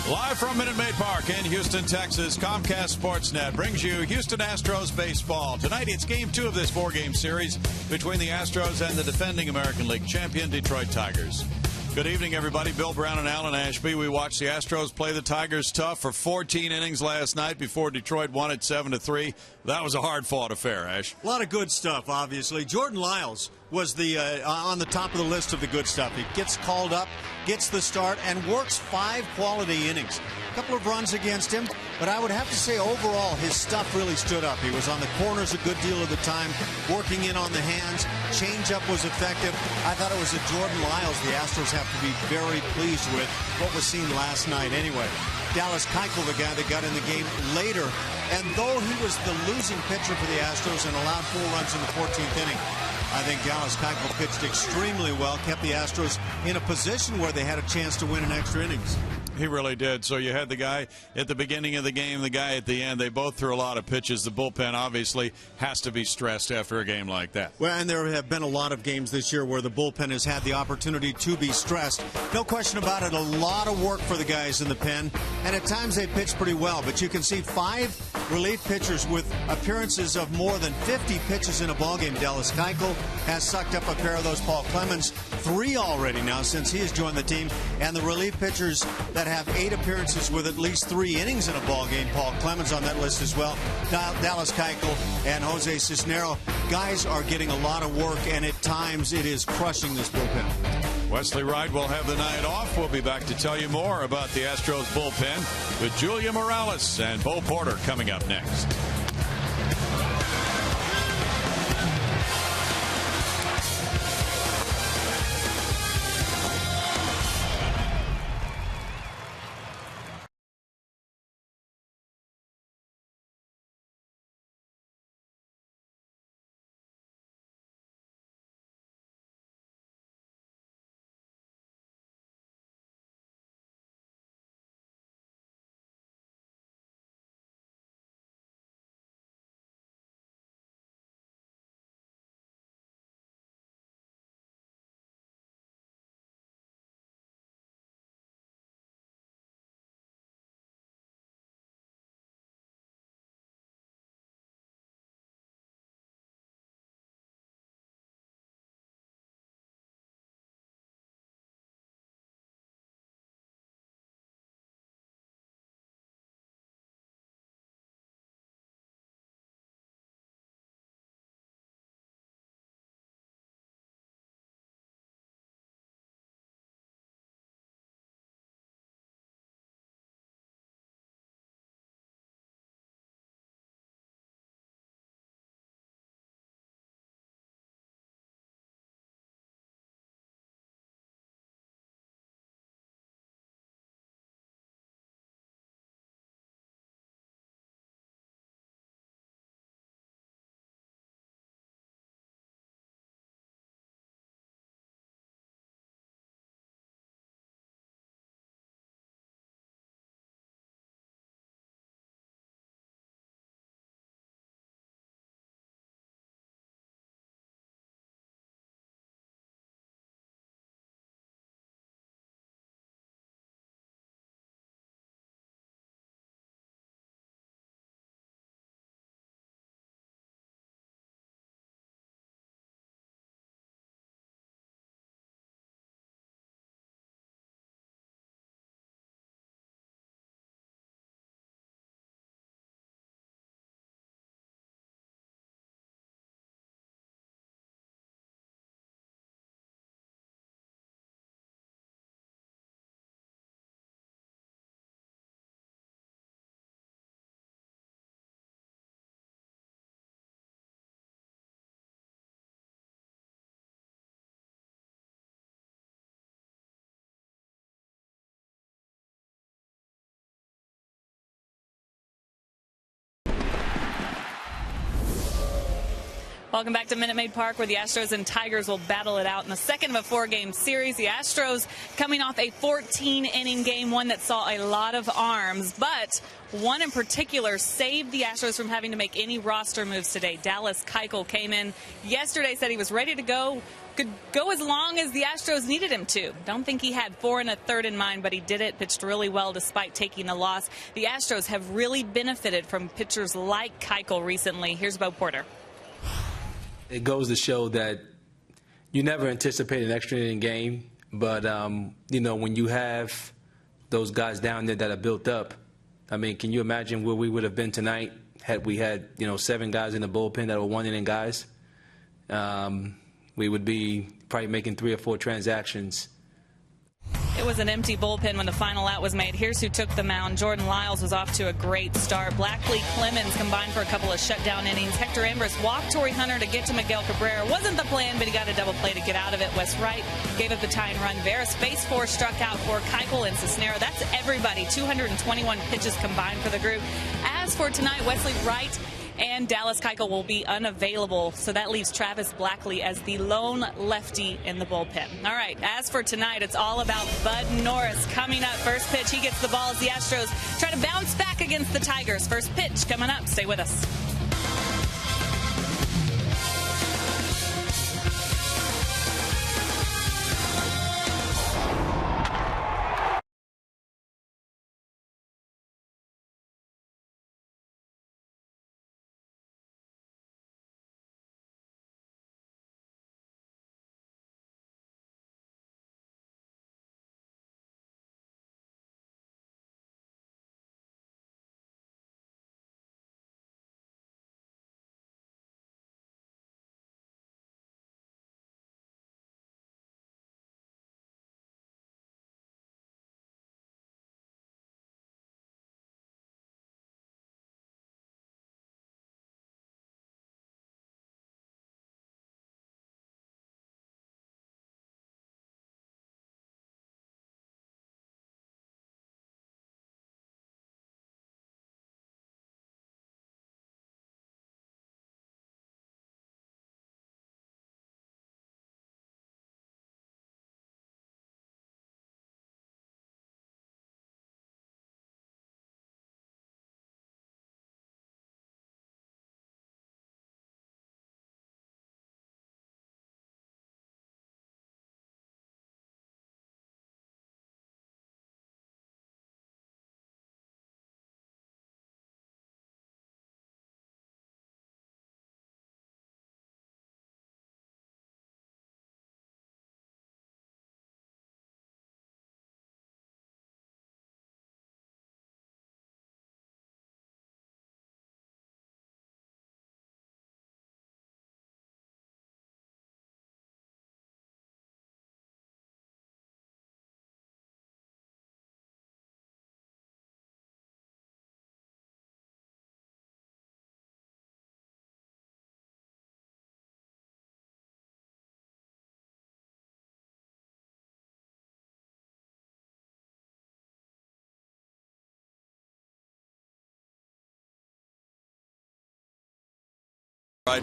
Live from Minute Maid Park in Houston, Texas, Comcast Sportsnet brings you Houston Astros baseball. Tonight, it's Game 2 of this 4-game series between the Astros and the defending American League champion Detroit Tigers. Good evening, everybody. Bill Brown and Alan Ashby. We watched the Astros play the Tigers tough for 14 innings last night before Detroit won it 7-3. That was a hard-fought affair, Ash. A lot of good stuff, obviously. Jordan Lyles was the on the top of the list of the good stuff. He gets called up, gets the start, and works 5 quality innings. A couple of runs against him, but I would have to say overall his stuff really stood up. He was on the corners a good deal of the time, working in on the hands. Changeup was effective. I thought it was a Jordan Lyles the Astros have to be very pleased with what was seen last night anyway. Dallas Keuchel, the guy that got in the game later, and though he was the losing pitcher for the Astros and allowed 4 runs in the 14th inning, I think Dallas Keuchel pitched extremely well, kept the Astros in a position where they had a chance to win in extra innings. He really did. So you had the guy at the beginning of the game, the guy at the end. They both threw a lot of pitches. The bullpen obviously has to be stressed after a game like that. Well, and there have been a lot of games this year where the bullpen has had the opportunity to be stressed. No question about it, a lot of work for the guys in the pen, and at times they pitch pretty well. But you can see 5 relief pitchers with appearances of more than 50 pitches in a ballgame. Dallas Keuchel has sucked up a pair of those. Paul Clemens, 3 already now since he has joined the team. And the relief pitchers that have 8 appearances with at least 3 innings in a ball game. Paul Clemens on that list as well. Dallas Keuchel and Jose Cisnero. Guys are getting a lot of work, and at times it is crushing this bullpen. Wesley Wright will have the night off. We'll be back to tell you more about the Astros bullpen with Julia Morales and Bo Porter coming up next. Welcome back to Minute Maid Park, where the Astros and Tigers will battle it out in the second of a 4-game series. The Astros coming off a 14-inning game, one that saw a lot of arms, but one in particular saved the Astros from having to make any roster moves today. Dallas Keuchel came in yesterday, said he was ready to go could go as long as the Astros needed him to. Don't think he had 4 1/3 in mind, but he did it. Pitched really well despite taking the loss. The Astros have really benefited from pitchers like Keuchel recently. Here's Bo Porter. It goes to show that you never anticipate an extra inning game, but you know, when you have those guys down there that are built up, I mean, can you imagine where we would have been tonight had we had, you know, 7 guys in the bullpen that were 1 inning guys? We would be probably making 3 or 4 transactions. It was an empty bullpen when the final out was made. Here's who took the mound. Jordan Lyles was off to a great start. Blackley Clemens combined for a couple of shutdown innings. Hector Ambrose walked Torrey Hunter to get to Miguel Cabrera. Wasn't the plan, but he got a double play to get out of it. Wes Wright gave up the tying run. Veras face 4 struck out for Keuchel and Cisnero. That's everybody. 221 pitches combined for the group. As for tonight, Wesley Wright and Dallas Keuchel will be unavailable, so that leaves Travis Blackley as the lone lefty in the bullpen. All right, as for tonight, it's all about Bud Norris coming up. First pitch, he gets the ball as the Astros try to bounce back against the Tigers. First pitch coming up. Stay with us.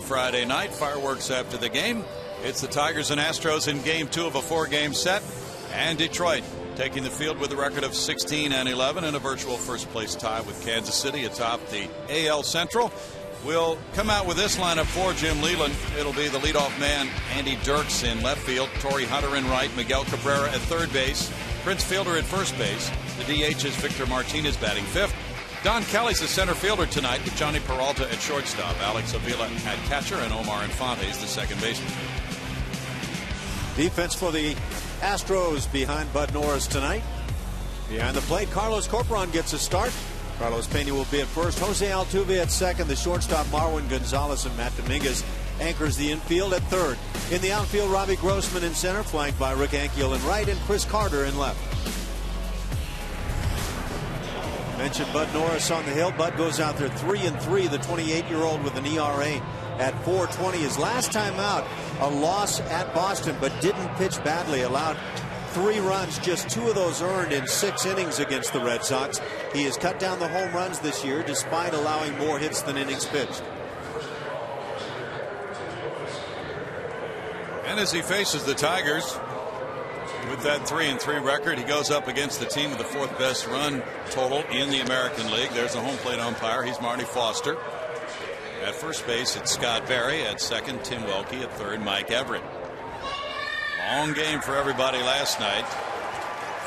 Friday night, fireworks after the game. It's the Tigers and Astros in game 2 of a 4-game set, and Detroit taking the field with a record of 16-11 and a virtual first place tie with Kansas City atop the AL Central. We'll come out with this lineup for Jim Leyland. It'll be the leadoff man, Andy Dirks, in left field, Torrey Hunter in right, Miguel Cabrera at third base, Prince Fielder at first base. The DH is Victor Martinez batting 5th. Don Kelly's the center fielder tonight with Johnny Peralta at shortstop, Alex Avila at catcher, and Omar Infante is the second baseman. Defense for the Astros behind Bud Norris tonight. Behind the plate, Carlos Corporon gets a start. Carlos Pena will be at first. Jose Altuve at second. The shortstop, Marwin Gonzalez, and Matt Dominguez anchors the infield at third. In the outfield, Robbie Grossman in center, flanked by Rick Ankiel in right and Chris Carter in left. Mentioned Bud Norris on the hill. Bud goes out there 3-3, the 28-year-old with an ERA at 4.20. His last time out, a loss at Boston, but didn't pitch badly. Allowed 3 runs, just 2 of those earned in 6 innings against the Red Sox. He has cut down the home runs this year despite allowing more hits than innings pitched. And as he faces the Tigers with that 3-3 record, he goes up against the team with the 4th best run total in the American League. There's a home plate umpire. He's Marty Foster. At first base, it's Scott Berry. At second, Tim Welke. At third, Mike Everett. Long game for everybody last night.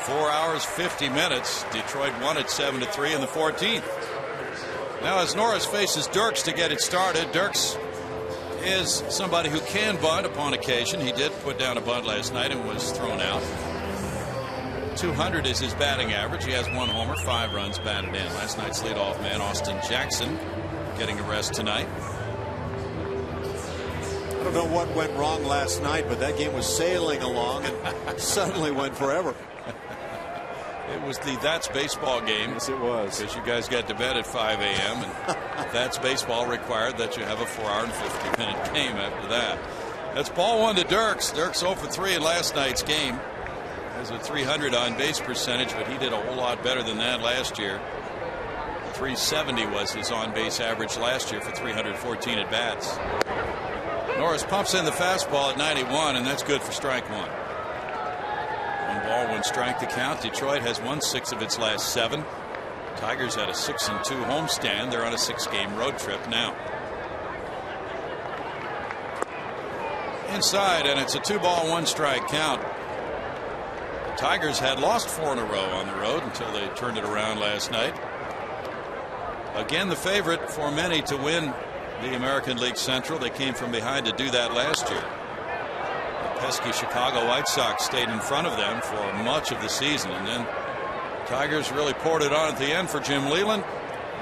4 hours, 50 minutes. Detroit won it 7-3 in the 14th. Now as Norris faces Dirks to get it started, Dirks is somebody who can bunt upon occasion. He did put down a bunt last night and was thrown out. 200 is his batting average. He has 1 homer, 5 runs batted in. Last night's leadoff man, Austin Jackson, getting a rest tonight. I don't know what went wrong last night, but that game was sailing along and suddenly went forever. It was the That's Baseball game. Yes, it was. Because you guys got to bed at 5 a.m. and That's Baseball required that you have a 4-hour and 50-minute game after that. That's ball 1 to Dirks. Dirks 0 for 3 in last night's game. Has a 300 on base percentage, but he did a whole lot better than that last year. 370 was his on base average last year for 314 at bats. Norris pumps in the fastball at 91, and that's good for strike 1. 1 ball, 1 strike to count. Detroit has won 6 of its last 7. Tigers had a 6-2 homestand. They're on a 6-game road trip now. Inside, and it's a 2-ball, 1 strike count. The Tigers had lost 4 in a row on the road until they turned it around last night. Again, the favorite for many to win the American League Central. They came from behind to do that last year. The pesky Chicago White Sox stayed in front of them for much of the season, and then Tigers really poured it on at the end for Jim Leyland,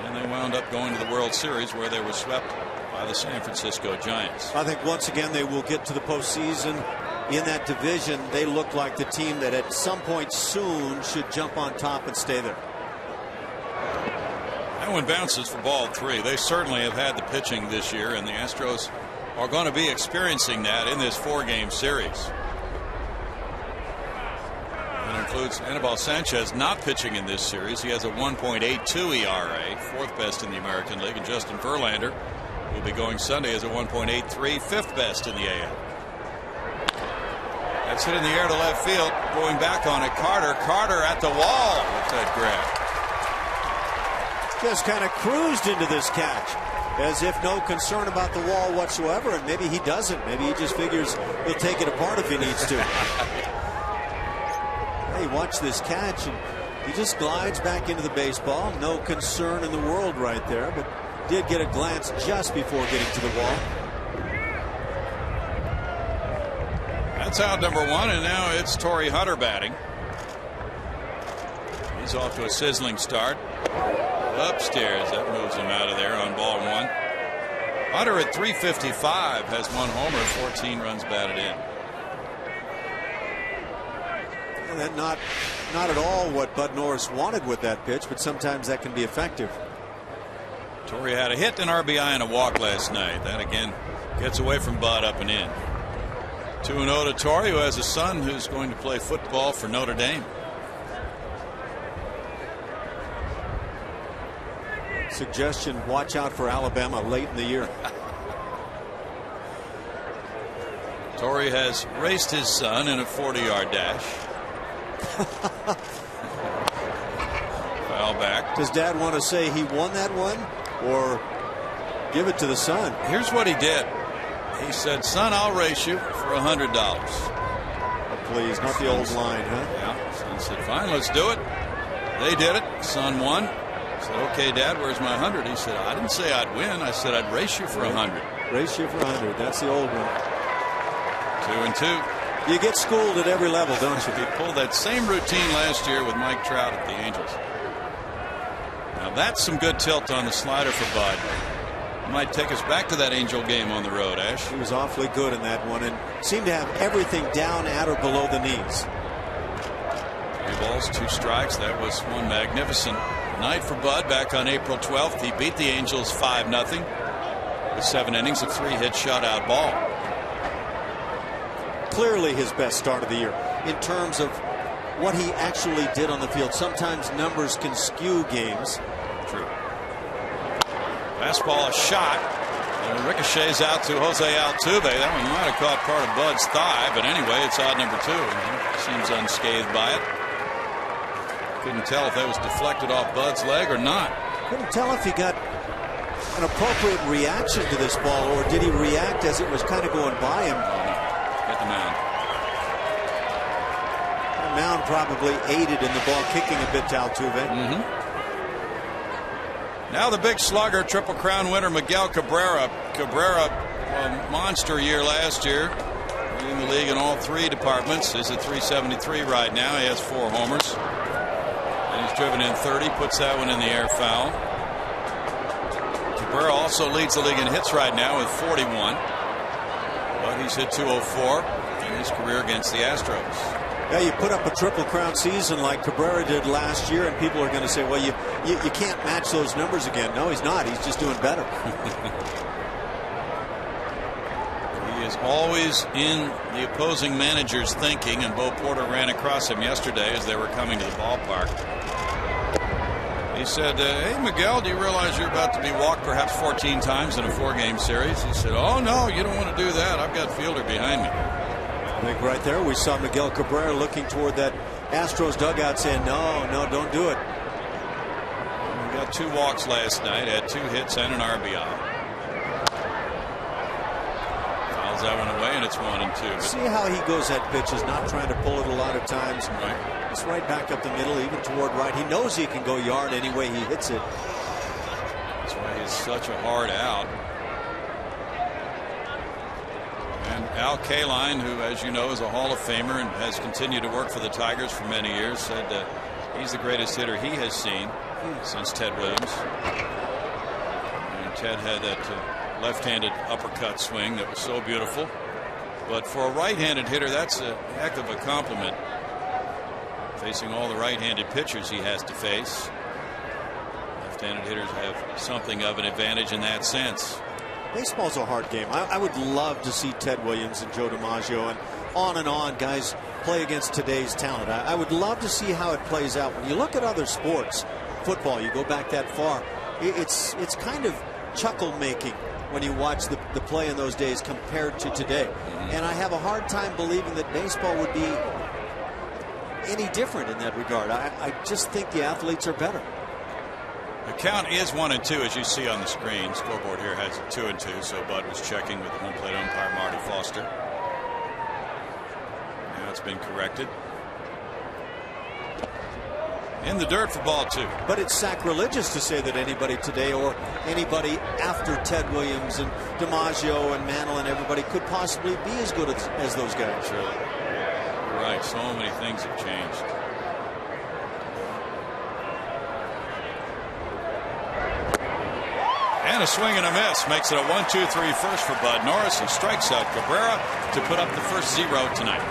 and they wound up going to the World Series where they were swept by the San Francisco Giants. I think once again they will get to the postseason. In that division, they look like the team that at some point soon should jump on top and stay there. That one bounces for ball 3. They certainly have had the pitching this year, and the Astros are going to be experiencing that in this 4-game series. That includes Anibal Sanchez not pitching in this series. He has a 1.82 ERA, 4th best in the American League, and Justin Verlander, who will be going Sunday, has a 1.83, 5th best in the AL. That's hit in the air to left field. Going back on it, Carter at the wall with that grab. Just kind of cruised into this catch as if no concern about the wall whatsoever, and maybe he doesn't. Maybe he just figures he'll take it apart if he needs to. Hey, watch this catch, and he just glides back into the baseball. No concern in the world right there, but did get a glance just before getting to the wall. That's out number 1, and now it's Torrey Hunter batting. He's off to a sizzling start. Upstairs, that moves him out of there on ball 1. Hunter at 355 has 1 homer, 14 runs batted in. And that not at all what Bud Norris wanted with that pitch, but sometimes that can be effective. Torrey had a hit, an RBI, and a walk last night. That again gets away from Bud up and in. 2-0 to Torrey, who has a son who's going to play football for Notre Dame. Suggestion, watch out for Alabama late in the year. Torrey has raced his son in a 40-yard dash. Foul back. Does Dad want to say he won that one or give it to the son? Here's what he did. He said, "Son, I'll race you for $100. Oh, please, not the old line, huh? Yeah. Son said, "Fine, let's do it." They did it. Son won. Said, "Okay, Dad, where's my 100?" He said, "I didn't say I'd win. I said I'd race you for 100. Race you for 100. That's the old one. 2-2. You get schooled at every level, don't you? He pulled that same routine last year with Mike Trout at the Angels. Now that's some good tilt on the slider for Bud. Might take us back to that Angel game on the road, Ash. He was awfully good in that one and seemed to have everything down at or below the knees. 3 balls, 2 strikes. That was one magnificent night for Bud back on April 12th. He beat the Angels 5-0 with 7 innings of 3-hit shutout ball. Clearly his best start of the year in terms of what he actually did on the field. Sometimes numbers can skew games. True. Fastball, a shot, and it ricochets out to Jose Altuve. That one might have caught part of Bud's thigh, but anyway, it's odd number 2. He seems unscathed by it. Couldn't tell if that was deflected off Bud's leg or not. Couldn't tell if he got an appropriate reaction to this ball, or did he react as it was kind of going by him? Hit the mound. mound probably aided in the ball kicking a bit to Altuve. Now the big slugger, Triple Crown winner Miguel Cabrera. Cabrera, a monster year last year, leading the league in all three departments. He's at 373 right now. He has 4 homers. And he's driven in 30, puts that one in the air foul. Cabrera also leads the league in hits right now with 41. But he's hit 204 in his career against the Astros. Yeah, you put up a Triple Crown season like Cabrera did last year, and people are going to say, well, you can't match those numbers again. No, he's not. He's just doing better. He is always in the opposing manager's thinking, and Bo Porter ran across him yesterday as they were coming to the ballpark. He said, hey, Miguel, do you realize you're about to be walked perhaps 14 times in a 4-game series? He said, oh, no, you don't want to do that. I've got Fielder behind me. I think right there we saw Miguel Cabrera looking toward that Astros dugout saying, no, don't do it. He got 2 walks last night, had 2 hits and an RBI. Fouls that one away, and it's 1-2. See how he goes at pitches, not trying to pull it a lot of times. Right. It's right back up the middle, even toward right. He knows he can go yard any way he hits it. That's why he's such a hard out. And Al Kaline, who, as you know, is a Hall of Famer and has continued to work for the Tigers for many years, said he's the greatest hitter he has seen since Ted Williams. And Ted had that left-handed uppercut swing that was so beautiful. But for a right-handed hitter, that's a heck of a compliment. Facing all the right-handed pitchers he has to face, left-handed hitters have something of an advantage in that sense. Baseball's a hard game. I would love to see Ted Williams and Joe DiMaggio and on guys play against today's talent. I would love to see how it plays out. When you look at other sports, football, you go back that far, it's kind of chuckle-making when you watch the play in those days compared to today. And I have a hard time believing that baseball would be any different in that regard. I just think the athletes are better. The count is 1-2, as you see on the screen. Scoreboard here has it 2-2, so Bud was checking with the home plate umpire Marty Foster. Now it's been corrected. In the dirt for ball 2. But it's sacrilegious to say that anybody today or anybody after Ted Williams and DiMaggio and Mantle and everybody could possibly be as good as those guys. Sure. You're right. So many things have changed. And a swing and a miss makes it a 1-2-3 first for Bud Norris. He strikes out Cabrera to put up the first 0 tonight.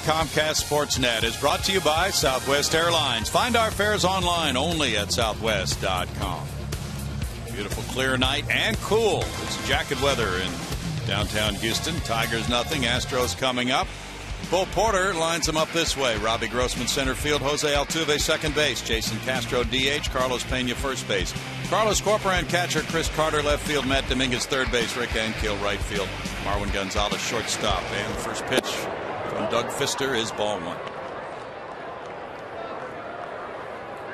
Comcast Sportsnet is brought to you by Southwest Airlines. Find our fares online only at southwest.com. Beautiful clear night and cool. It's jacket weather in Downtown Houston, Tigers nothing, Astros coming up. Bull Porter lines them up this way. Robbie Grossman center field, Jose Altuve second base, Jason Castro DH, Carlos Pena first base, Carlos Corporan catcher, Chris Carter left field, Matt Dominguez third base, Rick Ankiel right field, Marwin Gonzalez shortstop. And the first pitch from Doug Fister is ball one.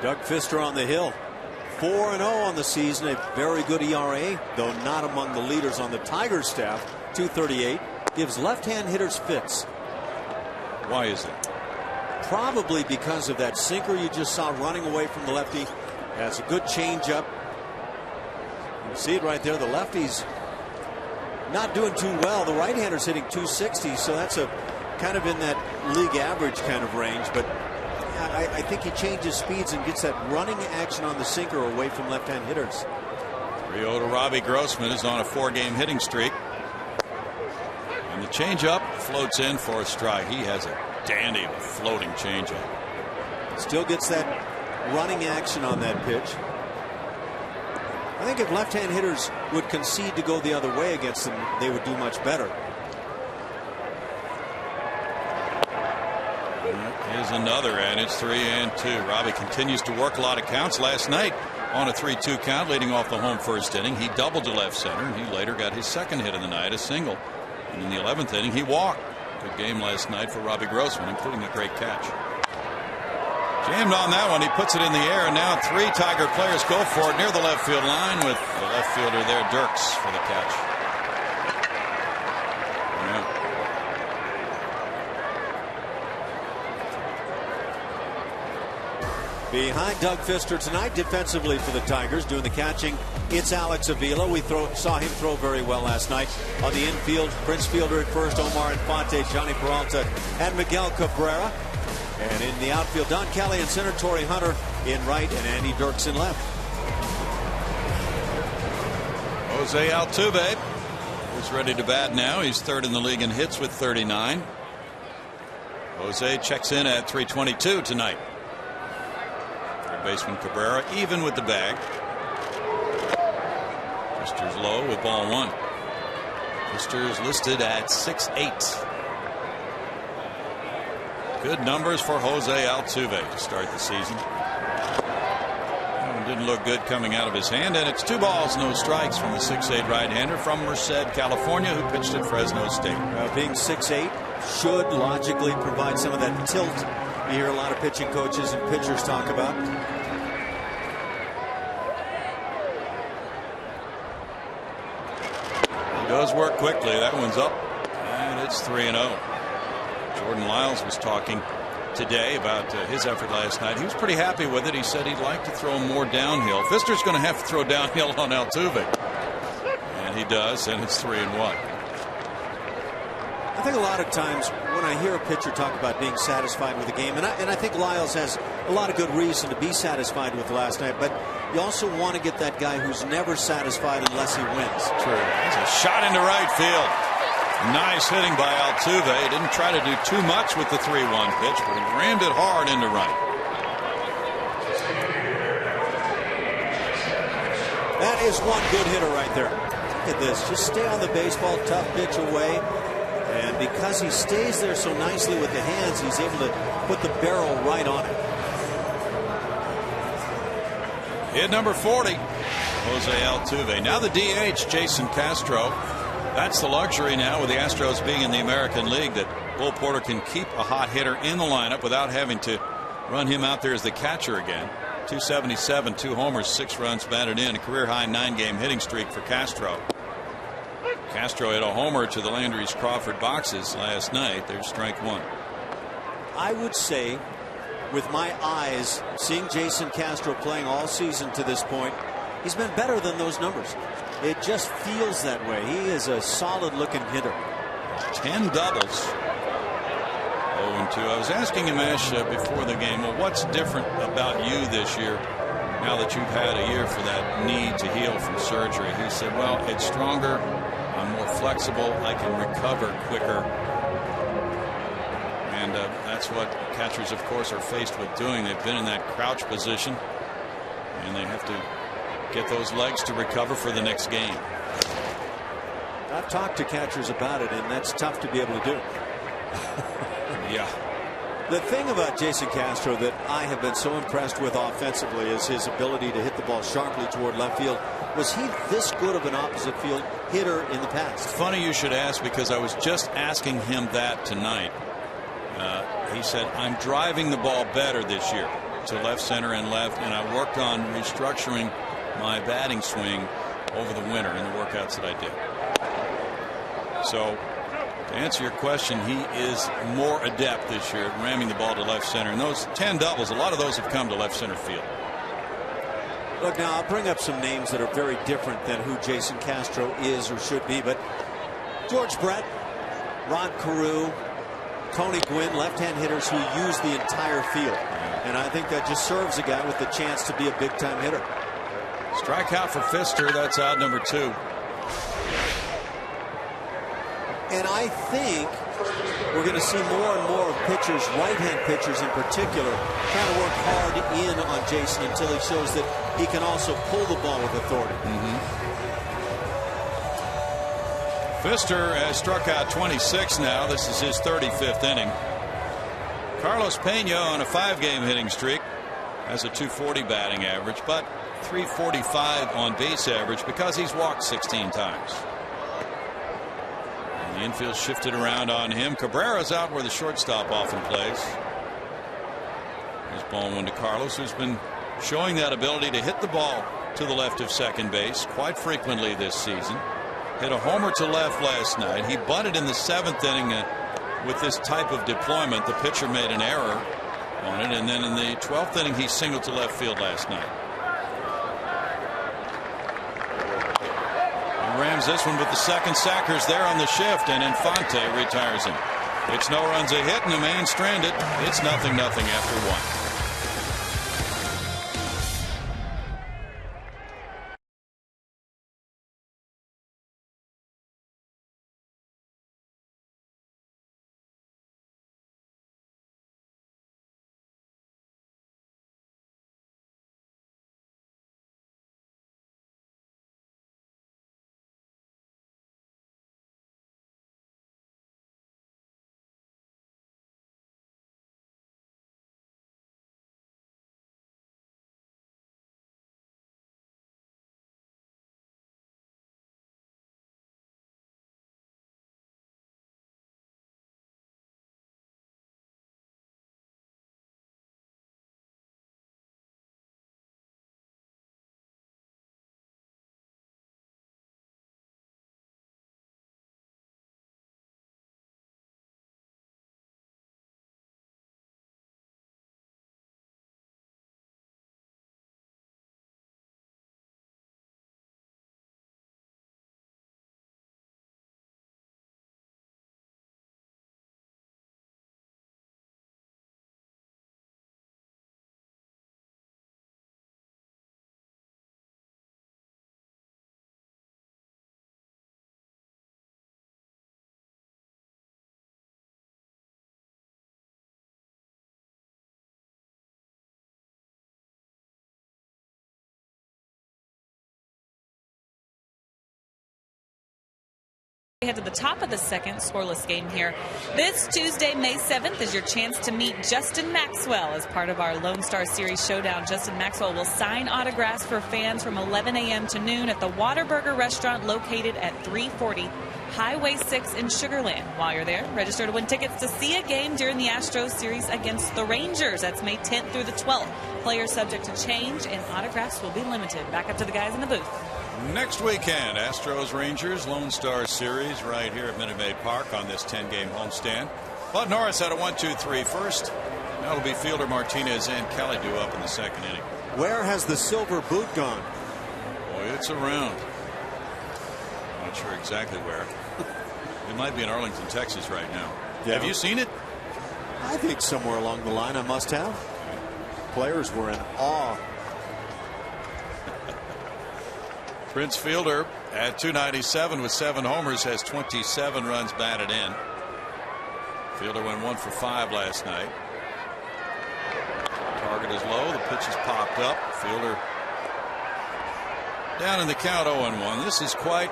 Doug Fister on the hill. 4-0 on the season, a very good ERA, though not among the leaders on the Tigers staff. 238, gives left-hand hitters fits. Why is it? Probably because of that sinker you just saw running away from the lefty. Has a good changeup. You see it right there. The lefty's not doing too well. The right-hander's hitting 260, so that's a kind of in that league average kind of range. But I think he changes speeds and gets that running action on the sinker away from left-hand hitters. 3-0 to Robbie Grossman, is on a 4-game hitting streak. And the changeup floats in for a strike. He has a dandy floating changeup. Still gets that running action on that pitch. I think if left-hand hitters would concede to go the other way against them, they would do much better. Here's another, and it's 3-2. Robbie continues to work a lot of counts. Last night on a 3-2 count, leading off the home first inning, he doubled to left center, and he later got his second hit of the night, a single. And in the 11th inning, he walked. Good game last night for Robbie Grossman, including a great catch. Jammed on that one. He puts it in the air, and now 3 Tiger players go for it near the left field line with the left fielder there, Dirks, for the catch. Yeah. Behind Doug Fister tonight defensively for the Tigers doing the catching, it's Alex Avila. We saw him throw very well last night. On the infield, Prince Fielder at first, Omar Infante, Johnny Peralta, and Miguel Cabrera. And in the outfield, Don Kelly in center, Torrey Hunter in right, and Andy Dirks in left. Jose Altuve is ready to bat now. He's third in the league in hits with 39. Jose checks in at 322 tonight. Third baseman Cabrera even with the bag. Fister's low with ball one. Fister's listed at 6'8". Good numbers for Jose Altuve to start the season. Didn't look good coming out of his hand, and it's 2 balls, no strikes from the 6'8" right-hander from Merced, California, who pitched at Fresno State. Being 6'8" should logically provide some of that tilt you hear a lot of pitching coaches and pitchers talk about. He does work quickly. That one's up, and it's 3-0. Jordan Lyles was talking today about his effort last night. He was pretty happy with it. He said he'd like to throw more downhill. Fister's going to have to throw downhill on Altuve, and he does, and it's 3-1. I think a lot of times when I hear a pitcher talk about being satisfied with the game, and I think Lyles has a lot of good reason to be satisfied with last night, but you also want to get that guy who's never satisfied unless he wins. True. There's a shot into right field. Nice hitting by Altuve. He didn't try to do too much with the 3-1 pitch, but he rammed it hard into right. That is one good hitter right there. Look at this. Just stay on the baseball, tough pitch away. And because he stays there so nicely with the hands, he's able to put the barrel right on it. Hit number 40, Jose Altuve. Now the DH, Jason Castro. That's the luxury now with the Astros being in the American League, that Bull Porter can keep a hot hitter in the lineup without having to run him out there as the catcher again. 277, 2 homers, 6 runs batted in, a career-high 9-game hitting streak for Castro. Castro hit a homer to the Landry's Crawford boxes last night. There's strike one. I would say, with my eyes, seeing Jason Castro playing all season to this point, he's been better than those numbers. It just feels that way. He is a solid-looking hitter. 10 doubles. 0-2. I was asking him, Ash, before the game, well, what's different about you this year now that you've had a year for that knee to heal from surgery? He said, well, it's stronger. I'm more flexible. I can recover quicker. And that's what catchers, of course, are faced with doing. They've been in that crouch position, and they have to get those legs to recover for the next game. I've talked to catchers about it, and that's tough to be able to do. Yeah. The thing about Jason Castro that I have been so impressed with offensively is his ability to hit the ball sharply toward left field. Was he this good of an opposite field hitter in the past? Funny you should ask, because I was just asking him that tonight. He said, I'm driving the ball better this year to left, center, and left, and I worked on restructuring my batting swing over the winter in the workouts that I did. So to answer your question, he is more adept this year at ramming the ball to left center. And those 10 doubles, a lot of those have come to left center field. Look, now I'll bring up some names that are very different than who Jason Castro is or should be, but George Brett, Rod Carew, Tony Gwynn, left-hand hitters who use the entire field. And I think that just serves a guy with the chance to be a big-time hitter. Strikeout for Pfister. That's out number 2. And I think we're going to see more and more of pitchers, right-hand pitchers in particular, trying to work hard in on Jason until he shows that he can also pull the ball with authority. Pfister has struck out 26 now. This is his 35th inning. Carlos Pena on a 5-game hitting streak has a 240 batting average, but 345 on base average because he's walked 16 times. And the infield shifted around on him. Cabrera's out where the shortstop often plays. Here's ball 1 to Carlos, who's been showing that ability to hit the ball to the left of second base quite frequently this season. Hit a homer to left last night. He bunted in the 7th inning with this type of deployment. The pitcher made an error on it, and then in the 12th inning he singled to left field last night. He rams this one, but the second sacker's there on the shift, and Infante retires him. It's no runs a hit and the man stranded. It's 0-0 after 1. Head to the top of the second, scoreless game here. This Tuesday, May 7th, is your chance to meet Justin Maxwell as part of our Lone Star Series showdown. Justin Maxwell will sign autographs for fans from 11 a.m. to noon at the Whataburger restaurant located at 340 Highway 6 in Sugar Land. While you're there, register to win tickets to see a game during the Astros series against the Rangers. That's May 10th through the 12th. Players subject to change, and autographs will be limited. Back up to the guys in the booth. Next weekend, Astros Rangers Lone Star Series right here at Minute Maid Park on this 10-game homestand. Bud Norris had a 1-2-3 first. Now it'll be fielder Martinez and Kelly due up in the second inning. Where has the silver boot gone? Boy, it's around. Not sure exactly where. It might be in Arlington, Texas right now. Yeah. Have you seen it? I think somewhere along the line I must have. Players were in awe. Prince Fielder at 297 with 7 homers has 27 runs batted in. Fielder went 1 for 5 last night. Target is low. The pitch is popped up. Fielder down in the count 0-1. This is quite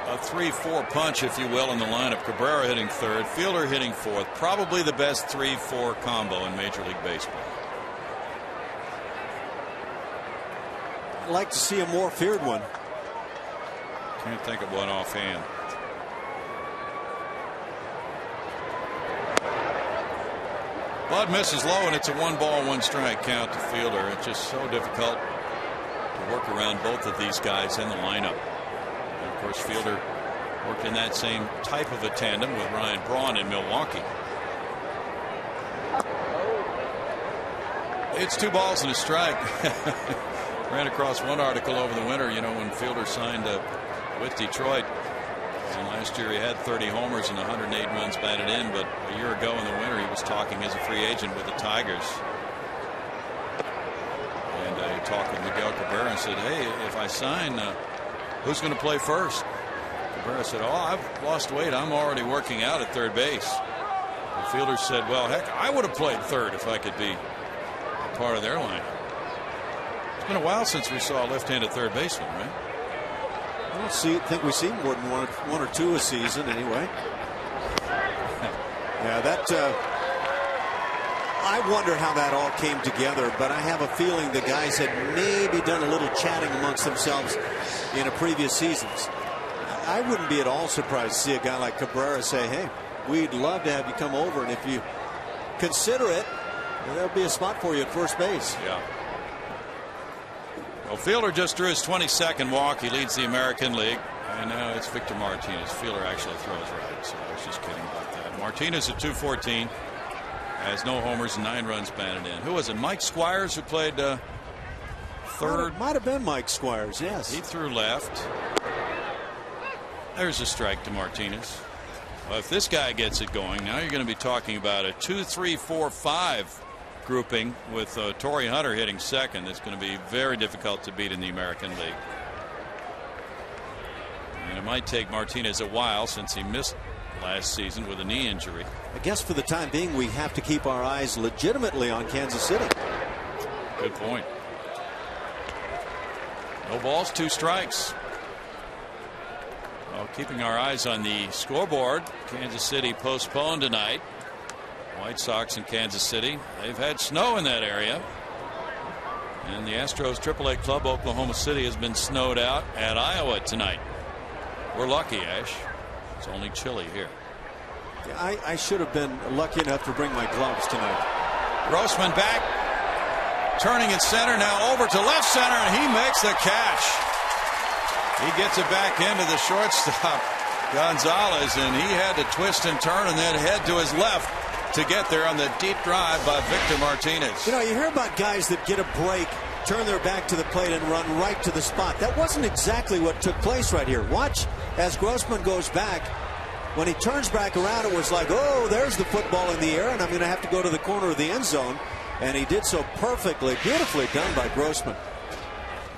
a 3-4 punch, if you will, in the lineup. Cabrera hitting third, Fielder hitting fourth. Probably the best 3-4 combo in Major League Baseball. I'd like to see a more feared one. Can't think of one offhand. Bud misses low, and it's a 1-ball, 1-strike count to Fielder. It's just so difficult to work around both of these guys in the lineup. And of course, Fielder worked in that same type of a tandem with Ryan Braun in Milwaukee. It's 2 balls and a strike. Ran across one article over the winter, you know, when Fielder signed with Detroit. And last year he had 30 homers and 108 runs batted in, but a year ago in the winter he was talking as a free agent with the Tigers. And he talked with Miguel Cabrera and said, hey, if I sign, who's going to play first? Cabrera said, oh, I've lost weight. I'm already working out at third base. The Fielder said, well, heck, I would have played third if I could be a part of their line. It's been a while since we saw a left-handed third baseman, right? I don't think we've seen more than one or two a season anyway. Yeah, that I wonder how that all came together, but I have a feeling the guys had maybe done a little chatting amongst themselves in a previous seasons. I wouldn't be at all surprised to see a guy like Cabrera say, hey, we'd love to have you come over, and if you consider it, there'll be a spot for you at first base. Yeah. Well, Fielder just drew his 22nd walk. He leads the American League. And now it's Victor Martinez. Fielder actually throws right, so I was just kidding about that. Martinez at 214 has no homers and 9 runs batted in. Who was it? Mike Squires, who played third? Might have been Mike Squires, yes. He threw left. There's a strike to Martinez. Well, if this guy gets it going, now you're going to be talking about a 2-3-4-5 grouping with Torrey Hunter hitting second. That's going to be very difficult to beat in the American League. And it might take Martinez a while since he missed last season with a knee injury. I guess for the time being we have to keep our eyes legitimately on Kansas City. Good point. No balls, 2 strikes. Well, keeping our eyes on the scoreboard, Kansas City postponed tonight. White Sox in Kansas City. They've had snow in that area. And the Astros AAA club, Oklahoma City, has been snowed out at Iowa tonight. We're lucky, Ash. It's only chilly here. Yeah, I should have been lucky enough to bring my gloves tonight. Grossman back. Turning at center, now over to left center, and he makes the catch. He gets it back into the shortstop, Gonzalez, and he had to twist and turn and then head to his left to get there on the deep drive by Victor Martinez. You know, you hear about guys that get a break, turn their back to the plate and run right to the spot. That wasn't exactly what took place right here. Watch as Grossman goes back. When he turns back around, it was like, oh, there's the football in the air, and I'm going to have to go to the corner of the end zone. And he did so perfectly, beautifully done by Grossman.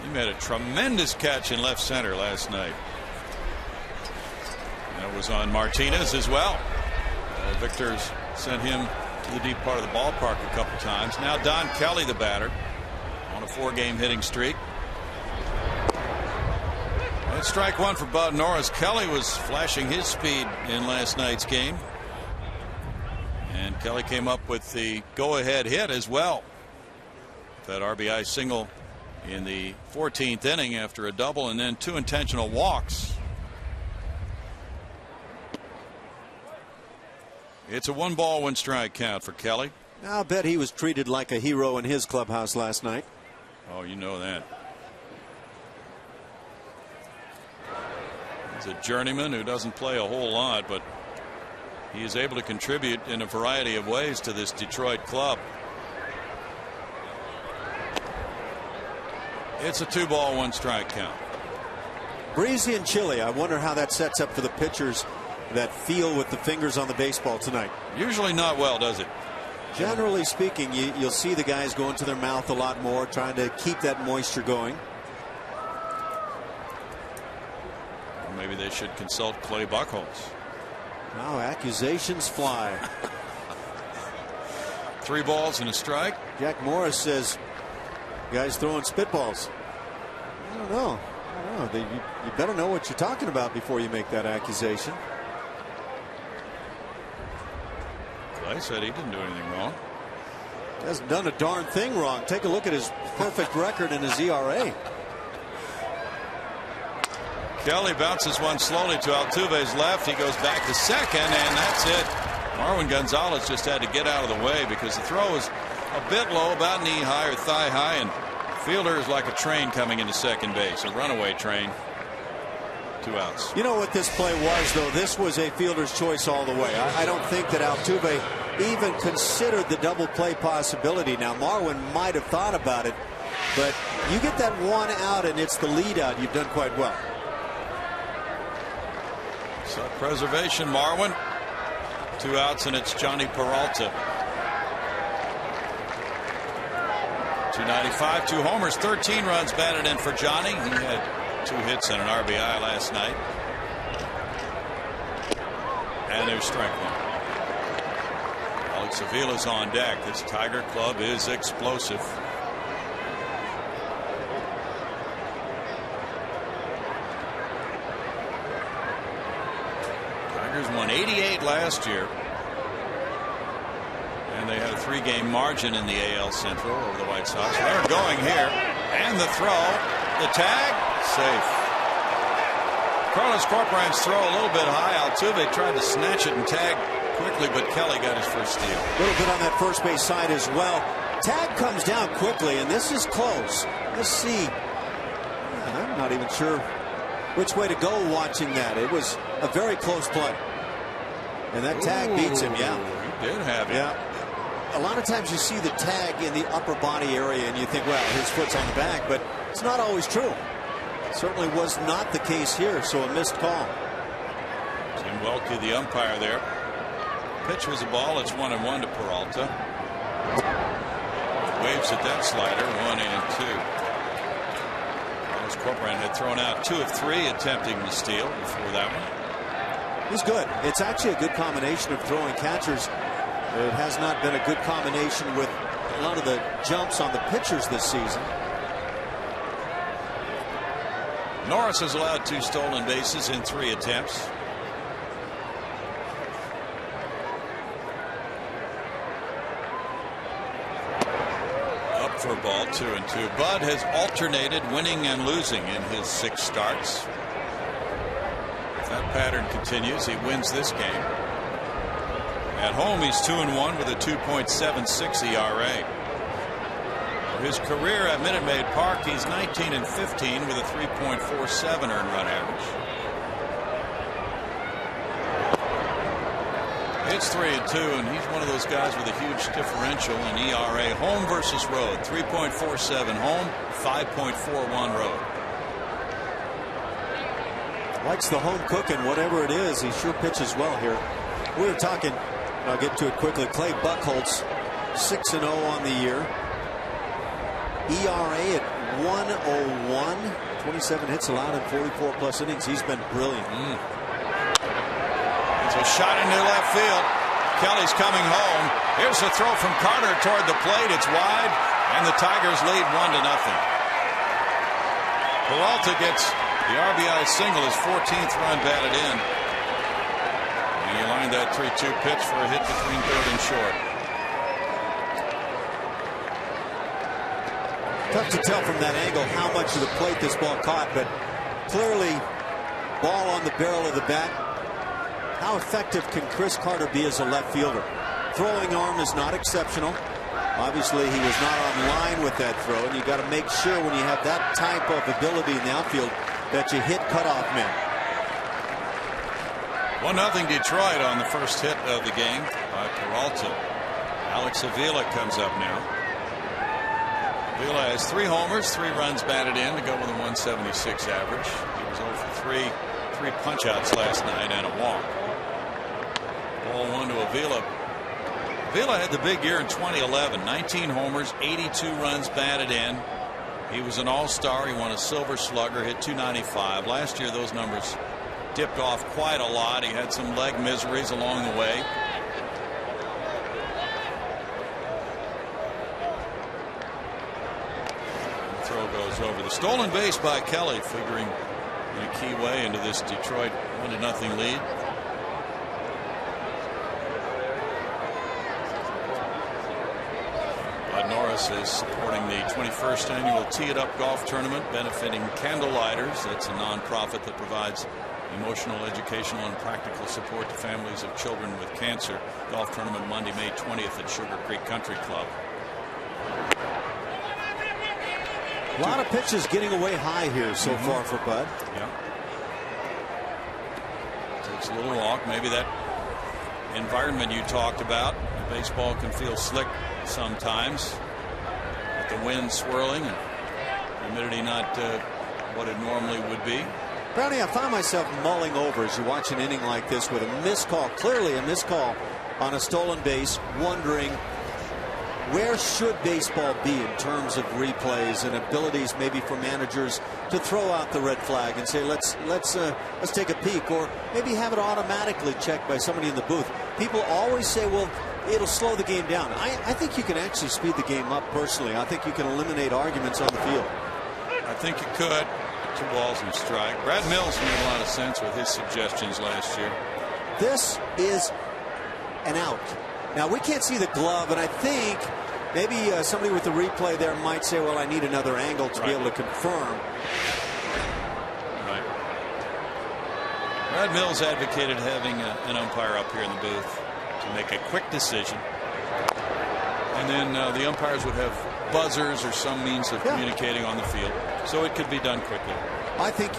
He made a tremendous catch in left center last night. And it was on Martinez as well. Victor's sent him to the deep part of the ballpark a couple times. Now Don Kelly, the batter, on a 4-game hitting streak. And strike 1 for Bud Norris. Kelly was flashing his speed in last night's game. And Kelly came up with the go-ahead hit as well. That RBI single in the 14th inning after a double and then 2 intentional walks. It's a 1-ball, 1-strike count for Kelly. I'll bet he was treated like a hero in his clubhouse last night. Oh, you know that. He's a journeyman who doesn't play a whole lot, but he is able to contribute in a variety of ways to this Detroit club. It's a 2-ball, 1-strike count. Breezy and chilly. I wonder how that sets up for the pitchers that feel with the fingers on the baseball tonight. Usually not well, does it? Generally speaking, you'll see the guys go into their mouth a lot more, trying to keep that moisture going. Or maybe they should consult Clay Buchholz. Now accusations fly. 3 balls and a strike. Jack Morris says guys throwing spitballs. I don't know. Oh, you better know what you're talking about before you make that accusation. Clay said he didn't do anything wrong. Hasn't done a darn thing wrong. Take a look at his perfect record and his ERA. Kelly bounces one slowly to Altuve's left. He goes back to second, and that's it. Marwin Gonzalez just had to get out of the way because the throw is a bit low, about knee high or thigh high, and fielder is like a train coming into second base, a runaway train. 2 outs. You know what this play was, though? This was a fielder's choice all the way. I don't think that Altuve even considered the double play possibility. Now, Marwin might have thought about it, but you get that 1 out and it's the lead out. You've done quite well. So preservation, Marwin. 2 outs, and it's Johnny Peralta. 295, 2 homers, 13 runs batted in for Johnny. He had 2 hits and an RBI last night. And there's strike 1. Alex Avila's on deck. This Tiger club is explosive. Tigers won 88 last year. And they had a 3-game margin in the AL Central over the White Sox. They're going here. And the throw. The tag. Safe. Carlos Corcoran's throw a little bit high. Altuve tried to snatch it and tag quickly, but Kelly got his first steal. A little bit on that first base side as well. Tag comes down quickly, and this is close. Let's see. I'm not even sure which way to go watching that. It was a very close play. And that tag beats him, yeah. He did have it. Yeah. A lot of times you see the tag in the upper body area and you think, well, his foot's on the back, but it's not always true. Certainly was not the case here, so a missed call. Tim Welke, the umpire there. Pitch was a ball. It's 1-1 to Peralta. Waves at that slider, 1-2. Carlos Corcoran had thrown out 2 of 3 attempting the steal before that one. He's good. It's actually a good combination of throwing catchers. It has not been a good combination with a lot of the jumps on the pitchers this season. Norris has allowed 2 stolen bases in 3 attempts. Up for a ball, 2-2. Bud has alternated winning and losing in his 6 starts. If that pattern continues, he wins this game. At home, he's 2-1 with a 2.76 ERA. For his career at Minute Maid Park, he's 19-15 with a 3.47 earned run average. It's 3-2, and he's one of those guys with a huge differential in ERA. Home versus road, 3.47 home, 5.41 road. Likes the home cooking, whatever it is. He sure pitches well here. We were talking, I'll get to it quickly. Clay Buchholz, 6-0 on the year. ERA at 1.01. 27 hits allowed in 44 plus innings. He's been brilliant. It's a shot into left field. Kelly's coming home. Here's a throw from Carter toward the plate. It's wide, and the Tigers lead 1-0. Peralta gets the RBI single, his 14th run batted in. And he lined that 3-2 pitch for a hit between third and short. Tough to tell from that angle how much of the plate this ball caught, but clearly ball on the barrel of the bat. How effective can Chris Carter be as a left fielder? Throwing arm is not exceptional. Obviously, he was not on line with that throw, and you got to make sure when you have that type of ability in the outfield that you hit cutoff men. 1-0 Detroit on the first hit of the game by Peralta. Alex Avila comes up now. Avila has 3 homers, 3 runs batted in to go with a 176 average. He was 0 for 3 punch-outs last night and a walk. Ball 1 to Avila. Avila had the big year in 2011. 19 homers, 82 runs batted in. He was an all-star. He won a Silver Slugger, hit .295. Last year, those numbers dipped off quite a lot. He had some leg miseries along the way. throw goes over. The stolen base by Kelly, figuring in a key way into this Detroit 1-0 lead. Norris is supporting the 21st annual Tee It Up golf tournament, benefiting Candlelighters. That's a nonprofit that provides emotional, educational, and practical support to families of children with cancer. Golf tournament Monday, May 20th at Sugar Creek Country Club. A lot of pitches getting away high here so far for Bud. Yeah. Takes a little walk. Maybe that environment you talked about. Baseball can feel slick sometimes with the wind swirling and humidity not what it normally would be. Brownie, I find myself mulling over as you watch an inning like this with a missed call, clearly a missed call on a stolen base, wondering where should baseball be in terms of replays and abilities maybe for managers to throw out the red flag and say let's take a peek, or maybe have it automatically checked by somebody in the booth. People always say, well, it'll slow the game down. I think you can actually speed the game up personally. I think you can eliminate arguments on the field. I think you could. 2 balls and a strike. Brad Mills made a lot of sense with his suggestions last year. This is an out. Now we can't see the glove, and I think maybe somebody with the replay there might say, well, I need another angle to be able to confirm. Right. Brad Mills advocated having an umpire up here in the booth to make a quick decision, and then the umpires would have buzzers or some means of communicating on the field, so it could be done quickly. I think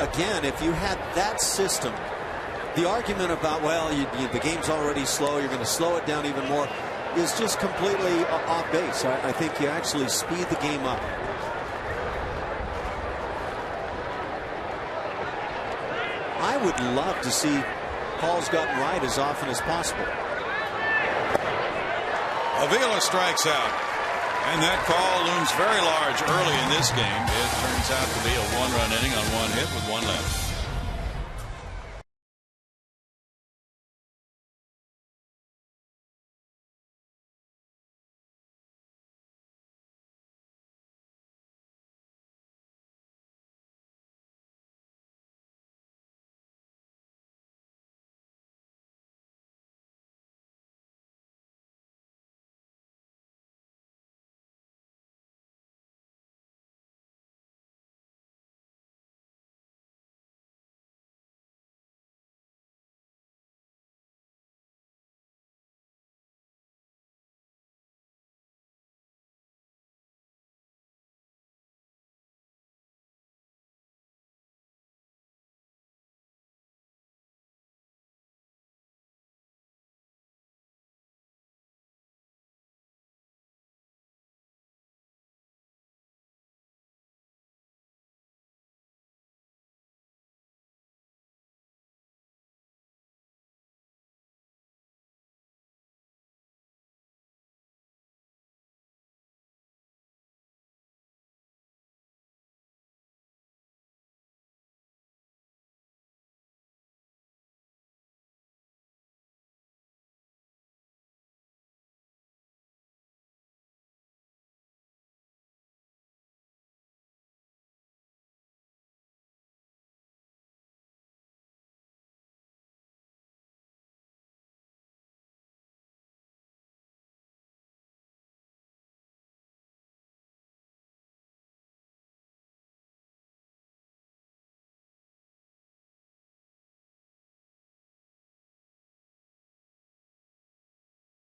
again, if you had that system, the argument about, well, the game's already slow, you're going to slow it down even more, is just completely off base. I think you actually speed the game up. I would love to see calls gotten right as often as possible. Avila strikes out, and that call looms very large early in this game. It turns out to be a 1-run inning on 1 hit with 1 left.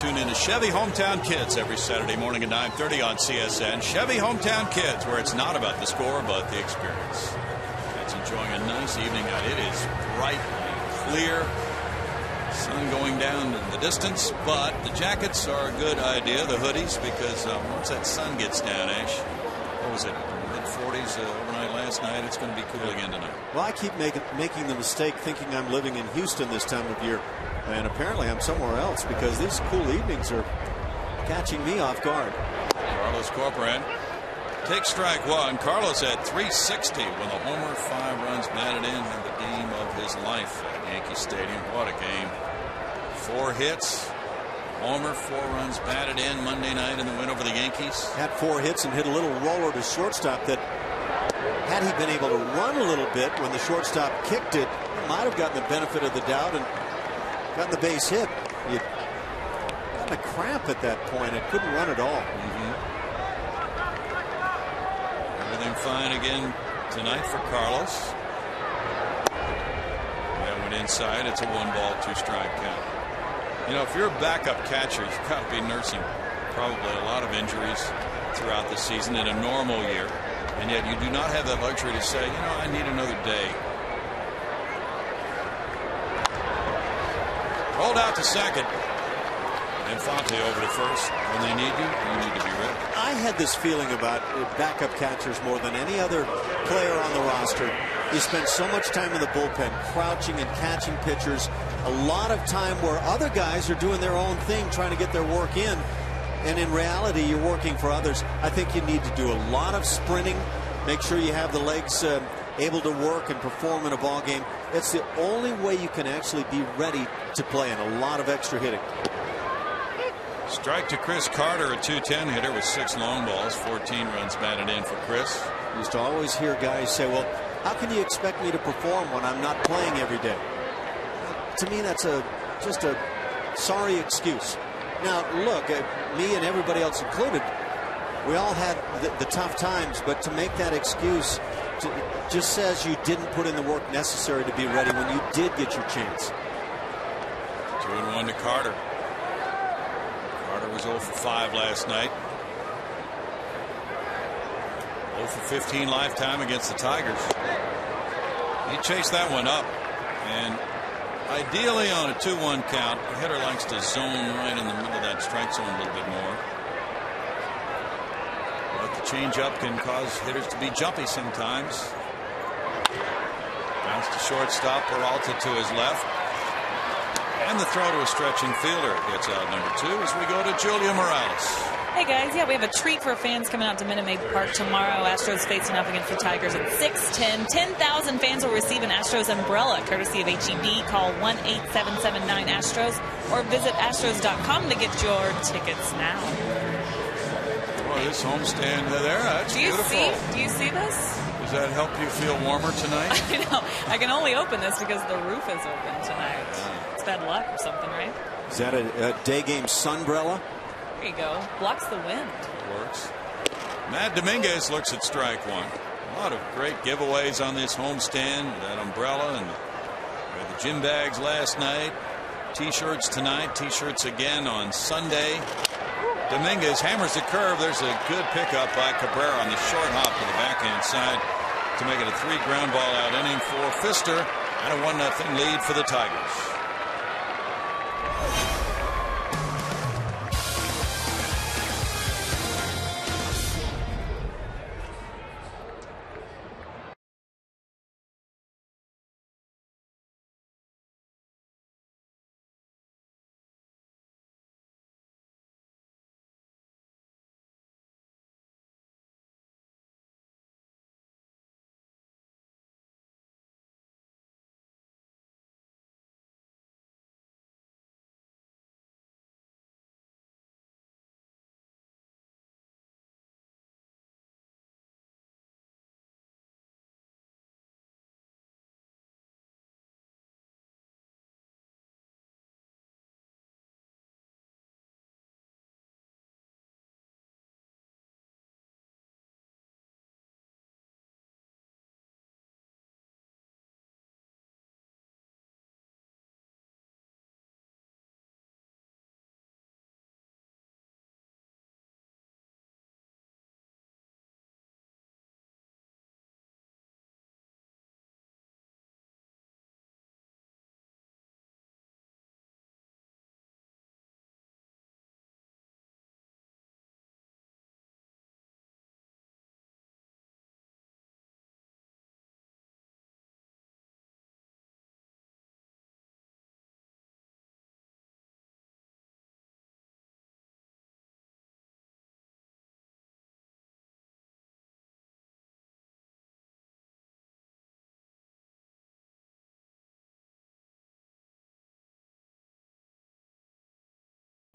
Tune in to Chevy Hometown Kids every Saturday morning at 9:30 on CSN. Chevy Hometown Kids, where it's not about the score but the experience. It's enjoying a nice evening out. It is bright and clear. Sun going down in the distance, but the jackets are a good idea, the hoodies, because once that sun gets down, Ash, what was it, mid-40s overnight last night? It's going to be cool again tonight. Well, I keep making the mistake thinking I'm living in Houston this time of year, and apparently I'm somewhere else because these cool evenings are catching me off guard. Carlos Corcoran takes strike one. Carlos at 360 with a homer, 5 runs batted in, and the game of his life at Yankee Stadium. What a game. 4 hits, Homer, 4 runs batted in Monday night in the win over the Yankees. Had 4 hits and hit a little roller to shortstop that, had he been able to run a little bit when the shortstop kicked it, he might have gotten the benefit of the doubt and gotten the base hit. He got a cramp at that point and couldn't run at all. Everything fine again tonight for Carlos. That went inside. It's a 1-ball, 2-strike count. You know, if you're a backup catcher, you've got to be nursing probably a lot of injuries throughout the season in a normal year. And yet you do not have that luxury to say, you know, I need another day. Rolled out to second. Infante over to first. When they need you need to be ready. I had this feeling about backup catchers more than any other player on the roster. You spend so much time in the bullpen crouching and catching pitchers. A lot of time where other guys are doing their own thing, trying to get their work in. And in reality, you're working for others. I think you need to do a lot of sprinting. Make sure you have the legs able to work and perform in a ball game. It's the only way you can actually be ready to play, and a lot of extra hitting. Strike to Chris Carter, a 210 hitter with 6 long balls, 14 runs batted in for Chris. Used to always hear guys say, well, how can you expect me to perform when I'm not playing every day? To me, that's just a sorry excuse. Now, look, me and everybody else included, we all had the tough times, but to make that excuse just says you didn't put in the work necessary to be ready when you did get your chance. 2-1 to Carter. Carter was 0 for 5 last night. 0 for 15 lifetime against the Tigers. He chased that one up, and ideally on a 2-1 count, the hitter likes to zone right in the middle of that strike zone a little bit more. But the changeup can cause hitters to be jumpy sometimes. Bounce to shortstop, Peralta to his left. And the throw to a stretching fielder gets out number 2 as we go to Julia Morales. Hey guys, yeah, we have a treat for fans coming out to Minute Maid Park tomorrow. Astros facing off against the Tigers at 6:10. 10,000 fans will receive an Astros umbrella courtesy of HEB. Call 1-8779-ASTROS or visit astros.com to get your tickets now. Boy, this homestand there, that's beautiful. Do you see this? Does that help you feel warmer tonight? I know. I can only open this because the roof is open tonight. It's bad luck or something, right? Is that a day game sunbrella? There you go. Blocks the wind. Works. Matt Dominguez looks at strike 1. A lot of great giveaways on this homestand. That umbrella and the gym bags last night. T-shirts tonight. T-shirts again on Sunday. Dominguez hammers the curve. There's a good pickup by Cabrera on the short hop to the backhand side to make it a 3 ground ball out inning for Pfister and a 1-0 lead for the Tigers.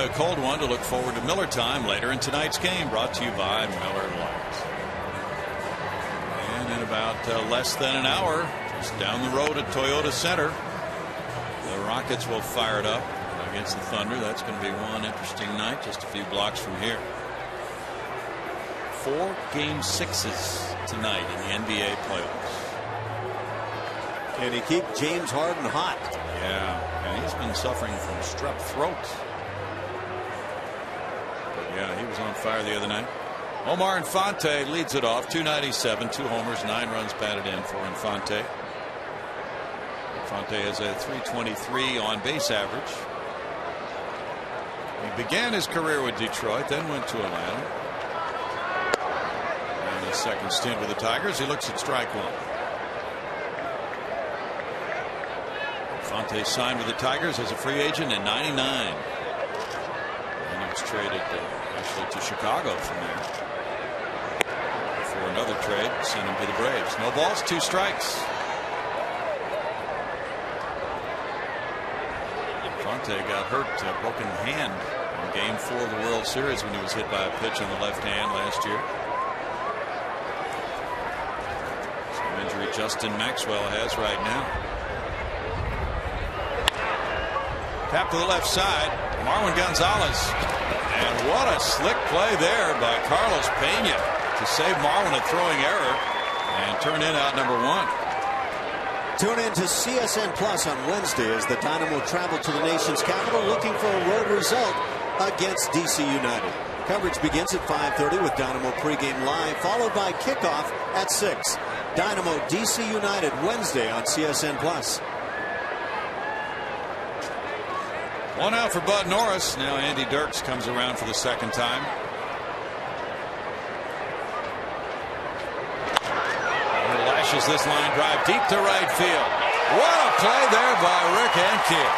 A cold one to look forward to Miller time later in tonight's game, brought to you by Miller Lite. And in about less than an hour, just down the road at Toyota Center, the Rockets will fire it up against the Thunder. That's going to be one interesting night, just a few blocks from here. 4 game 6s tonight in the NBA playoffs. Can he keep James Harden hot? Yeah, he's been suffering from strep throat. But yeah, he was on fire the other night. Omar Infante leads it off, 297, 2 homers, 9 runs batted in for Infante. Infante has a 323 on base average. He began his career with Detroit, then went to Atlanta. And his second stint with the Tigers, he looks at strike one. Infante signed with the Tigers as a free agent in '99. And he was traded actually to Chicago from there. For another trade, sent him to the Braves. No balls, 2 strikes. Infante got hurt, broken hand in Game 4 of the World Series when he was hit by a pitch on the left hand last year. Some injury Justin Maxwell has right now. Tap to the left side, Marwin Gonzalez. And what a slick play there by Carlos Pena to save Marwin a throwing error and turn in out number 1. Tune in to CSN Plus on Wednesday as the Dynamo travel to the nation's capital looking for a road result against DC United. Coverage begins at 5:30 with Dynamo pregame live, followed by kickoff at 6. Dynamo DC United Wednesday on CSN Plus. 1 out for Bud Norris. Now Andy Dirks comes around for the second time. He lashes this line drive deep to right field. What a play there by Rick Ankiel.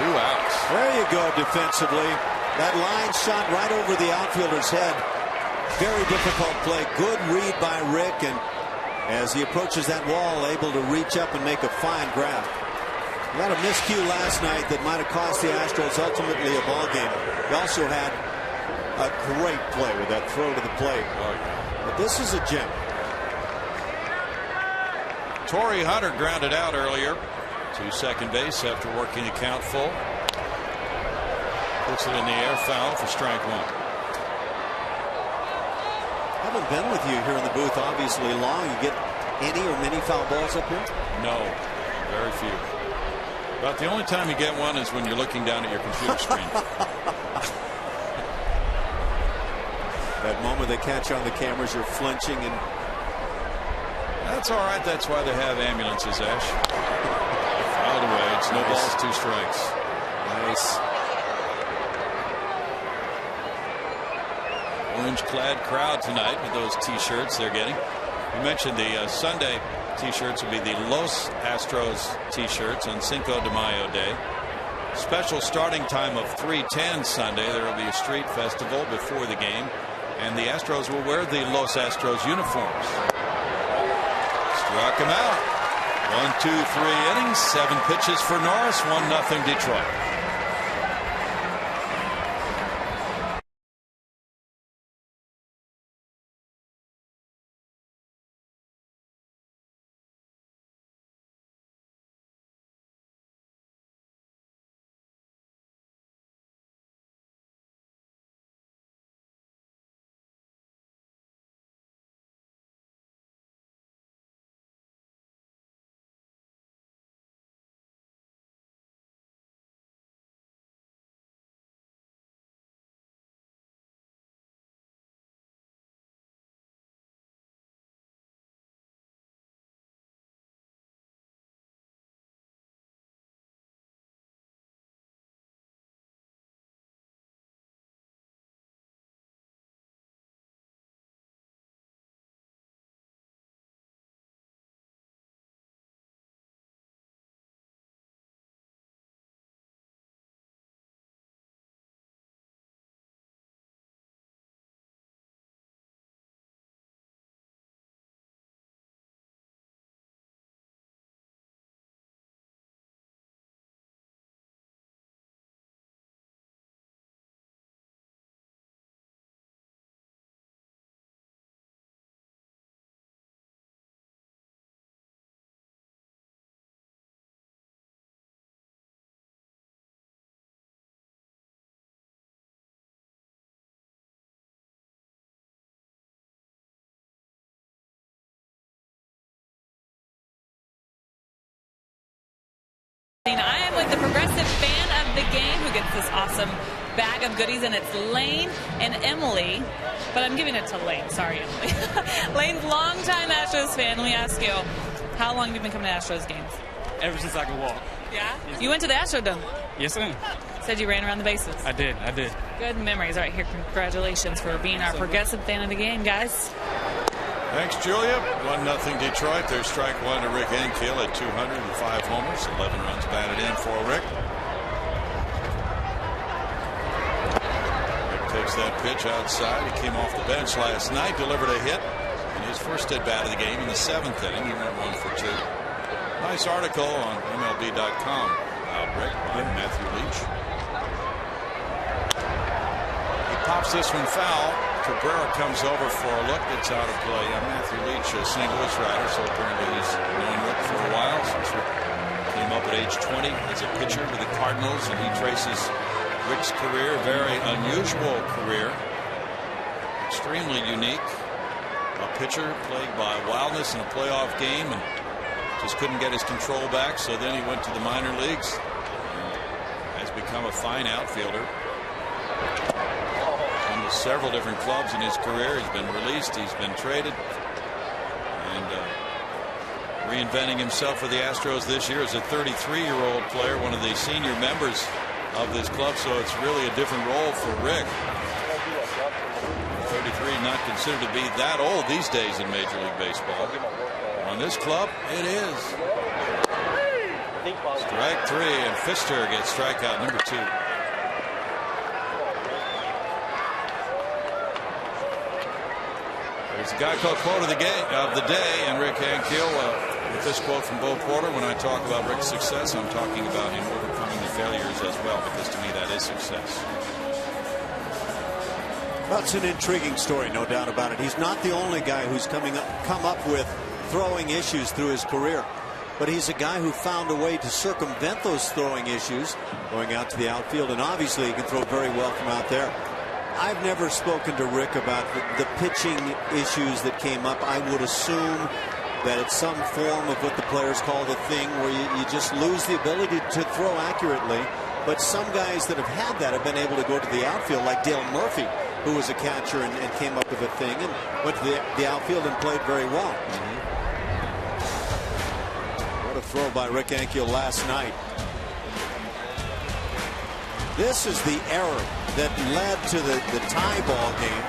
2 outs. There you go defensively. That line shot right over the outfielder's head. Very difficult play. Good read by Rick, and as he approaches that wall, able to reach up and make a fine grab. He had a miscue last night that might have cost the Astros ultimately a ball game. He also had a great play with that throw to the plate. But this is a gem. Torrey Hunter grounded out earlier to second base after working the count full. Puts it in the air, foul for strike 1. Haven't been with you here in the booth obviously long. You get any or many foul balls up here? No, very few. About the only time you get one is when you're looking down at your computer screen. That moment they catch on the cameras, you're flinching, and that's all right. That's why they have ambulances, Ash. Fouled away. It's no balls, 2 strikes. Nice. Orange-clad crowd tonight with those T-shirts they're getting. You mentioned the Sunday T-shirts would be the Los Astros T-shirts on Cinco de Mayo Day. Special starting time of 3:10 Sunday. There will be a street festival before the game, and the Astros will wear the Los Astros uniforms. Struck him out. 1, 2, 3 innings, 7 pitches for Norris, 1-0 Detroit. this awesome bag of goodies, and it's Lane and Emily, but I'm giving it to Lane. Sorry, Emily. Lane's longtime Astros fan. Let me ask you, how long have you been coming to Astros games? Ever since I could walk. Yeah? Yes, you went to the Astrodome? Yes, ma'am. Said you ran around the bases. I did. Good memories. All right, here, congratulations for being our progressive fan of the game, guys. Thanks, Julia. 1-0 Detroit. There's strike one to Rick Ankiel at 205 homers. 11 runs batted in for Rick. Rick takes that pitch outside. He came off the bench last night, delivered a hit in his first at-bat of the game in the 7th inning. He went 1 for 2. Nice article on MLB.com about Rick by Matthew Leach. He pops this one foul. Cabrera comes over for a look. It's out of play. Matthew Leach, a St. Louis rider, so apparently he's known Rick for a while. Since Rick came up at age 20 as a pitcher with the Cardinals, and he traces Rick's career, very unusual career, extremely unique. A pitcher plagued by wildness in a playoff game and just couldn't get his control back, so then he went to the minor leagues and has become a fine outfielder. Into several different clubs in his career. He's been released, he's been traded, and reinventing himself for the Astros this year as a 33-year-old player, one of the senior members of this club, so it's really a different role for Rick. 33, not considered to be that old these days in Major League Baseball. On this club, it is. Strike 3, and Pfister gets strikeout number 2. There's a Geico quote of the day, and Rick Ankiel with this quote from Bo Porter. When I talk about Rick's success, I'm talking about him overcoming the failures as well, because to me that is success. Well, it's an intriguing story, no doubt about it. He's not the only guy who's come up with throwing issues through his career, but he's a guy who found a way to circumvent those throwing issues, going out to the outfield, and obviously he can throw very well from out there. I've never spoken to Rick about the pitching issues that came up. I would assume that it's some form of what the players call the thing, where you just lose the ability to throw accurately. But some guys that have had that have been able to go to the outfield, like Dale Murphy, who was a catcher and came up with a thing and went to the outfield and played very well. What a throw by Rick Ankiel last night. This is the error that led to the tie ball game.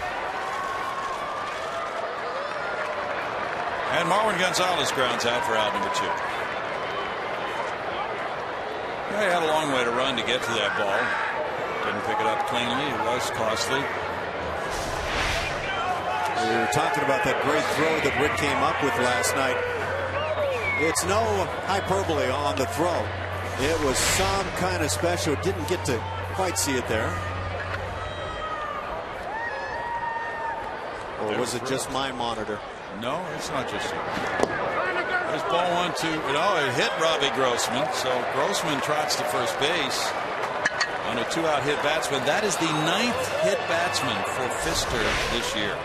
And Marwin Gonzalez grounds out for out number 2. He had a long way to run to get to that ball. Didn't pick it up cleanly. It was costly. We were talking about that great throw that Rick came up with last night. It's no hyperbole on the throw. It was some kind of special. Didn't get to quite see it there. Or was it just my monitor? No, it's not just you. There's ball 1-2. It hit Robbie Grossman. So Grossman trots to first base on a 2-out hit batsman. That is the 9th hit batsman for Pfister this year.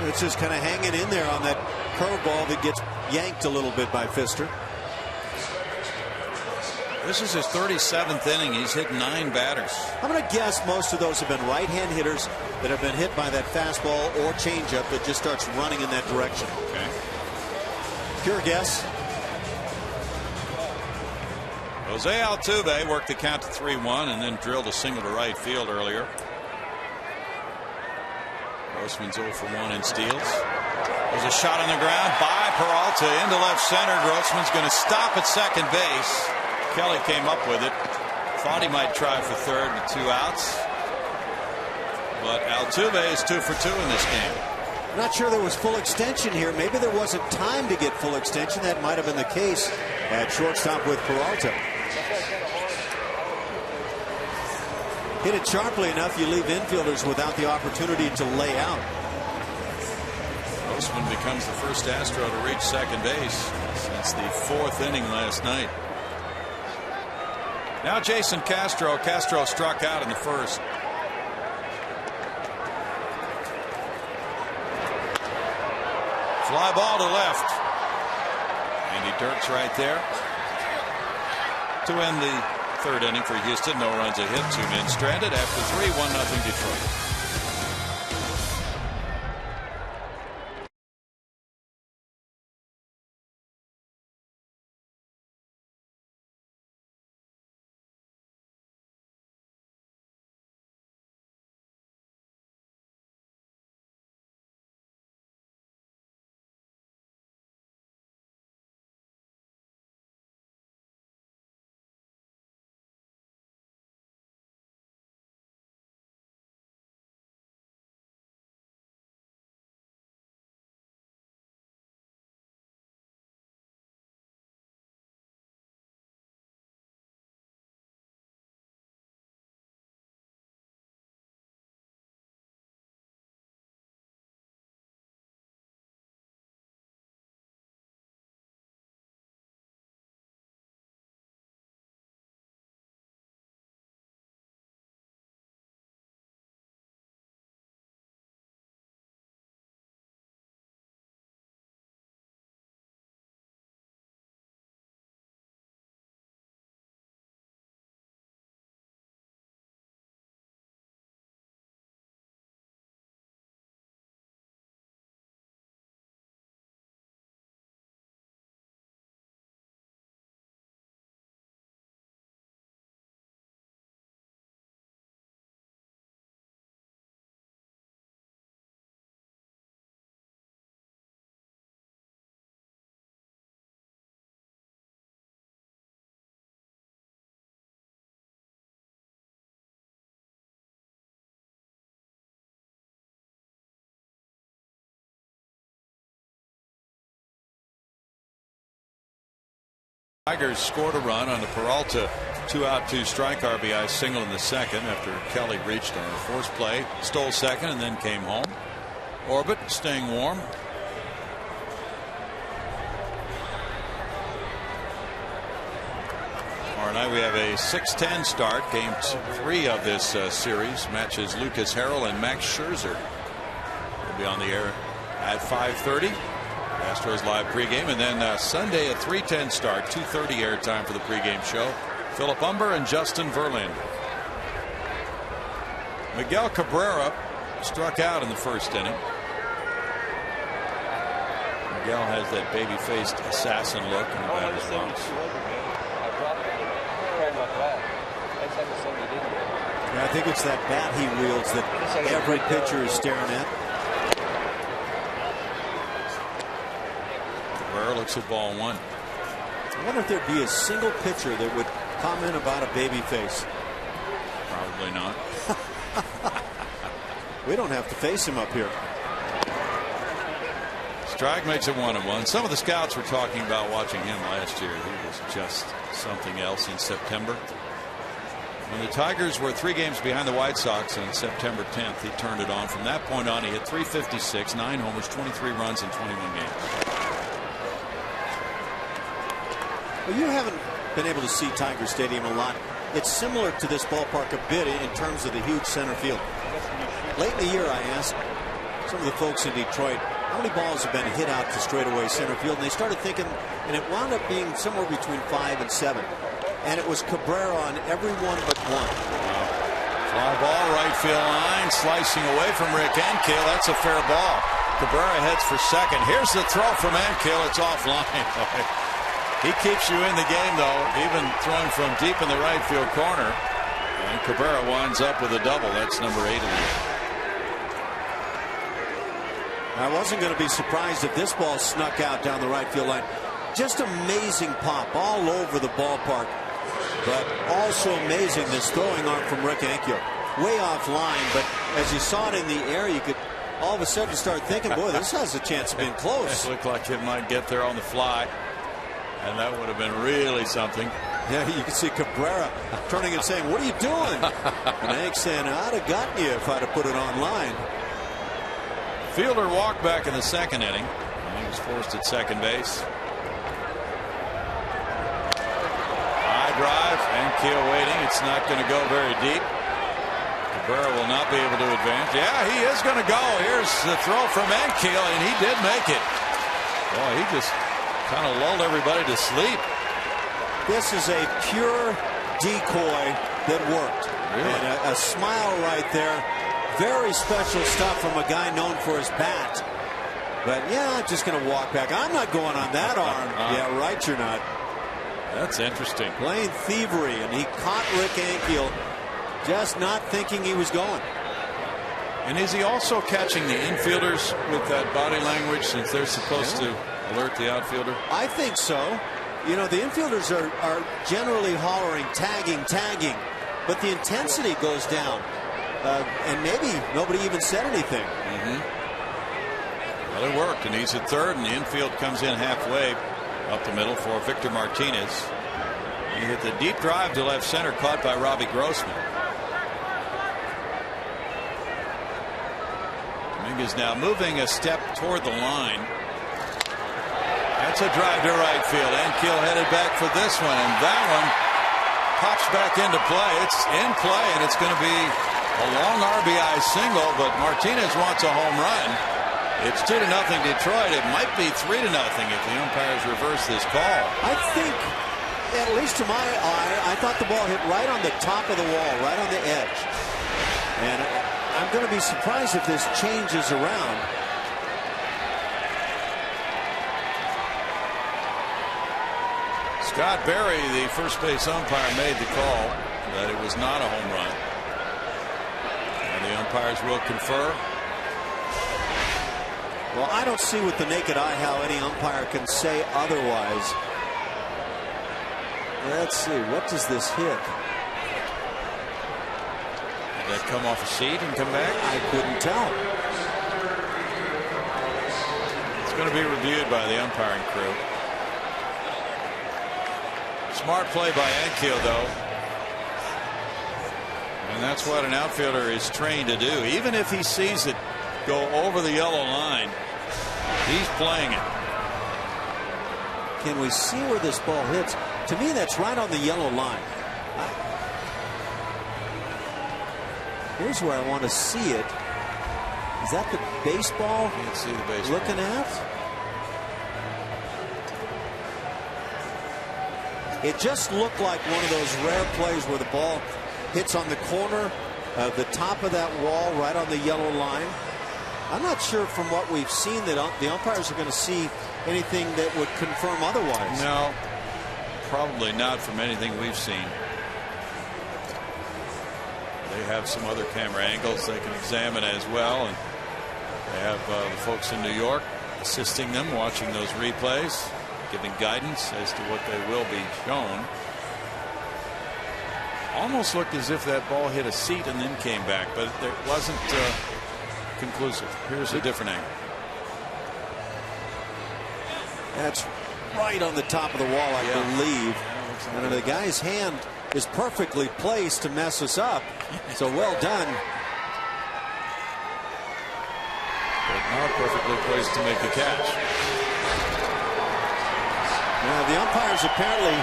It's just kind of hanging in there on that curveball that gets yanked a little bit by Pfister. This is his 37th inning. He's hit 9 batters. I'm going to guess most of those have been right-hand hitters that have been hit by that fastball or changeup that just starts running in that direction. Okay. Pure guess. Jose Altuve worked the count to 3-1 and then drilled a single to right field earlier. Grossman's 0 for 1 in steals. There's a shot on the ground by Peralta into left center. Grossman's going to stop at second base. Kelly came up with it. Thought he might try for third with 2 outs. But Altuve is 2 for 2 in this game. Not sure there was full extension here. Maybe there wasn't time to get full extension. That might have been the case at shortstop with Peralta. Hit it sharply enough, you leave infielders without the opportunity to lay out. Grossman becomes the first Astro to reach second base since the 4th inning last night. Now Jason Castro. Castro struck out in the first. Fly ball to left. Andy Dirks right there to end the Third inning for Houston. No runs, a hit, 2 men stranded. After 3, 1-0 Detroit. Tigers scored a run on the Peralta 2-out 2-strike RBI single in the second after Kelly reached on a forced play, stole second, and then came home. Orbit staying warm. Tomorrow night we have a 6:10 start. Game 3 of this series matches Lucas Harrell and Max Scherzer. Will be on the air at 5:30. Astros live pregame, and then Sunday at 3:10 start, 2:30 airtime for the pregame show. Philip Humber and Justin Verlander. Miguel Cabrera struck out in the first inning. Miguel has that baby-faced assassin look in the batter's box. Yeah, I think it's that bat he wields that every pitcher is staring at. Looks at ball 1. I wonder if there'd be a single pitcher that would comment about a baby face. Probably not. We don't have to face him up here. Strike makes it 1-1. Some of the scouts were talking about watching him last year. He was just something else in September. When the Tigers were 3 games behind the White Sox on September 10th, he turned it on. From that point on, he hit .356, 9 homers, 23 runs in 21 games. Well, you haven't been able to see Tiger Stadium a lot. It's similar to this ballpark a bit in terms of the huge center field. Late in the year, I asked some of the folks in Detroit how many balls have been hit out to straightaway center field, and they started thinking, and it wound up being somewhere between 5 and 7. And it was Cabrera on every one but one. Wow. Fly ball, right field line, slicing away from Rick Ankiel. That's a fair ball. Cabrera heads for second. Here's the throw from Ankiel. It's offline. He keeps you in the game, though, even throwing from deep in the right field corner. And Cabrera winds up with a double. That's number 8 in the game. I wasn't going to be surprised if this ball snuck out down the right field line. Just amazing pop all over the ballpark. But also amazing this throwing arm from Rick Ankiel. Way off line, but as you saw it in the air, you could all of a sudden start thinking, boy, this has a chance of being close. It looked like it might get there on the fly. And that would have been really something. Yeah, you can see Cabrera turning and saying, what are you doing? And Hank saying, I'd have gotten you if I'd have put it on line. Fielder walked back in the second inning. And he was forced at second base. High drive. Ankiel waiting. It's not going to go very deep. Cabrera will not be able to advance. Yeah, he is going to go. Here's the throw from Ankiel, and he did make it. Boy, he just kind of lulled everybody to sleep. This is a pure decoy that worked. Really? And a smile right there. Very special stuff from a guy known for his bat. But yeah, I'm just going to walk back. I'm not going on that arm. Yeah, right, you're not. That's interesting. Plain thievery, and he caught Rick Ankiel just not thinking he was going. And is he also catching the infielders with that body language, since they're supposed to alert the outfielder? I think so. You know, the infielders are generally hollering, tagging, but the intensity goes down. And maybe nobody even said anything. Well, it worked, and he's at third, and the infield comes in halfway up the middle for Victor Martinez. He hit the deep drive to left center, caught by Robbie Grossman. Dominguez now moving a step toward the line. That's a drive to right field. Ankiel headed back for this one, and that one pops back into play. It's in play, and it's going to be a long RBI single, but Martinez wants a home run. It's 2-0 Detroit. It might be 3-0 if the umpires reverse this call. I think, at least to my eye, I thought the ball hit right on the top of the wall, right on the edge. And I'm going to be surprised if this changes around. Scott Berry, the first base umpire, made the call that it was not a home run. And the umpires will confer. Well, I don't see with the naked eye how any umpire can say otherwise. Let's see, what does this hit? Did that come off a seat and come back? I couldn't tell. It's going to be reviewed by the umpiring crew. Smart play by Ankiel, though. And that's what an outfielder is trained to do. Even if he sees it go over the yellow line, he's playing it. Can we see where this ball hits? To me, that's right on the yellow line. Here's where I want to see it. Is that the baseball? Can't see the baseball. Looking at? It just looked like one of those rare plays where the ball hits on the corner of the top of that wall, right on the yellow line. I'm not sure from what we've seen that the umpires are going to see anything that would confirm otherwise. No, probably not from anything we've seen. They have some other camera angles they can examine as well, and they have the folks in New York assisting them, watching those replays, giving guidance as to what they will be shown. Almost looked as if that ball hit a seat and then came back, but it wasn't conclusive. Here's a different angle. That's right on the top of the wall, I believe. And the guy's hand is perfectly placed to mess us up. So well done. But not perfectly placed to make the catch. Now, the umpires apparently,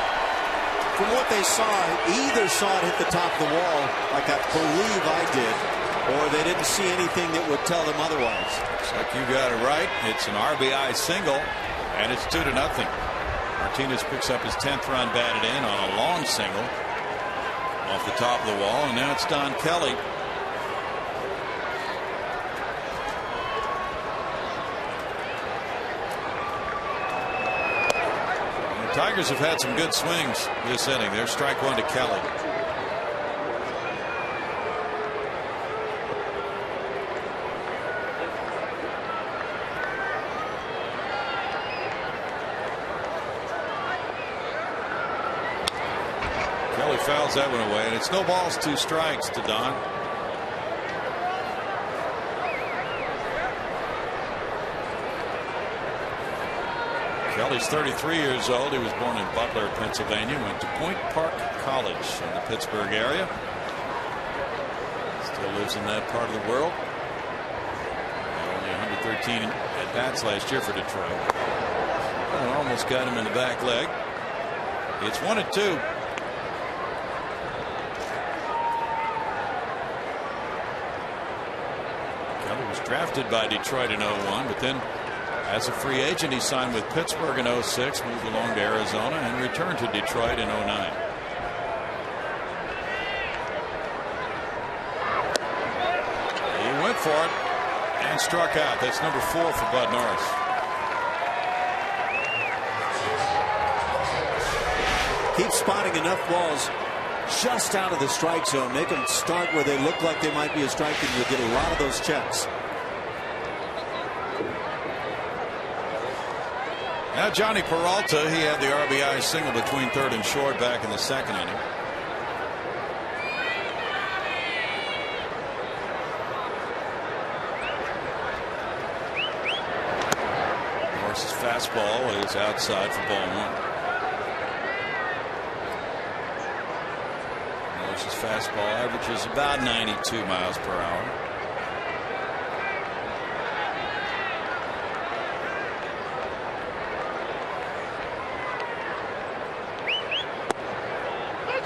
from what they saw, either saw it hit the top of the wall, like I believe I did, or they didn't see anything that would tell them otherwise. Looks like you got it right. It's an RBI single, and it's 2-0. Martinez picks up his 10th run batted in on a long single off the top of the wall, and now it's Don Kelly. The Tigers have had some good swings this inning. There's strike one to Kelly. Kelly fouls that one away, and it's no balls, 2 strikes to Don. Kelly's 33 years old. He was born in Butler, Pennsylvania. Went to Point Park College in the Pittsburgh area. Still lives in that part of the world. Only 113 at bats last year for Detroit. Well, almost got him in the back leg. It's 1-2. Kelly was drafted by Detroit in 01, but then as a free agent he signed with Pittsburgh in 06, moved along to Arizona, and returned to Detroit in 09. for it and struck out. That's number 4 for Bud Norris. Keep spotting enough balls just out of the strike zone. Make them start where they look like they might be a strike, and you'll get a lot of those checks. Now Johnny Peralta, he had the RBI single between third and short back in the second inning. Norris's fastball is outside for ball 1. Norris's fastball averages about 92 miles per hour.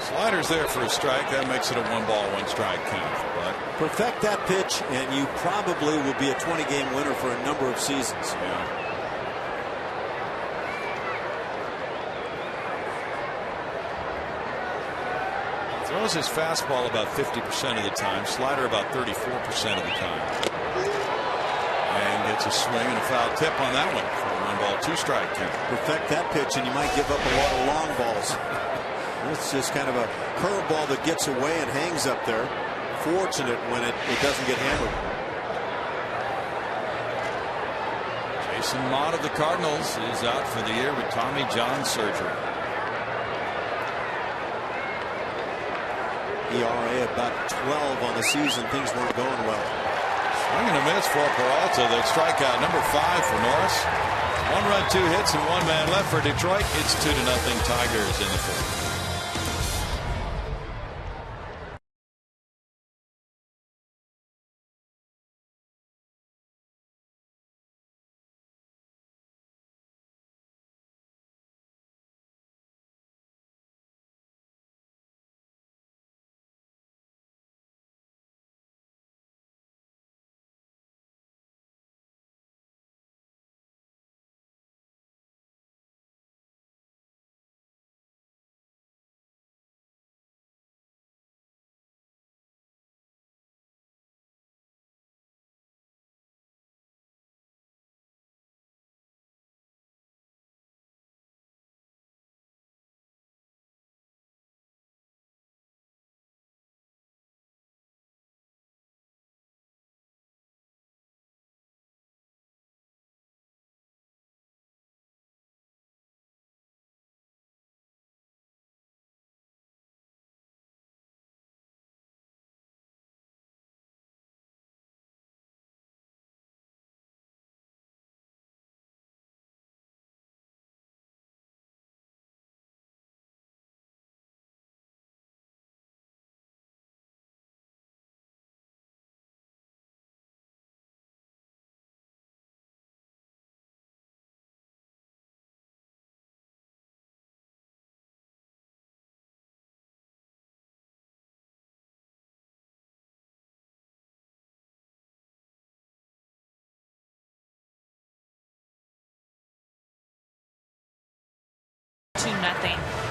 Slider's there for a strike. That makes it a 1-ball, 1-strike count. But perfect that pitch, and you probably will be a 20-game winner for a number of seasons. Yeah. Throws his fastball about 50% of the time, slider about 34% of the time. And gets a swing and a foul tip on that one for a 1-ball, 2-strike count. Perfect that pitch, and you might give up a lot of long balls. It's just kind of a curveball that gets away and hangs up there. Fortunate when it doesn't get hammered. Jason Mott of the Cardinals is out for the year with Tommy John surgery. ERA about 12 on the season. Things weren't going well. Swing and a miss for Peralta. That strikeout number 5 for Norris. 1 run, 2 hits, and 1 man left for Detroit. It's 2-0 Tigers in the 4th.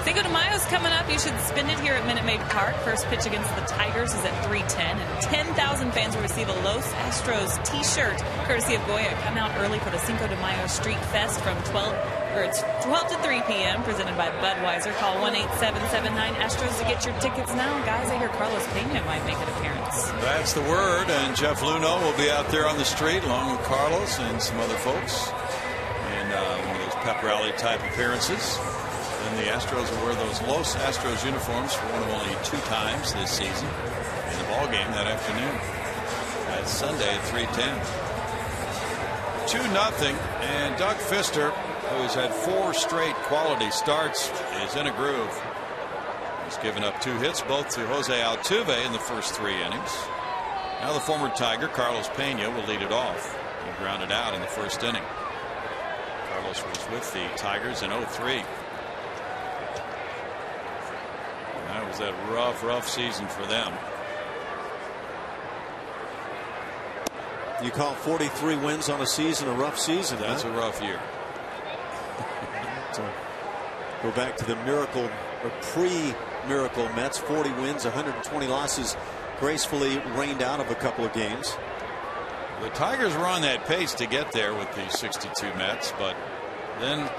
Cinco de Mayo's coming up. You should spend it here at Minute Maid Park. First pitch against the Tigers is at 3:10, and 10,000 fans will receive a Los Astros T-shirt courtesy of Goya. Come out early for the Cinco de Mayo Street Fest from 12 to 3 p.m. presented by Budweiser. Call 1-877-9-ASTROS to get your tickets now. Guys, I hear Carlos Pena might make an appearance. That's the word, and Jeff Luhnow will be out there on the street along with Carlos and some other folks in one of those pep rally type appearances. And the Astros will wear those Los Astros uniforms for one of only 2 times this season in the ball game that afternoon. That's Sunday at 3:10. 2-0, and Doug Fister, who's had 4 straight quality starts, is in a groove. He's given up 2 hits, both to Jose Altuve in the first 3 innings. Now the former Tiger, Carlos Pena, will lead it off. He grounded out in the first inning. Carlos was with the Tigers in 2003. That was that rough season for them. You call 43 wins on a season a rough season. That's a rough year. So go back to the miracle or pre-miracle Mets. 40 wins, 120 losses, gracefully rained out of a couple of games. The Tigers were on that pace to get there with the 62 Mets, but then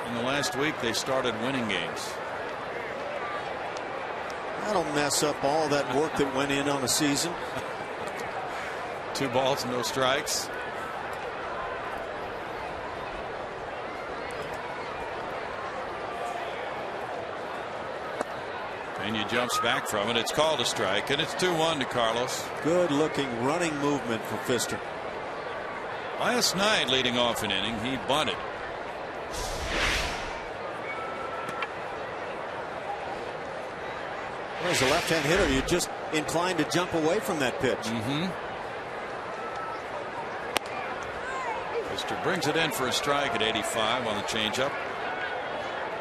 in the last week they started winning games. That'll mess up all that work that went in on a season. 2 balls, no strikes. Pena jumps back from it. It's called a strike, and it's 2-1 to Carlos. Good looking running movement for Pfister. Last night, leading off an inning, he bunted. Well, as a left-hand hitter, you're just inclined to jump away from that pitch. Pfister brings it in for a strike at 85 on the changeup.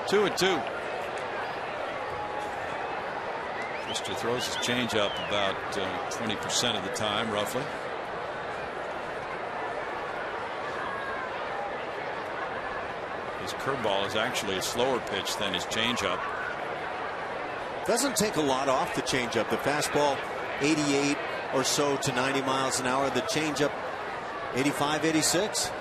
2-2. Pfister throws his changeup about 20% of the time, roughly. His curveball is actually a slower pitch than his changeup. Doesn't take a lot off the changeup. The fastball 88 or so to 90 miles an hour. The changeup 85, 86.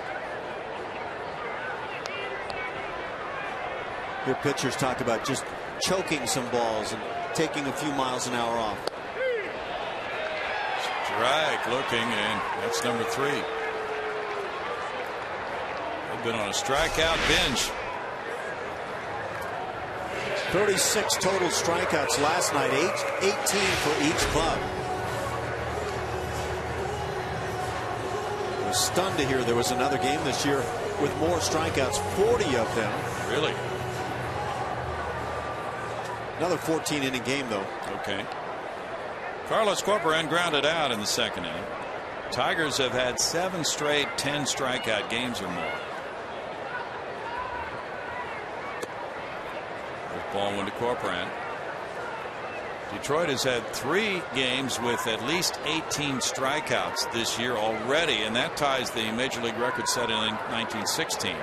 Your pitchers talk about just choking some balls and taking a few miles an hour off. Strike looking, and that's number 3. They've been on a strikeout binge. 36 total strikeouts last night, 18 for each club. I was stunned to hear there was another game this year with more strikeouts, 40 of them. Really? Another 14-inning game, though. Okay. Carlos Corporan grounded out in the second inning. Tigers have had 7 straight 10 strikeout games or more. Ball 1 to Corporan. Detroit has had 3 games with at least 18 strikeouts this year already, and that ties the major league record set in 1916.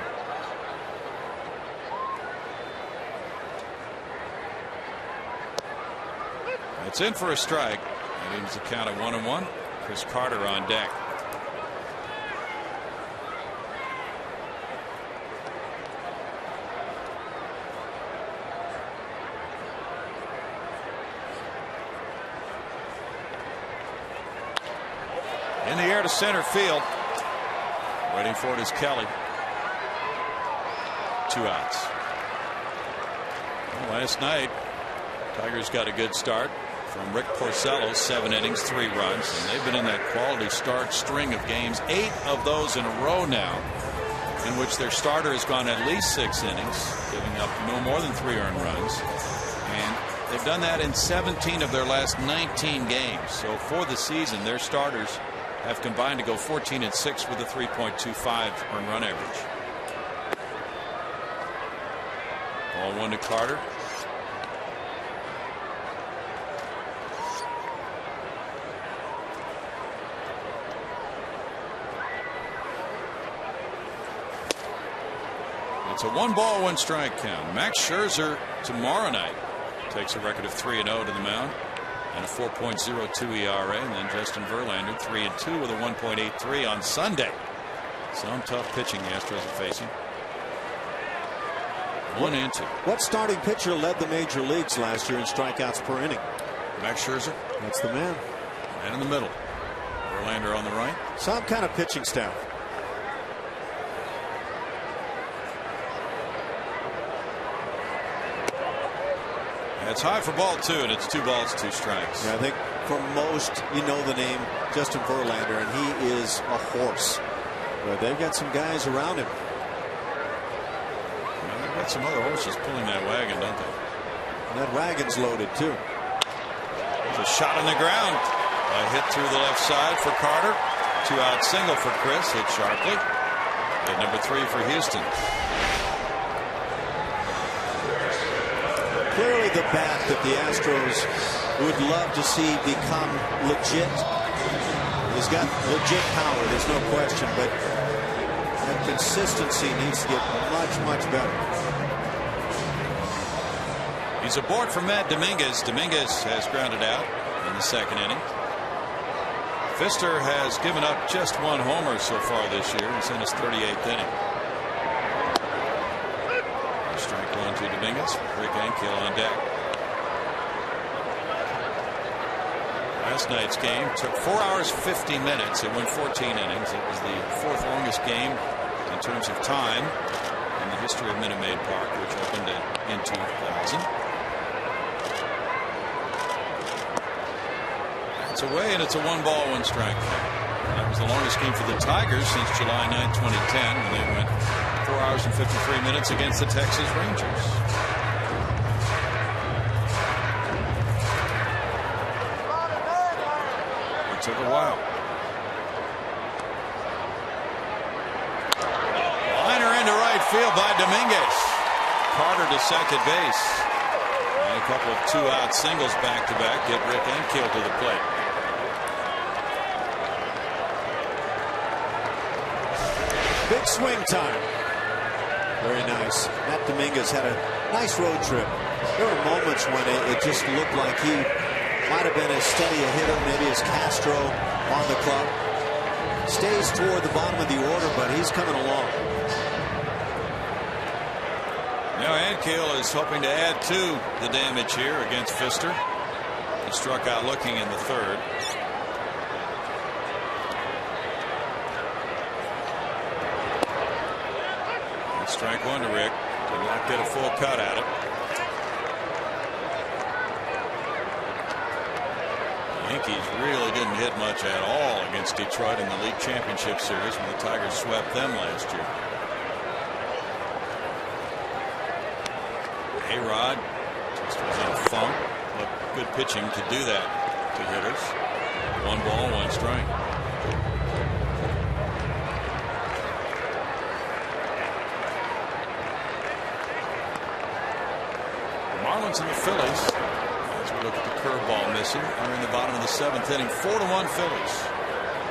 It's in for a strike. That means a count of 1-1. Chris Carter on deck. In the air to center field. Waiting for it is Kelly. 2 outs. Well, last night, Tigers got a good start from Rick Porcello, 7 innings, 3 runs, and they've been in that quality start string of games, 8 of those in a row now, in which their starter has gone at least 6 innings, giving up no more than 3 earned runs, and they've done that in 17 of their last 19 games. So for the season, their starters have combined to go 14-6 with a 3.25 earned run average. Ball 1 to Carter. It's a 1-ball, 1-strike count. Max Scherzer tomorrow night takes a record of 3-0 to the mound and a 4.02 ERA, and then Justin Verlander 3-2 with a 1.83 on Sunday. Some tough pitching the Astros are facing. 1-2. What starting pitcher led the major leagues last year in strikeouts per inning? Max Scherzer. That's the man. Man in the middle. Verlander on the right. Some kind of pitching staff. It's high for ball 2, and it's 2 balls, 2 strikes. Yeah, I think for most, you know the name Justin Verlander, and he is a horse. But they've got some guys around him. Well, they've got some other horses pulling that wagon, don't they? And that wagon's loaded, too. It's a shot on the ground. A hit through the left side for Carter. 2-out single for Chris. Hit sharply. Hit number 3 for Houston. Clearly the bat that the Astros would love to see become legit. He's got legit power, there's no question, but that consistency needs to get much, much better. He's aboard for Matt Dominguez. Dominguez has grounded out in the second inning. Pfister has given up just one homer so far this year. He's in his 38th inning. Strike one to Dominguez. Rick Ankiel on deck. Last night's game took 4 hours 50 minutes. It went 14 innings. It was the fourth longest game in terms of time in the history of Minute Maid Park, which opened in 2000. It's away, and it's a 1-ball, 1-strike. That was the longest game for the Tigers since July 9, 2010, when they went 4 hours and 53 minutes against the Texas Rangers. It took a while. Liner into right field by Dominguez. Carter to second base. And a couple of 2-out singles back-to-back get Rick Ankiel to the plate. Big swing time. Very nice. Matt Dominguez had a nice road trip. There were moments when it just looked like he might have been as steady a hitter maybe as Castro on the club. Stays toward the bottom of the order, but he's coming along. Now Ankiel is hoping to add to the damage here against Pfister. He struck out looking in the third. Strike one to Rick. Did not get a full cut at it. The Yankees really didn't hit much at all against Detroit in the league championship series when the Tigers swept them last year. A-Rod just was in a funk, but good pitching to do that to hitters. 1-ball, 1-strike. Marlins and the Phillies, as we look at the curveball missing, are in the bottom of the 7th inning. 4-1 Phillies.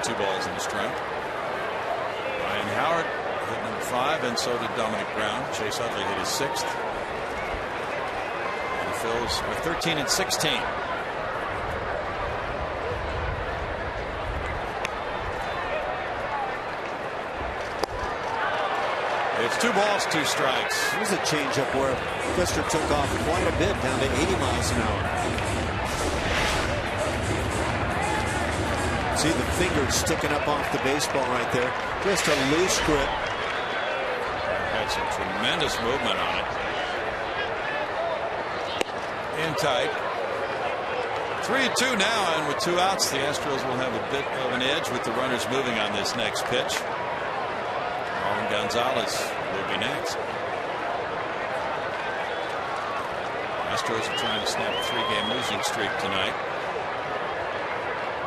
2 balls and a strike. Ryan Howard hit number 5, and so did Dominic Brown. Chase Utley hit his 6th. And the Phils are 13 and 16. It's 2 balls, 2 strikes. Here's a changeup where Pfister took off quite a bit, down to 80 miles an hour. See the fingers sticking up off the baseball right there. Just a loose grip. Had some tremendous movement on it. In tight. 3-2 now, and with 2 outs, the Astros will have a bit of an edge with the runners moving on this next pitch. Marwin Gonzalez will be next. Astros are trying to snap a 3-game losing streak tonight.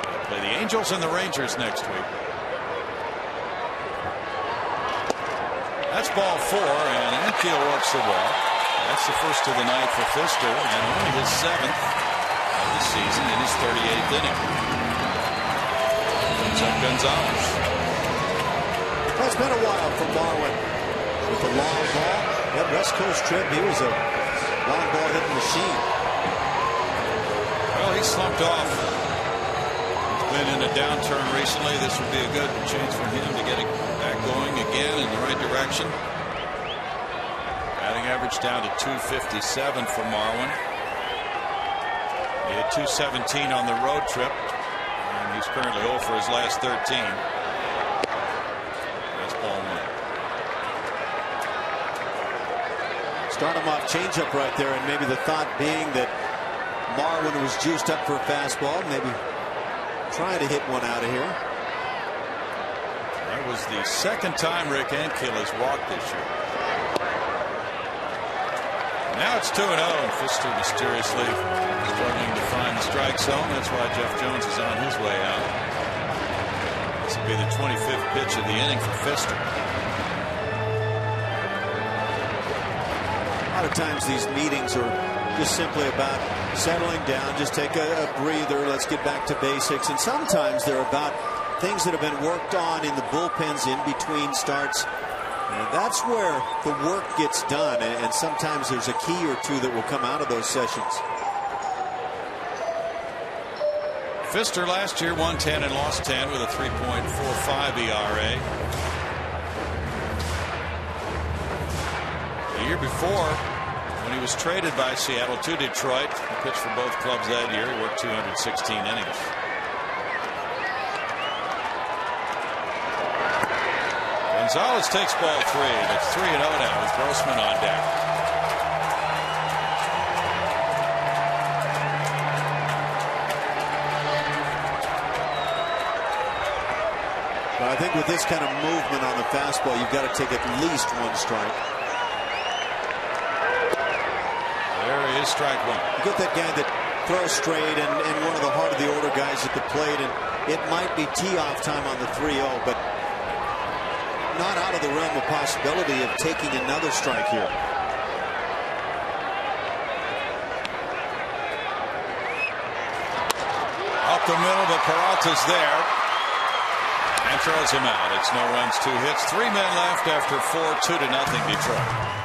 They'll play the Angels and the Rangers next week. That's ball 4, and Ankiel works the walk. That's the first of the night for Pfister, and only his 7th of the season in his 38th inning. Brings up Gonzalez. It's been a while for Marwin with a long ball. That West Coast trip, he was a long ball hitting machine. Well, he slumped off. He's been in a downturn recently. This would be a good chance for him to get it back going again in the right direction. Batting average down to 257 for Marwin. He had 217 on the road trip, and he's currently 0 for his last 13. Start him off changeup right there, and maybe the thought being that Marwin was juiced up for a fastball, maybe trying to hit one out of here. That was the 2nd time Rick Ankiel has walked this year. Now it's 2-0, and Pfister mysteriously struggling to find the strike zone. That's why Jeff Jones is on his way out. This will be the 25th pitch of the inning for Pfister. A lot of times these meetings are just simply about settling down, just take a breather, let's get back to basics. And sometimes they're about things that have been worked on in the bullpens in between starts. And that's where the work gets done. And sometimes there's a key or two that will come out of those sessions. Pfister last year won 10 and lost 10 with a 3.45 ERA. The year before, when he was traded by Seattle to Detroit, he pitched for both clubs that year. He worked 216 innings. Gonzalez takes ball 3. That's 3-0 now with Grossman on deck. But I think with this kind of movement on the fastball, you've got to take at least 1 strike. There is strike 1. You get that guy that throws straight and one of the heart of the order guys at the plate, and it might be tee-off time on the 3-0, but not out of the realm of possibility of taking another strike here. Up the middle, but Peralta's there and throws him out. It's no runs, 2 hits, 3 men left after 4, 2-0 Detroit.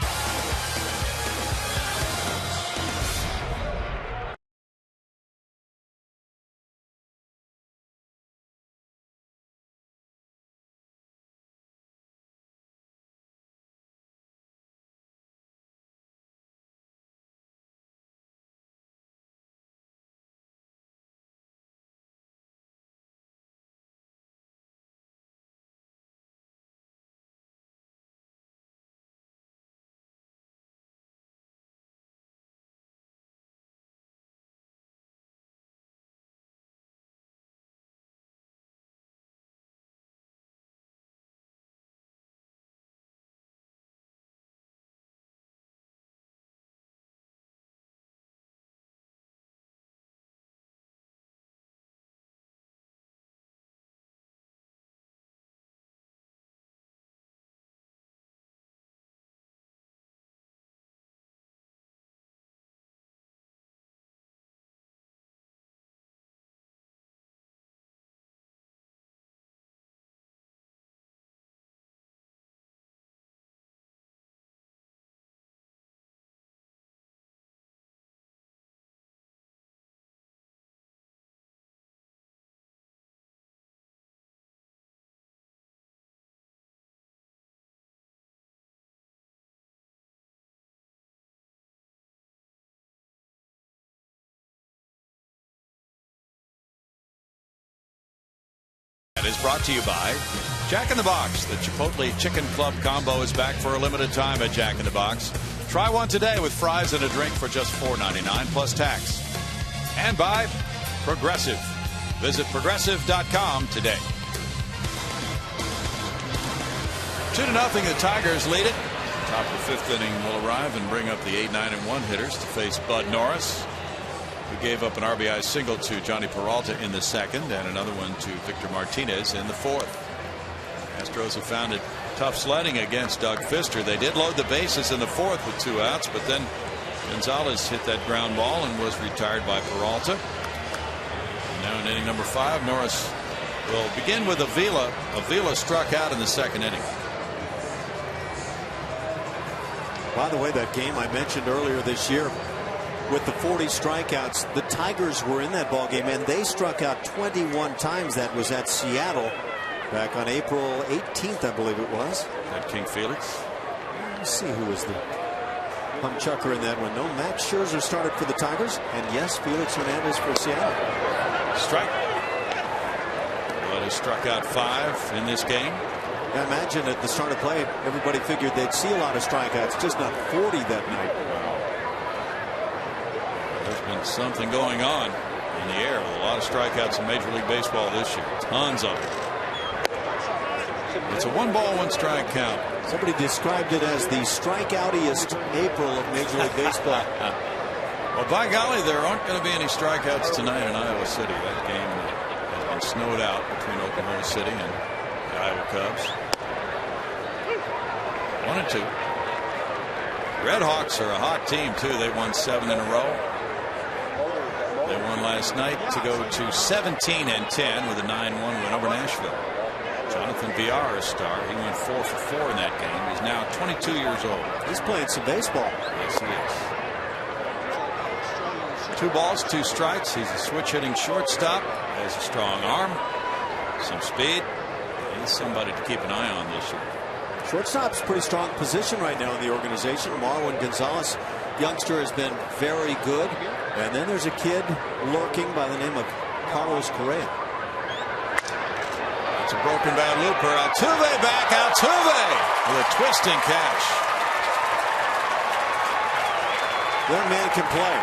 Is brought to you by Jack in the Box. The Chipotle Chicken Club combo is back for a limited time at Jack in the Box. Try one today with fries and a drink for just $4.99 plus tax. And by Progressive. Visit progressive.com today. 2-0, the Tigers lead it. Top of the 5th inning will arrive and bring up the 8, 9, and 1 hitters to face Bud Norris, who gave up an RBI single to Johnny Peralta in the 2nd and another one to Victor Martinez in the 4th. Astros have found it tough sledding against Doug Pfister. They did load the bases in the 4th with 2 outs, but then Gonzalez hit that ground ball and was retired by Peralta. And now in inning number 5, Norris will begin with Avila. Avila struck out in the 2nd inning. By the way, that game I mentioned earlier this year, with the 40 strikeouts, the Tigers were in that ball game and they struck out 21 times. That was at Seattle back on April 18th, I believe it was. At King Felix. Let's see who was the chucker in that one. No, Max Scherzer started for the Tigers, and yes, Felix Hernandez for Seattle. Strike. Well, he struck out 5 in this game. I imagine at the start of play, everybody figured they'd see a lot of strikeouts, just not 40 that night. There's been something going on in the air with a lot of strikeouts in Major League Baseball this year. Tons of them. It's a 1-ball, 1-strike count. Somebody described it as the strikeoutiest April of Major League Baseball. Well, by golly, there aren't going to be any strikeouts tonight in Iowa City. That game has been snowed out between Oklahoma City and the Iowa Cubs. 1-2. Red Hawks are a hot team, too. They won 7 in a row. They won last night to go to 17-10 with a 9-1 win over Nashville. Jonathan Villar, a star. He went 4 for 4 in that game. He's now 22 years old. He's playing some baseball. Yes, he is. 2 balls, 2 strikes. He's a switch hitting shortstop. Has a strong arm, some speed. He's somebody to keep an eye on this year. Shortstop's pretty strong position right now in the organization. Marwin Gonzalez, youngster, has been very good. And then there's a kid lurking by the name of Carlos Correa. It's a broken bat looper. Altuve back. Altuve with a twisting catch. Young man can play.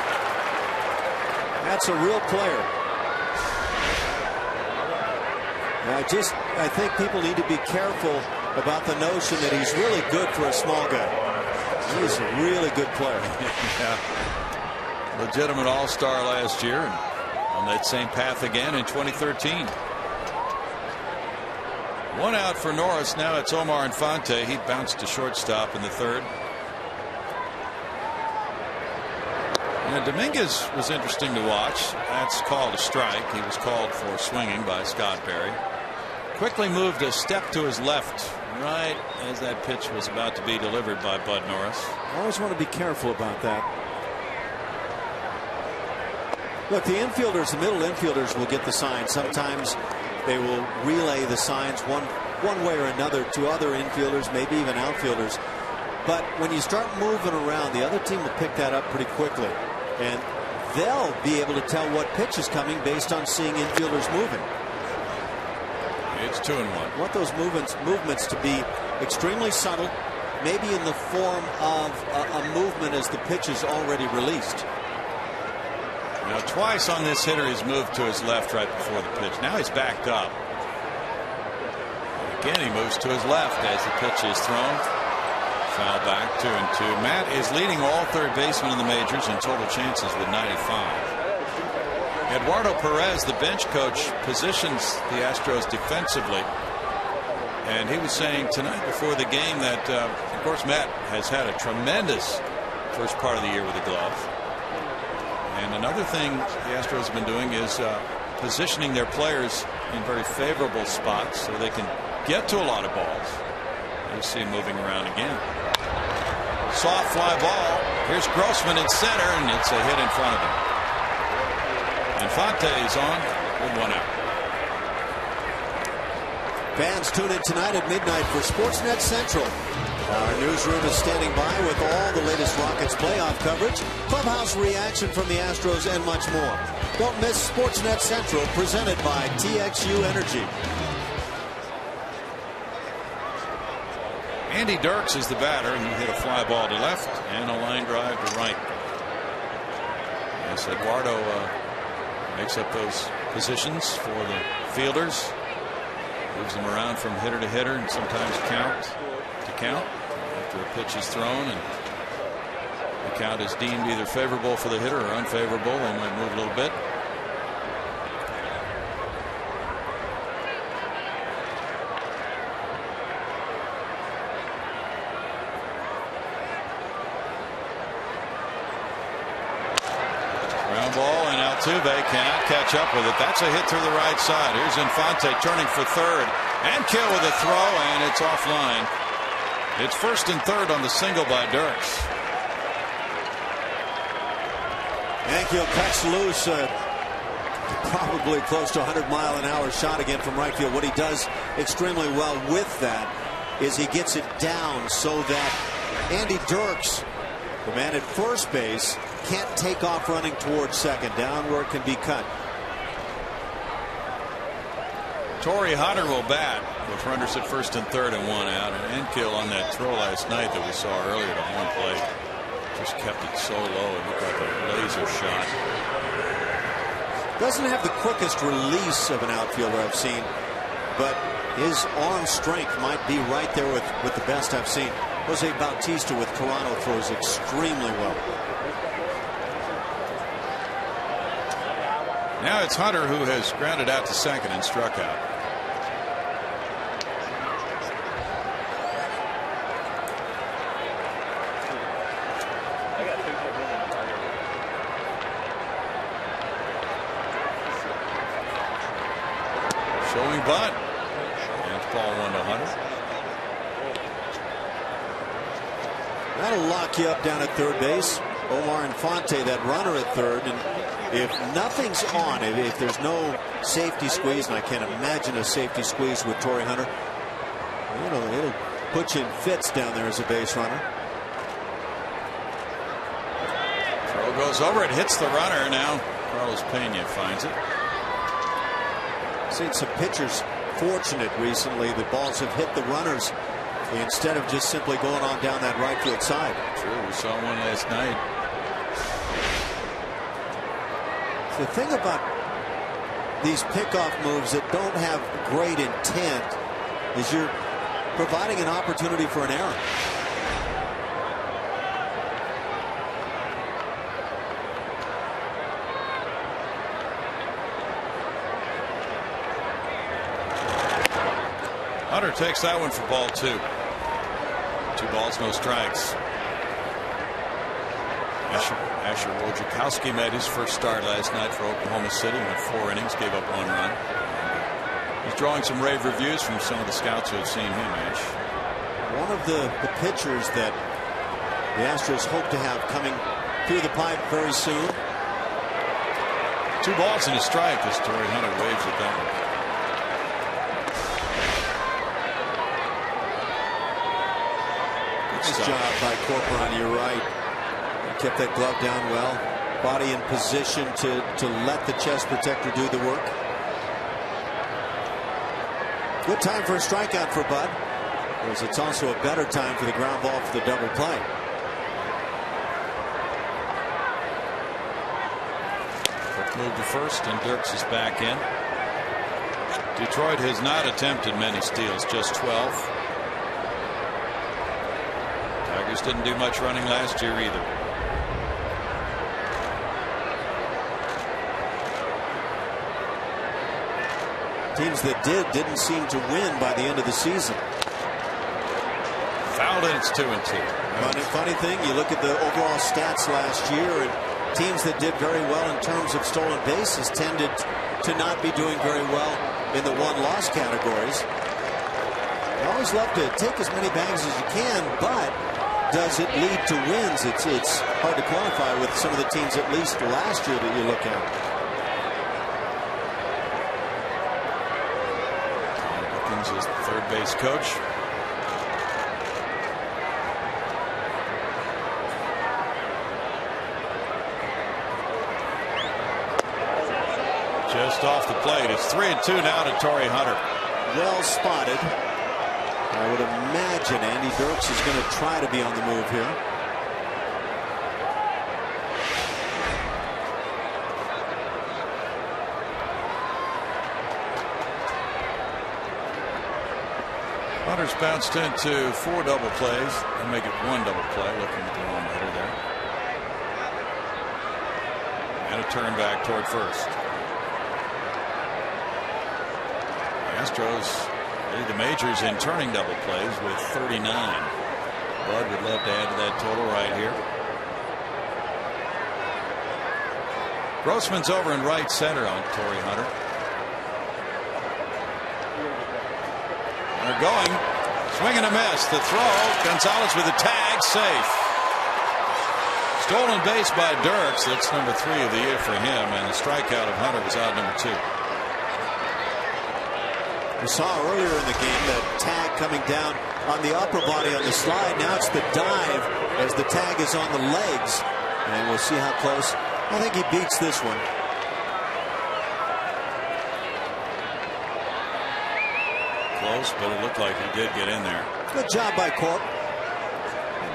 That's a real player. I think people need to be careful about the notion that he's really good for a small guy. He's a really good player. Yeah. Legitimate all-star last year, and on that same path again in 2013. 1 out for Norris. Now it's Omar Infante. He bounced to shortstop in the 3rd. And Dominguez was interesting to watch. That's called a strike. He was called for swinging by Scott Berry. Quickly moved a step to his left, right as that pitch was about to be delivered by Bud Norris. I always want to be careful about that. Look, the infielders, the middle infielders will get the sign. Sometimes they will relay the signs one way or another to other infielders, maybe even outfielders. But when you start moving around, the other team will pick that up pretty quickly. And they'll be able to tell what pitch is coming based on seeing infielders moving. It's 2-1. Want those movements to be extremely subtle, maybe in the form of a movement as the pitch is already released. Now twice on this hitter he's moved to his left right before the pitch. Now he's backed up. Again he moves to his left as the pitch is thrown. Foul back, 2-2. Matt is leading all third basemen in the majors in total chances with 95. Eduardo Perez, the bench coach, positions the Astros defensively. And he was saying tonight before the game that, of course, Matt has had a tremendous first part of the year with the glove. And another thing the Astros have been doing is positioning their players in very favorable spots so they can get to a lot of balls. You see him moving around again. Soft fly ball. Here's Grossman in center, and it's a hit in front of him. Infante is on with 1 out. Fans tune in tonight at midnight for Sportsnet Central. Our newsroom is standing by with all the latest Rockets playoff coverage, clubhouse reaction from the Astros, and much more. Don't miss Sportsnet Central, presented by TXU Energy. Andy Dirks is the batter, and he hit a fly ball to left and a line drive to right. Yes, Eduardo makes up those positions for the fielders, moves them around from hitter to hitter, and sometimes count to count after a pitch is thrown, and the count is deemed either favorable for the hitter or unfavorable. They might move a little bit. Ball, and Altuve cannot catch up with it. That's a hit through the right side. Here's Infante turning for third, and kill with a throw, and it's offline. It's 1st and 3rd on the single by Dirks. Yankees cuts loose, probably close to 100-mile-an-hour shot again from right field. What he does extremely well with that is he gets it down so that Andy Dirks, the man at first base, can't take off running towards second, down where it can be cut. Torrey Hunter will bat with runners at 1st and 3rd and 1 out. And Enkill on that throw last night that we saw earlier to home plate just kept it so low. It looked like a laser shot. Doesn't have the quickest release of an outfielder I've seen, but his arm strength might be right there with the best I've seen. Jose Bautista with Toronto throws extremely well. Now it's Hunter who has grounded out to second and struck out. Showing bunt. That's ball 1 to Hunter. That'll lock you up down at third base. Omar Infante, that runner at third, and if nothing's on, if there's no safety squeeze, and I can't imagine a safety squeeze with Torrey Hunter, it'll put you in fits down there as a base runner. Throw goes over, it hits the runner. Now Carlos Pena finds it. Seen some pitchers fortunate recently. The balls have hit the runners instead of just simply going on down that right field side. True, we saw one last night. The thing about these pickoff moves that don't have great intent is you're providing an opportunity for an error. Hunter takes that one for ball 2. 2 balls, no strikes. Asher Wojciechowski made his first start last night for Oklahoma City. Went 4 innings, gave up 1 run. He's drawing some rave reviews from some of the scouts who have seen him, Ash. One of the pitchers that the Astros hope to have coming through the pipe very soon. 2 balls and a strike as Torrey Hunter waves it down. Good job by Corcoran, you're right. He kept that glove down well. Body in position to let the chest protector do the work. Good time for a strikeout for Bud. Whereas it's also a better time for the ground ball for the double play. Quick move to first, and Dirks is back in. Detroit has not attempted many steals, just 12. Tigers didn't do much running last year either. Teams that didn't seem to win by the end of the season. Fouled and it's 2-2. Funny thing, you look at the overall stats last year, and teams that did very well in terms of stolen bases tended to not be doing very well in the won-loss categories. You always love to take as many bags as you can, but does it lead to wins? It's hard to quantify with some of the teams, at least last year, that you look at. Is the third base coach. Just off the plate. It's 3-2 now to Torrey Hunter. Well spotted. I would imagine Andy Dirks is going to try to be on the move here. Hunter's bounced into 4 double plays and make it 1 double play. Looking at the wrong hitter there. And a turn back toward first. The Astros lead the majors in turning double plays with 39. Bud would love to add to that total right here. Grossman's over in right center on Torrey Hunter. They're going. Swing and a miss. The throw. Gonzalez with a tag. Safe. Stolen base by Dirks. That's number 3 of the year for him. And the strikeout of Hunter was out number 2. We saw earlier in the game that tag coming down on the upper body on the slide. Now it's the dive as the tag is on the legs. And we'll see how close. I think he beats this one. Close, but it looked like he did get in there. Good job by Corp.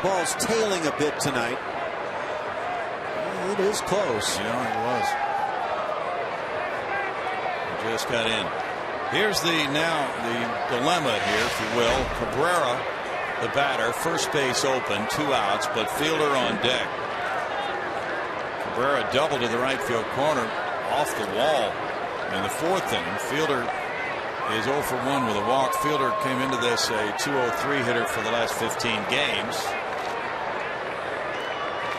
Ball's tailing a bit tonight. It is close. Yeah, it was. He just got in. Here's the dilemma here, if you will. Cabrera, the batter, first base open, 2 outs, but fielder on deck. Cabrera doubled to the right field corner, off the wall. In the 4th inning, fielder is 0 for 1 with a walk. Fielder came into this a 203 hitter for the last 15 games.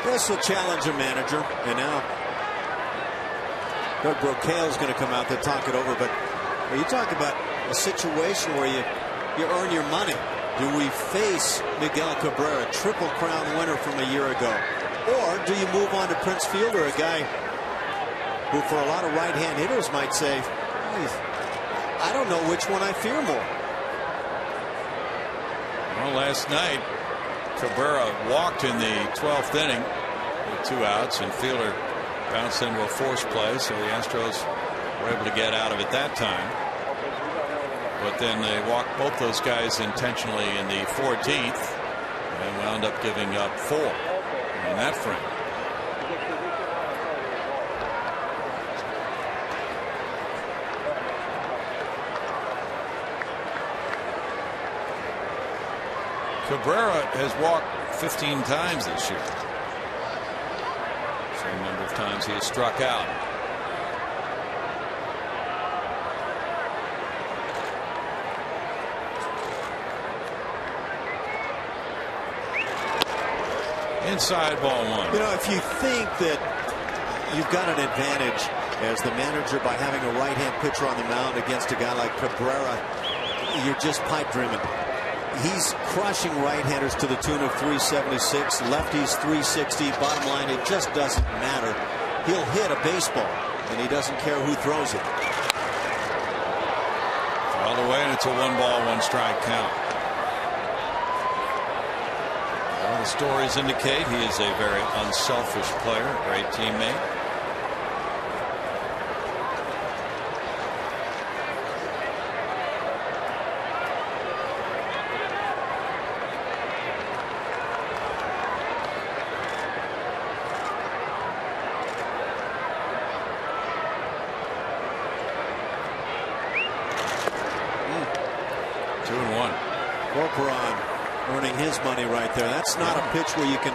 This will challenge a manager, and now Doug Brocail is going to come out there, talk it over. But you talk about a situation where you earn your money. Do we face Miguel Cabrera, Triple Crown winner from a year ago? Or do you move on to Prince Fielder, a guy who for a lot of right-hand hitters might say, I don't know which one I fear more. Well, last night, Cabrera walked in the 12th inning with 2 outs, and Fielder bounced into a forced play, so the Astros were able to get out of it that time. But then they walked both those guys intentionally in the 14th and wound up giving up 4 in that frame. Cabrera has walked 15 times this year. Same number of times he has struck out. Inside, ball 1. You know, if you think that you've got an advantage as the manager by having a right-hand pitcher on the mound against a guy like Cabrera, you're just pipe dreaming. He's crushing right-handers to the tune of 376, lefties 360. Bottom line, it just doesn't matter. He'll hit a baseball, and he doesn't care who throws it. All the way, and it's a 1-ball, 1-strike count. Well, the stories indicate he is a very unselfish player, a great teammate. Earning his money right there. That's not a pitch where you can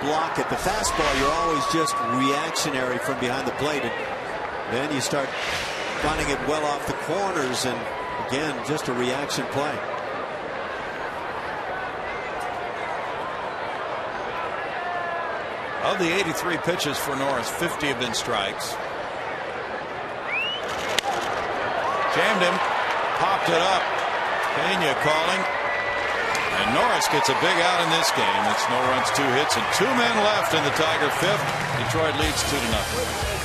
block it. The fastball, you're always just reactionary from behind the plate, and then you start finding it well off the corners, and again, just a reaction play. Of the 83 pitches for Norris, 50 have been strikes. Jammed him, popped it up. Pena calling. And Norris gets a big out in this game. It's no runs, 2 hits, and 2 men left in the Tiger 5th. Detroit leads 2-0.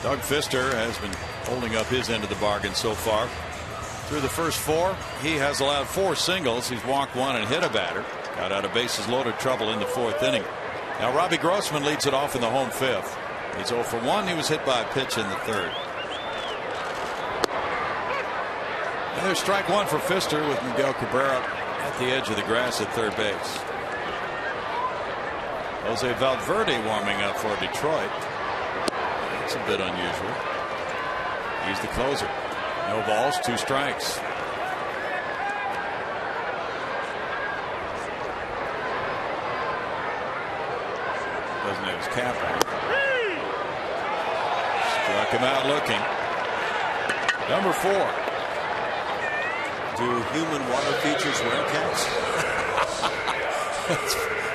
Doug Fister has been holding up his end of the bargain so far. Through the first 4, he has allowed 4 singles. He's walked 1 and hit a batter. Got out of bases loaded trouble in the 4th inning. Now Robbie Grossman leads it off in the home 5th. He's 0 for 1. He was hit by a pitch in the 3rd. And there's strike 1 for Fister with Miguel Cabrera at the edge of the grass at third base. Jose Valverde warming up for Detroit. It's a bit unusual. He's the closer. No balls, 2 strikes. Doesn't have his cap on. Struck him out looking. Number 4. Do human water features wear caps? Let's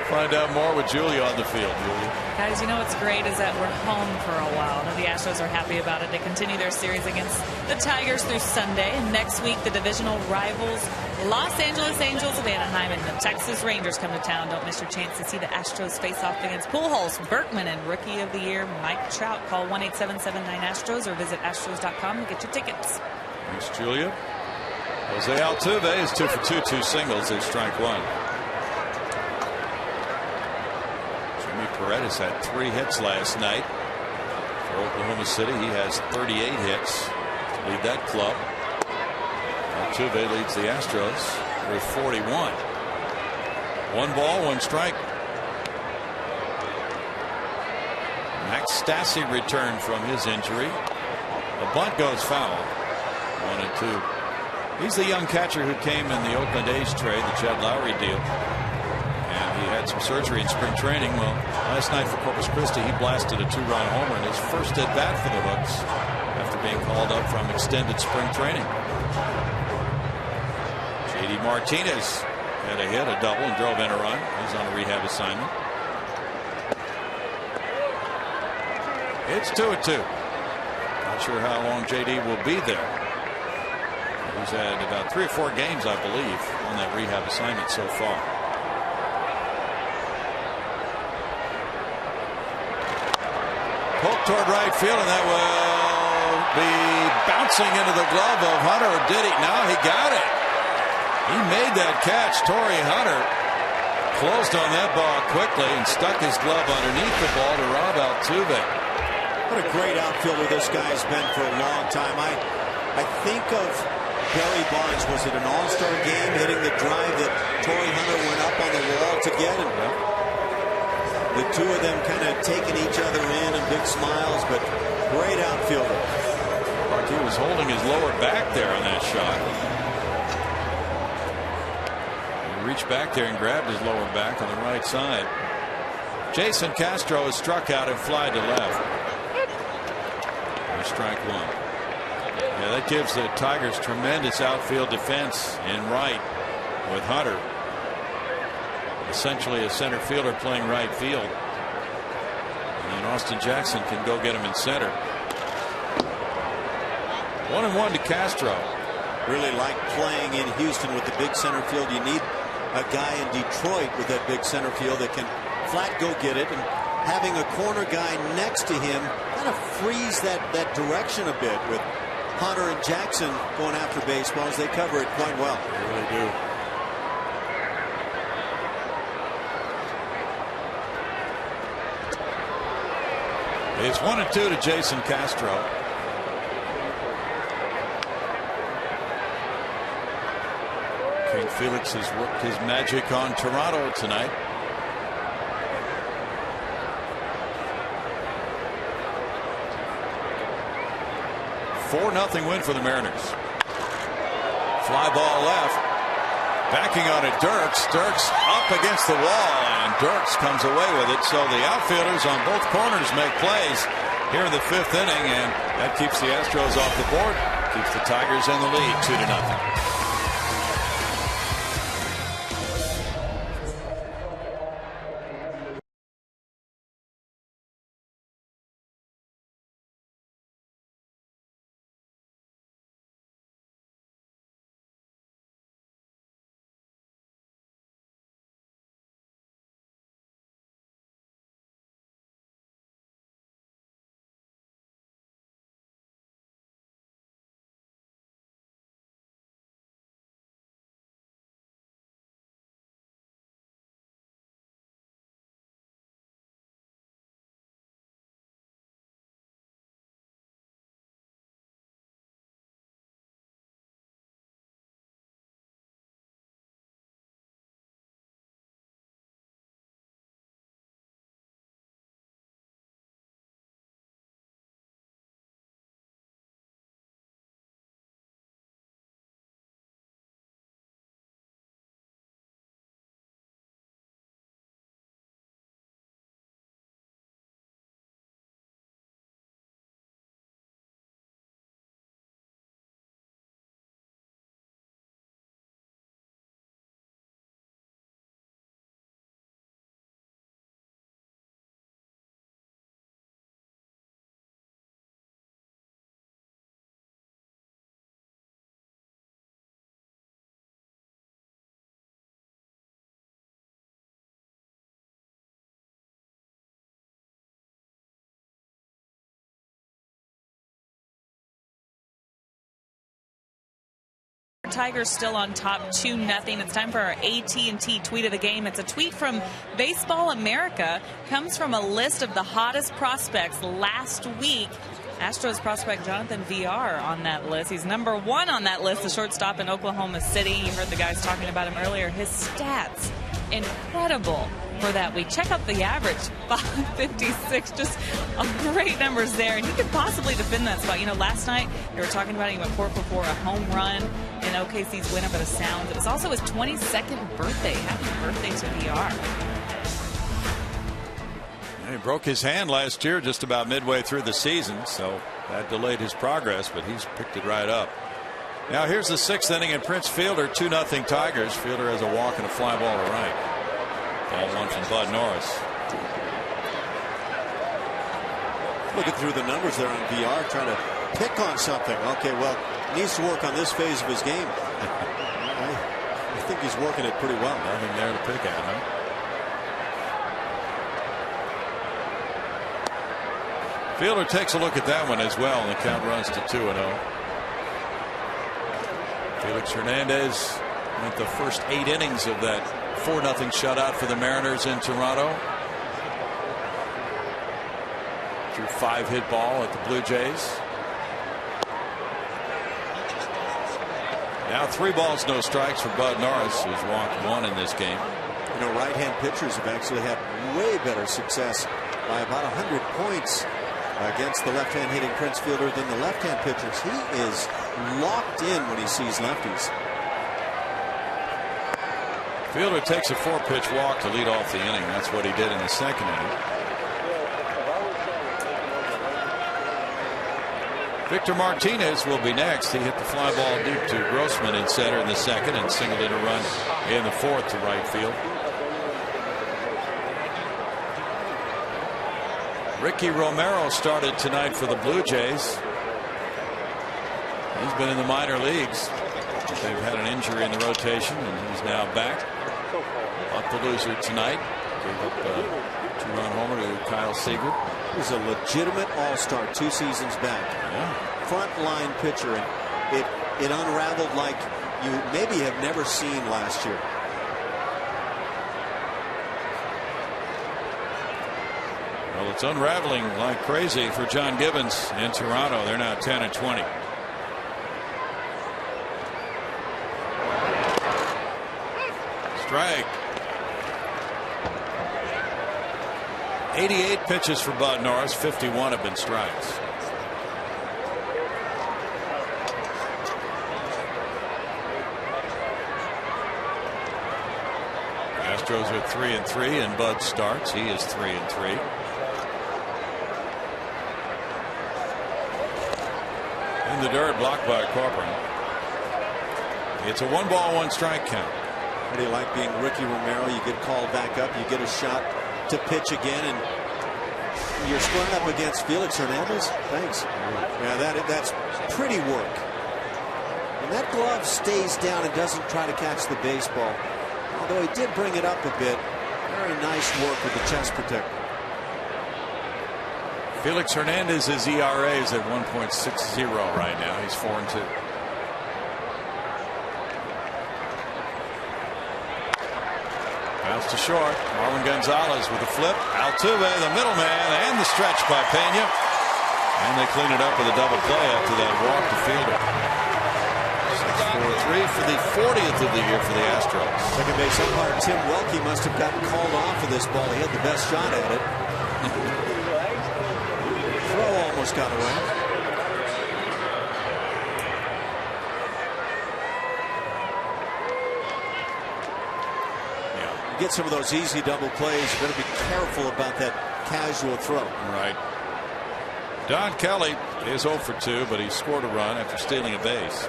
find out more with Julia on the field. Julia. Guys, you know what's great is that we're home for a while. The Astros are happy about it. They continue their series against the Tigers through Sunday. And next week, the divisional rivals, Los Angeles Angels of Anaheim and the Texas Rangers come to town. Don't miss your chance to see the Astros face off against Pujols, Berkman, and Rookie of the Year Mike Trout. Call 1-877-9-ASTROS or visit Astros.com to get your tickets. Thanks, Julia. Jose Altuve is 2 for 2, 2 singles. They strike 1. Paredes had 3 hits last night for Oklahoma City. He has 38 hits to lead that club. Altuve leads the Astros with 41. 1 ball, 1 strike. Max Stassi returned from his injury. The bunt goes foul. 1-2. He's the young catcher who came in the Oakland A's trade, the Jed Lowry deal. He had some surgery in spring training. Well, last night for Corpus Christi, he blasted a 2-run homer in his first at bat for the Hooks after being called up from extended spring training. J.D. Martinez had a hit, a double, and drove in a run. He's on a rehab assignment. It's 2-2. Not sure how long J.D. will be there. He's had about 3 or 4 games, I believe, on that rehab assignment so far. Hook toward right field, and that will be bouncing into the glove of Hunter. Or did he? No, he got it. He made that catch. Torrey Hunter closed on that ball quickly and stuck his glove underneath the ball to Rob Altuve. What a great outfielder this guy's been for a long time. I think of Barry Bonds. Was it an all-star game hitting the drive that Torrey Hunter went up on the wall to get? And the two of them kind of taking each other in and big smiles, but great outfielder. Like he was holding his lower back there on that shot. He reached back there and grabbed his lower back on the right side. Jason Castro is struck out and fly to left. Strike 1. Yeah, that gives the Tigers tremendous outfield defense in right with Hunter. Essentially a center fielder playing right field. And Austin Jackson can go get him in center. 1-1 to Castro. Really like playing in Houston with the big center field. You need a guy in Detroit with that big center field that can flat go get it, and having a corner guy next to him kind of frees that direction a bit with Hunter and Jackson going after baseballs. They cover it quite well. They really do. It's 1-2 to Jason Castro. King Felix has worked his magic on Toronto tonight. Four nothing win for the Mariners. Fly ball left. Backing on it, Dirks. Dirks up against the wall, and Dirks comes away with it. So the outfielders on both corners make plays here in the 5th inning, and that keeps the Astros off the board. Keeps the Tigers in the lead 2-0. Tigers still on top 2-0. It's time for our AT&T tweet of the game. It's a tweet from Baseball America. Comes from a list of the hottest prospects last week. Astros prospect Jonathan VR on that list. He's number 1 on that list, the shortstop in Oklahoma City. You heard the guys talking about him earlier. His stats, incredible for that week. Check out the average, 556. Just great numbers there. And he could possibly defend that spot. You know, last night they were talking about he went 4 for 4, a home run in OKC's win over the Sounds. It was also his 22nd birthday. Happy birthday to VR. He broke his hand last year just about midway through the season, so that delayed his progress, but he's picked it right up. Now here's the 6th inning in Prince Fielder, 2-0 Tigers. Fielder has a walk and a fly ball to right. Ball 1 from Bud Norris. Looking through the numbers there on VR, trying to pick on something. Okay, well, needs to work on this phase of his game. I think he's working it pretty well. Nothing there to pick at, huh? Fielder takes a look at that one as well, and the count runs to 2-0. Felix Hernandez went the first 8 innings of that 4-0 shutout for the Mariners in Toronto. Threw 5 hit ball at the Blue Jays. Now 3 balls, no strikes for Bud Norris, who's walked 1 in this game. You know, right-hand pitchers have actually had way better success by about 100 points against the left-hand hitting Prince Fielder than the left-hand pitchers. He is locked in when he sees lefties. Fielder takes a 4-pitch walk to lead off the inning. That's what he did in the 2nd inning. Victor Martinez will be next. He hit the fly ball deep to Grossman in center in the 2nd and singled in a run in the 4th to right field. Ricky Romero started tonight for the Blue Jays. He's been in the minor leagues. They've had an injury in the rotation, and he's now back. Up the loser tonight. Gave up a 2-run homer to Kyle Seager. He's a legitimate all-star 2 seasons back. Yeah. Front-line pitcher, and it unraveled like you maybe have never seen last year. Well, it's unraveling like crazy for John Gibbons in Toronto. They're now 10-20. Strike. 88 pitches for Bud Norris. 51 have been strikes. Astros are 3-3, and Bud starts. He is 3-3. In the dirt, blocked by Corcoran. It's a 1-ball-1-strike count. How do you like being Ricky Romero? You get called back up, you get a shot to pitch again, and you're squaring up against Felix Hernandez. Thanks. Yeah, that's pretty work. And that glove stays down and doesn't try to catch the baseball. Although he did bring it up a bit. Very nice work with the chest protector. Felix Hernandez's ERA is at 1.60 right now. He's 4-2. Bounce to short. Marwin Gonzalez with a flip. Altuve, the middleman, and the stretch by Pena. And they clean it up with a double play after that walk to Fielder. 6-4-3 for the 40th of the year for the Astros. Second base umpire Tim Welke must have gotten called off of this ball. He had the best shot at it. Throw almost got away. Yeah. You get some of those easy double plays. You better be careful about that casual throw. Right. Don Kelly is 0 for 2, but he scored a run after stealing a base.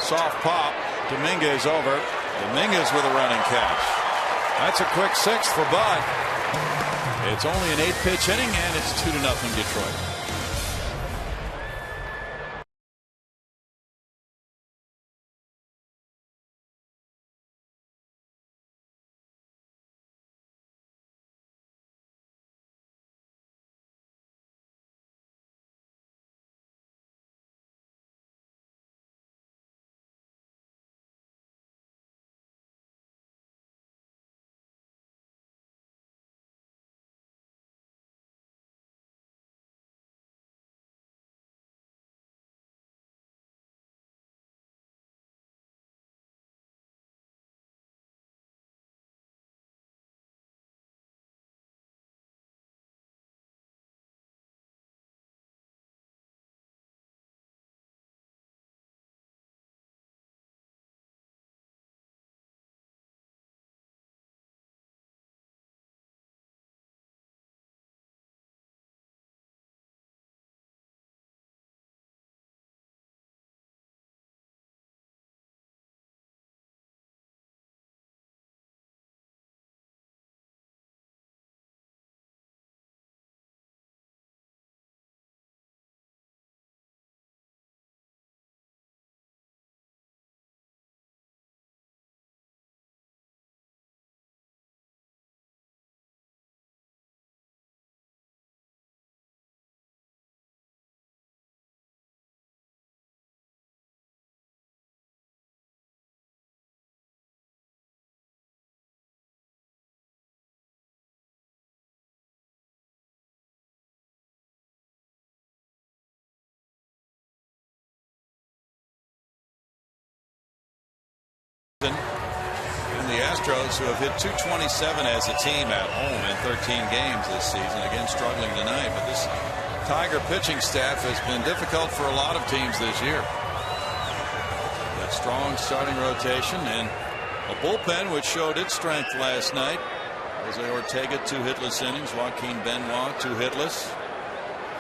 Soft pop. Dominguez over. Dominguez with a running catch. That's a quick 6th for Bud. It's only an 8-pitch inning, and it's 2-0 Detroit. And the Astros, who have hit .227 as a team at home in 13 games this season, again struggling tonight. But this Tiger pitching staff has been difficult for a lot of teams this year. That strong starting rotation and a bullpen which showed its strength last night. Jose Ortega, 2 hitless innings. Joaquin Benoit, 2 hitless.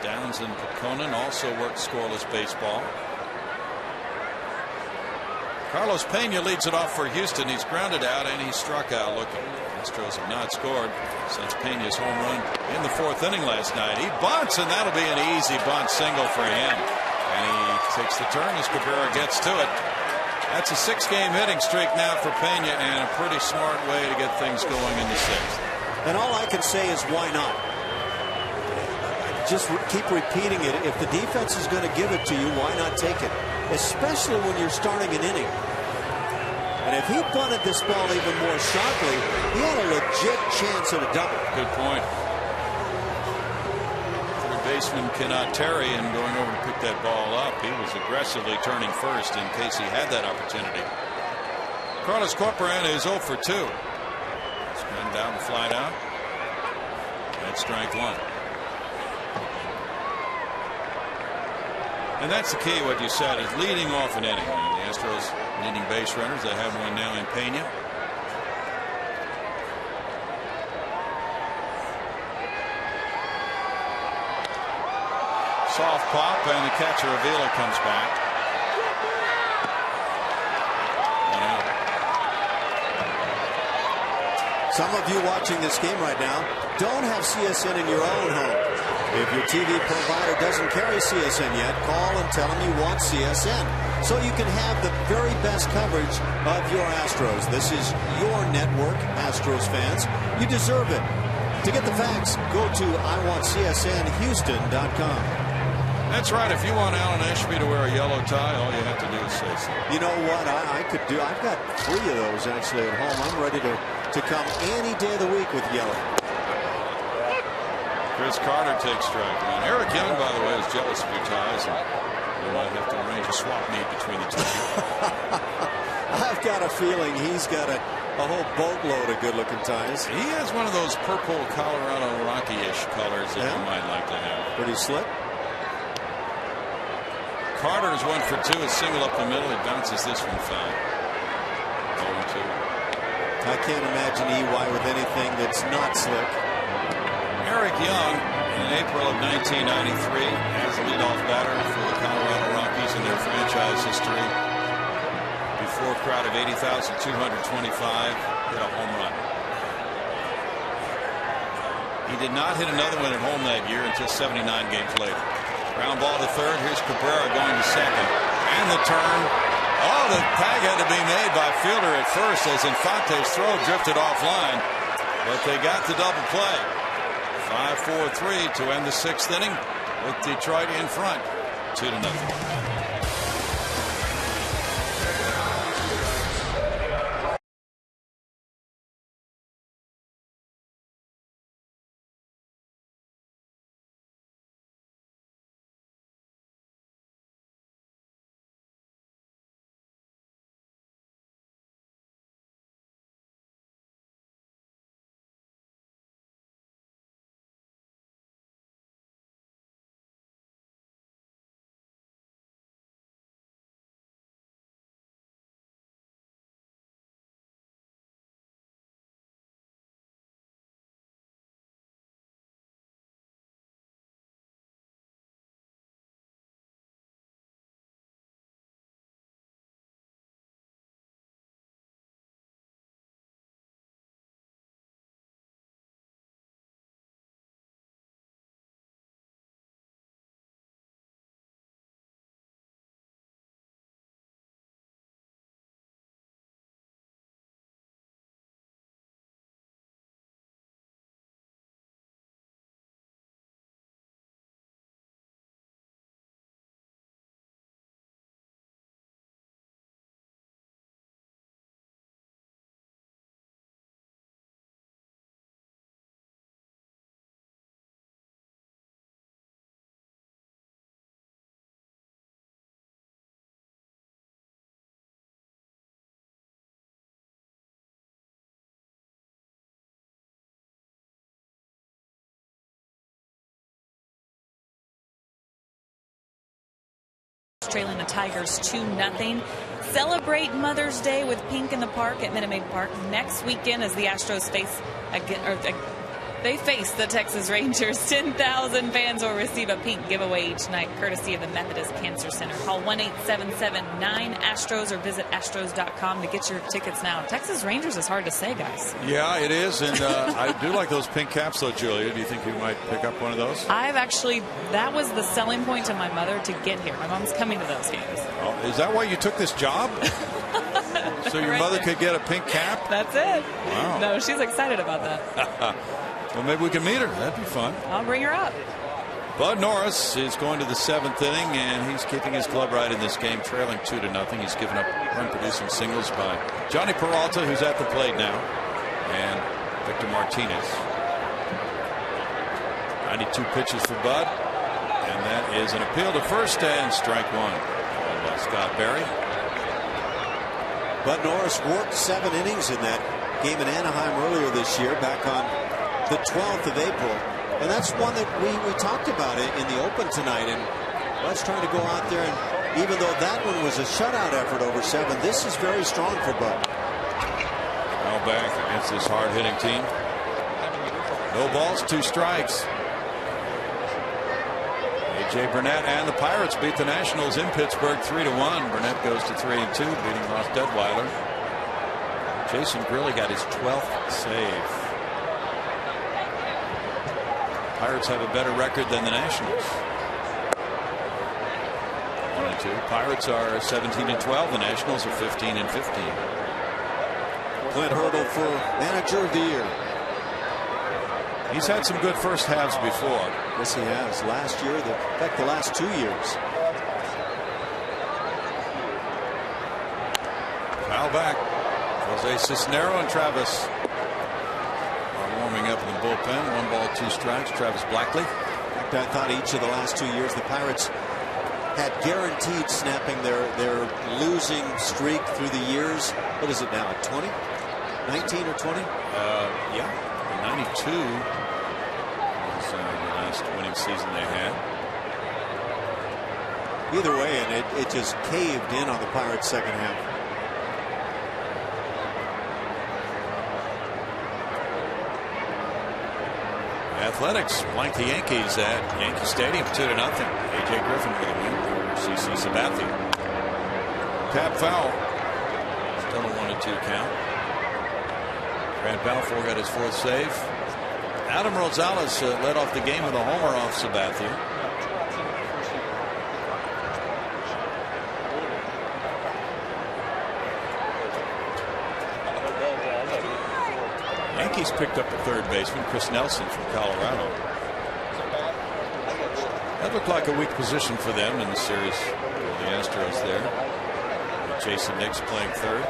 Downs and Kekkonen also worked scoreless baseball. Carlos Pena leads it off for Houston. He's grounded out and he struck out looking. Astros have not scored since Pena's home run in the 4th inning last night. He bunts, and that'll be an easy bunt single for him. And he takes the turn as Cabrera gets to it. That's a 6-game hitting streak now for Pena, and a pretty smart way to get things going in the 6th. And all I can say is why not? Just keep repeating it. If the defense is going to give it to you, why not take it? Especially when you're starting an inning. And if he bunted this ball even more sharply, he had a legit chance at a double. Good point. Third baseman cannot tarry in going over to pick that ball up. He was aggressively turning first in case he had that opportunity. Carlos Corcoran is 0 for 2. Spun down, flied out. That's strike 1. And that's the key, what you said, is leading off an inning. The Astros leading base runners. They have one now in Pena. Soft pop, and the catcher Avila comes back. 1 out. Some of you watching this game right now don't have CSN in your own home. If your TV provider doesn't carry CSN yet, call and tell them you want CSN so you can have the very best coverage of your Astros. This is your network, Astros fans. You deserve it. To get the facts, go to iwantcsnhouston.com. That's right. If you want Alan Ashby to wear a yellow tie, all you have to do is say so. You know what? I could do. I've got 3 of those actually at home. I'm ready to come any day of the week with yellow. Chris Carter takes strike 1. Eric Young, by the way, is jealous of your ties, and we might have to arrange a swap meet between the two. I've got a feeling he's got a whole boatload of good-looking ties. He has one of those purple Colorado Rocky-ish colors that you might like to have. Pretty slick. Carter's 1 for 2, a single up the middle. He bounces this one foul. 0-2. I can't imagine EY with anything that's not slick. Eric Young, in April of 1993, as a leadoff batter for the Colorado Rockies in their franchise history. Before a crowd of 80,225, hit a home run. He did not hit another one at home that year until 79 games later. Ground ball to third. Here's Cabrera going to second. And the turn. Oh, the tag had to be made by fielder at first as Infante's throw drifted offline. But they got the double play. 5-4-3 to end the 6th inning with Detroit in front 2-0. trailing the Tigers 2-0. Celebrate Mother's Day with Pink in the Park at Minute Maid Park next weekend as the Astros face the Texas Rangers. 10,000 fans will receive a pink giveaway each night, courtesy of the Methodist Cancer Center. Call 1-877-9-ASTROS or visit astros.com to get your tickets now. Texas Rangers is hard to say, guys. Yeah, it is, and I do like those pink caps, though, Julia. Do you think you might pick up one of those? That was the selling point to my mother to get here. My mom's coming to those games. Oh, is that why you took this job? So your mother could get a pink cap? That's it. Wow. No, she's excited about that. Well, maybe we can meet her. That'd be fun. I'll bring her up. Bud Norris is going to the 7th inning, and he's keeping his club right in this game, trailing 2-0. He's given up run-producing singles by Johnny Peralta, who's at the plate now, and Victor Martinez. 92 pitches for Bud, and that is an appeal to first and strike one. By Scott Berry. Bud Norris worked 7 innings in that game in Anaheim earlier this year, back on the 12th of April. And that's one that we talked about it in the open tonight. And Bud's trying to go out there, and even though that one was a shutout effort over 7, this is very strong for Bud. Now back against this hard-hitting team. No balls, 2 strikes. A.J. Burnett and the Pirates beat the Nationals in Pittsburgh 3-1. Burnett goes to 3-2, beating Ross Detweiler. Jason Grilli got his 12th save. Pirates have a better record than the Nationals. 1-2. Pirates are 17-12. The Nationals are 15-15. Clint Hurdle for Manager of the Year. He's had some good first halves before. Yes, he has. Last year, in fact, the last 2 years. Foul back. Jose Cisnero and Travis are warming up in the bullpen. 1 ball, 2 strikes. Travis Blackley. In fact, I thought each of the last 2 years the Pirates had guaranteed snapping their losing streak through the years. What is it now, 20? 19 or 20? Yeah. 92 was the last winning season they had. Either way, and it just caved in on the Pirates' second half. Athletics blanked the Yankees at Yankee Stadium 2-0. A.J. Griffin for the win. C.C. Sabathia. Tap foul. Still a 1-2 count. Grant Balfour got his 4th save. Adam Rosales led off the game with a homer off Sabathia. Yankees picked up a 3rd baseman, Chris Nelson from Colorado. That looked like a weak position for them in the series. The Astros there. With Jason Nix playing 3rd.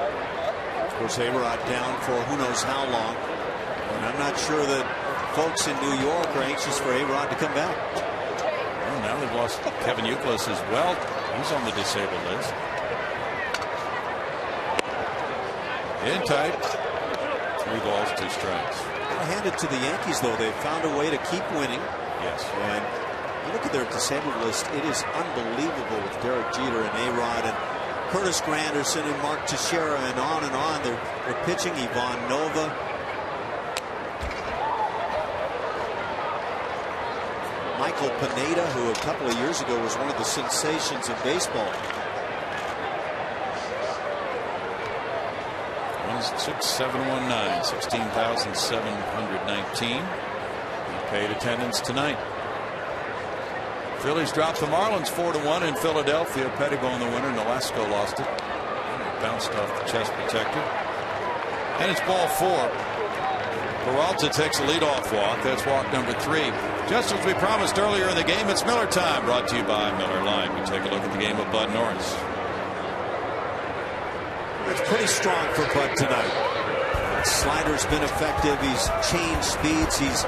Of course, A-Rod down for who knows how long. And I'm not sure that folks in New York are anxious for A-Rod to come back. Well, now they've lost Kevin Youkilis as well. He's on the disabled list. In tight. 3 balls, 2 strikes. I'll hand it to the Yankees, though. They've found a way to keep winning. Yes. And you look at their disabled list, it is unbelievable with Derek Jeter and A-Rod and Curtis Granderson and Mark Teixeira and on and on. They're pitching Ivan Nova. Michael Pineda, who a couple of years ago was one of the sensations of baseball. 16719, 16,719. He paid attendance tonight. Phillies dropped the Marlins 4-1 in Philadelphia. Pettibone the winner. Nolasco lost it. It bounced off the chest protector. And it's ball 4. Peralta takes a leadoff walk. That's walk number 3. Just as we promised earlier in the game, it's Miller time. Brought to you by Miller Lime. We take a look at the game of Bud Norris. It's pretty strong for Bud tonight. Slider's been effective. He's changed speeds. He's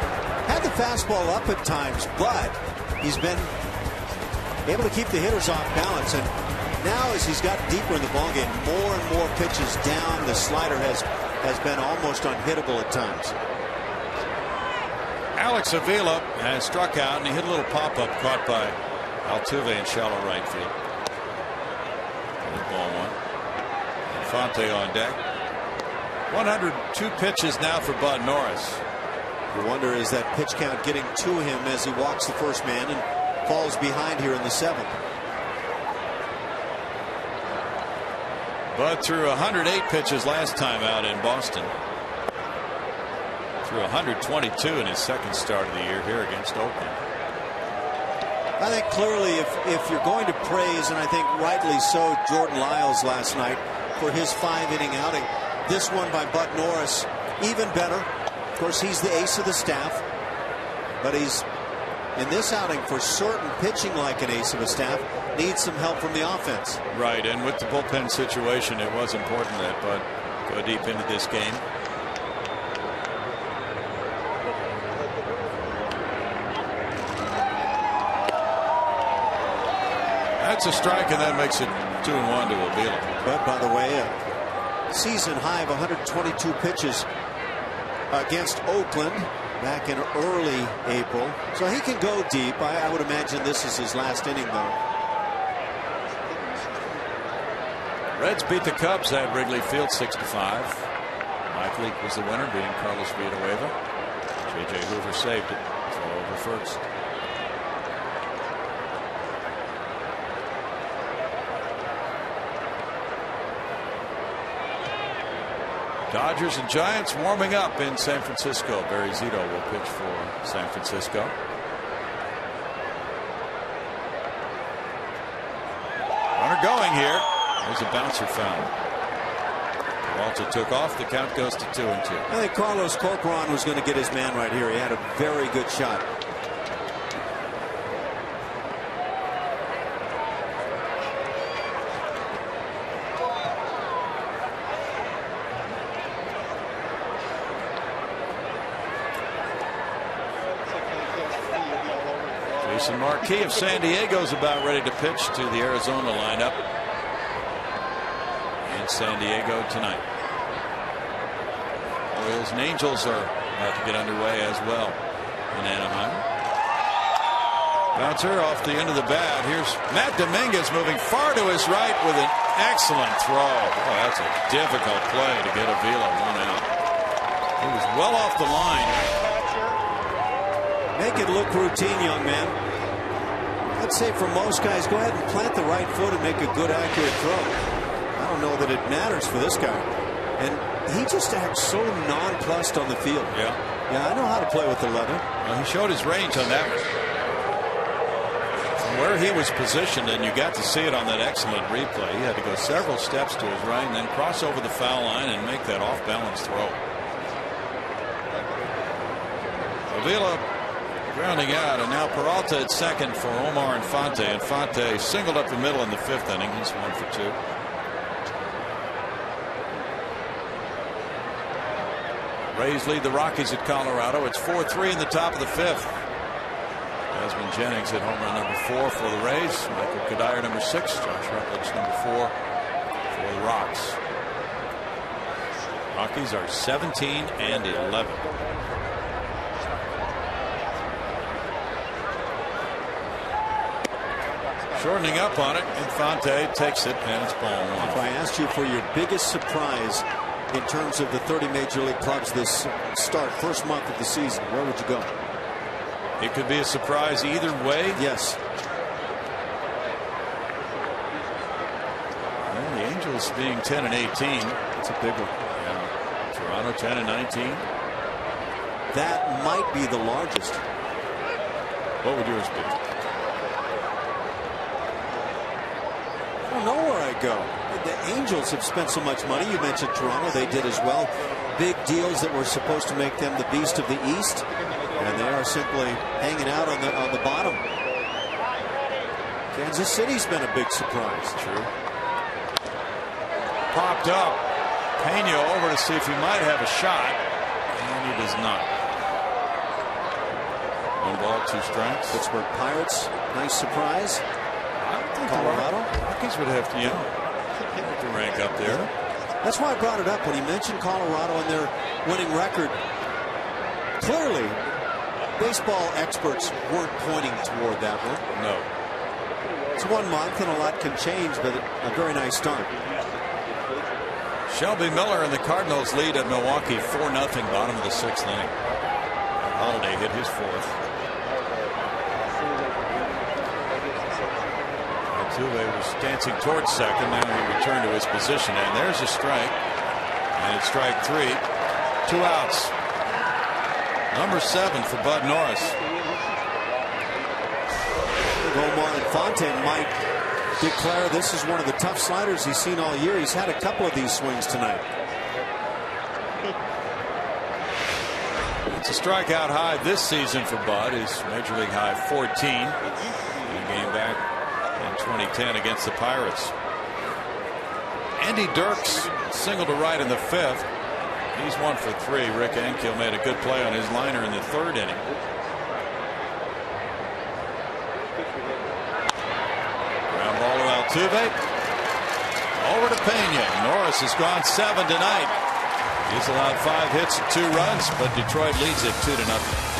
had the fastball up at times, but he's been able to keep the hitters off balance. And now, as he's gotten deeper in the ballgame, more and more pitches down. The slider has been almost unhittable at times. Alex Avila has struck out, and he hit a little pop-up caught by Altuve in shallow right field. ball one. Infante on deck. 102 pitches now for Bud Norris. You wonder, is that pitch count getting to him as he walks the first man and falls behind here in the 7th? Bud threw 108 pitches last time out in Boston. Threw 122 in his second start of the year here against Oakland. I think clearly if you're going to praise, and I think rightly so, Jordan Lyles last night for his 5-inning outing, this one by Bud Norris even better. Of course, he's the ace of the staff, but he's in this outing for certain pitching like an ace of a staff, needs some help from the offense. Right, and with the bullpen situation, it was important that Bud go deep into this game. That's a strike, and that makes it 2-1 to Avila. But by the way, a season high of 122 pitches against Oakland back in early April. So he can go deep. I would imagine this is his last inning, though. Reds beat the Cubs at Wrigley Field 6-5. Mike Leake was the winner, beating Carlos Villanueva. J.J. Hoover saved it. Throw over first. Dodgers and Giants warming up in San Francisco. Barry Zito will pitch for San Francisco. Runner going here. There's a bouncer foul. Walter took off. The count goes to 2-2. I think Carlos Corcoran was going to get his man right here. He had a very good shot. Jason Marquis of San Diego is about ready to pitch to the Arizona lineup in San Diego tonight. Royals and Angels are about to get underway as well in Anaheim. Bouncer off the end of the bat. Here's Matt Dominguez moving far to his right with an excellent throw. Oh, that's a difficult play to get Avila one out. He was well off the line. Make it look routine, young man. I'd say for most guys, go ahead and plant the right foot and make a good, accurate throw. I don't know that it matters for this guy. And he just acts so nonplussed on the field. Yeah, I know how to play with the leather. Well, he showed his range on that one. From where he was positioned, and you got to see it on that excellent replay, he had to go several steps to his right and then cross over the foul line and make that off-balance throw. Avila grounding out, and now Peralta at second for Omar Infante. Infante singled up the middle in the 5th inning. He's 1 for 2. Rays lead the Rockies at Colorado. It's 4-3 in the top of the 5th. Desmond Jennings hit home run number 4 for the Rays. Michael Kadire number 6. Josh Rutledge number 4 for the Rocks. Rockies are 17-11. Shortening up on it. Infante takes it, and it's ball 1. If I asked you for your biggest surprise in terms of the 30 major league clubs this first month of the season, where would you go? It could be a surprise either way. Yes. Well, the Angels being 10-18. It's a big one. Yeah. Toronto 10-19. That might be the largest. What would yours be? I don't know where I go. The Angels have spent so much money. You mentioned Toronto. They did as well. Big deals that were supposed to make them the beast of the East, and they are simply hanging out on the bottom. Kansas City's been a big surprise. True. Popped up. Pena over to see if he might have a shot, and he does not. 1 ball, 2 strikes. Pittsburgh Pirates, nice surprise. I don't think Colorado? the Rockies would have to, have to rank up there. That's why I brought it up when he mentioned Colorado and their winning record. Clearly, baseball experts weren't pointing toward that one. No. It's 1 month and a lot can change, but a very nice start. Shelby Miller and the Cardinals lead at Milwaukee 4-0, bottom of the 6th inning. Holiday hit his 4th. Altuve was dancing towards second. Now he returned to his position, and there's a strike. And it's strike 3. 2 outs. Number 7 for Bud Norris. Omar Infante might declare this is one of the tough sliders he's seen all year. He's had a couple of these swings tonight. It's a strikeout high this season for Bud. His major league high 14 in a game back in 2010 against the Pirates. Andy Dirks single to right in the 5th. He's 1 for 3. Rick Ankiel made a good play on his liner in the 3rd inning. Ground ball to Altuve. Over to Pena. Norris has gone 7 tonight. He's allowed 5 hits and 2 runs, but Detroit leads it 2-0.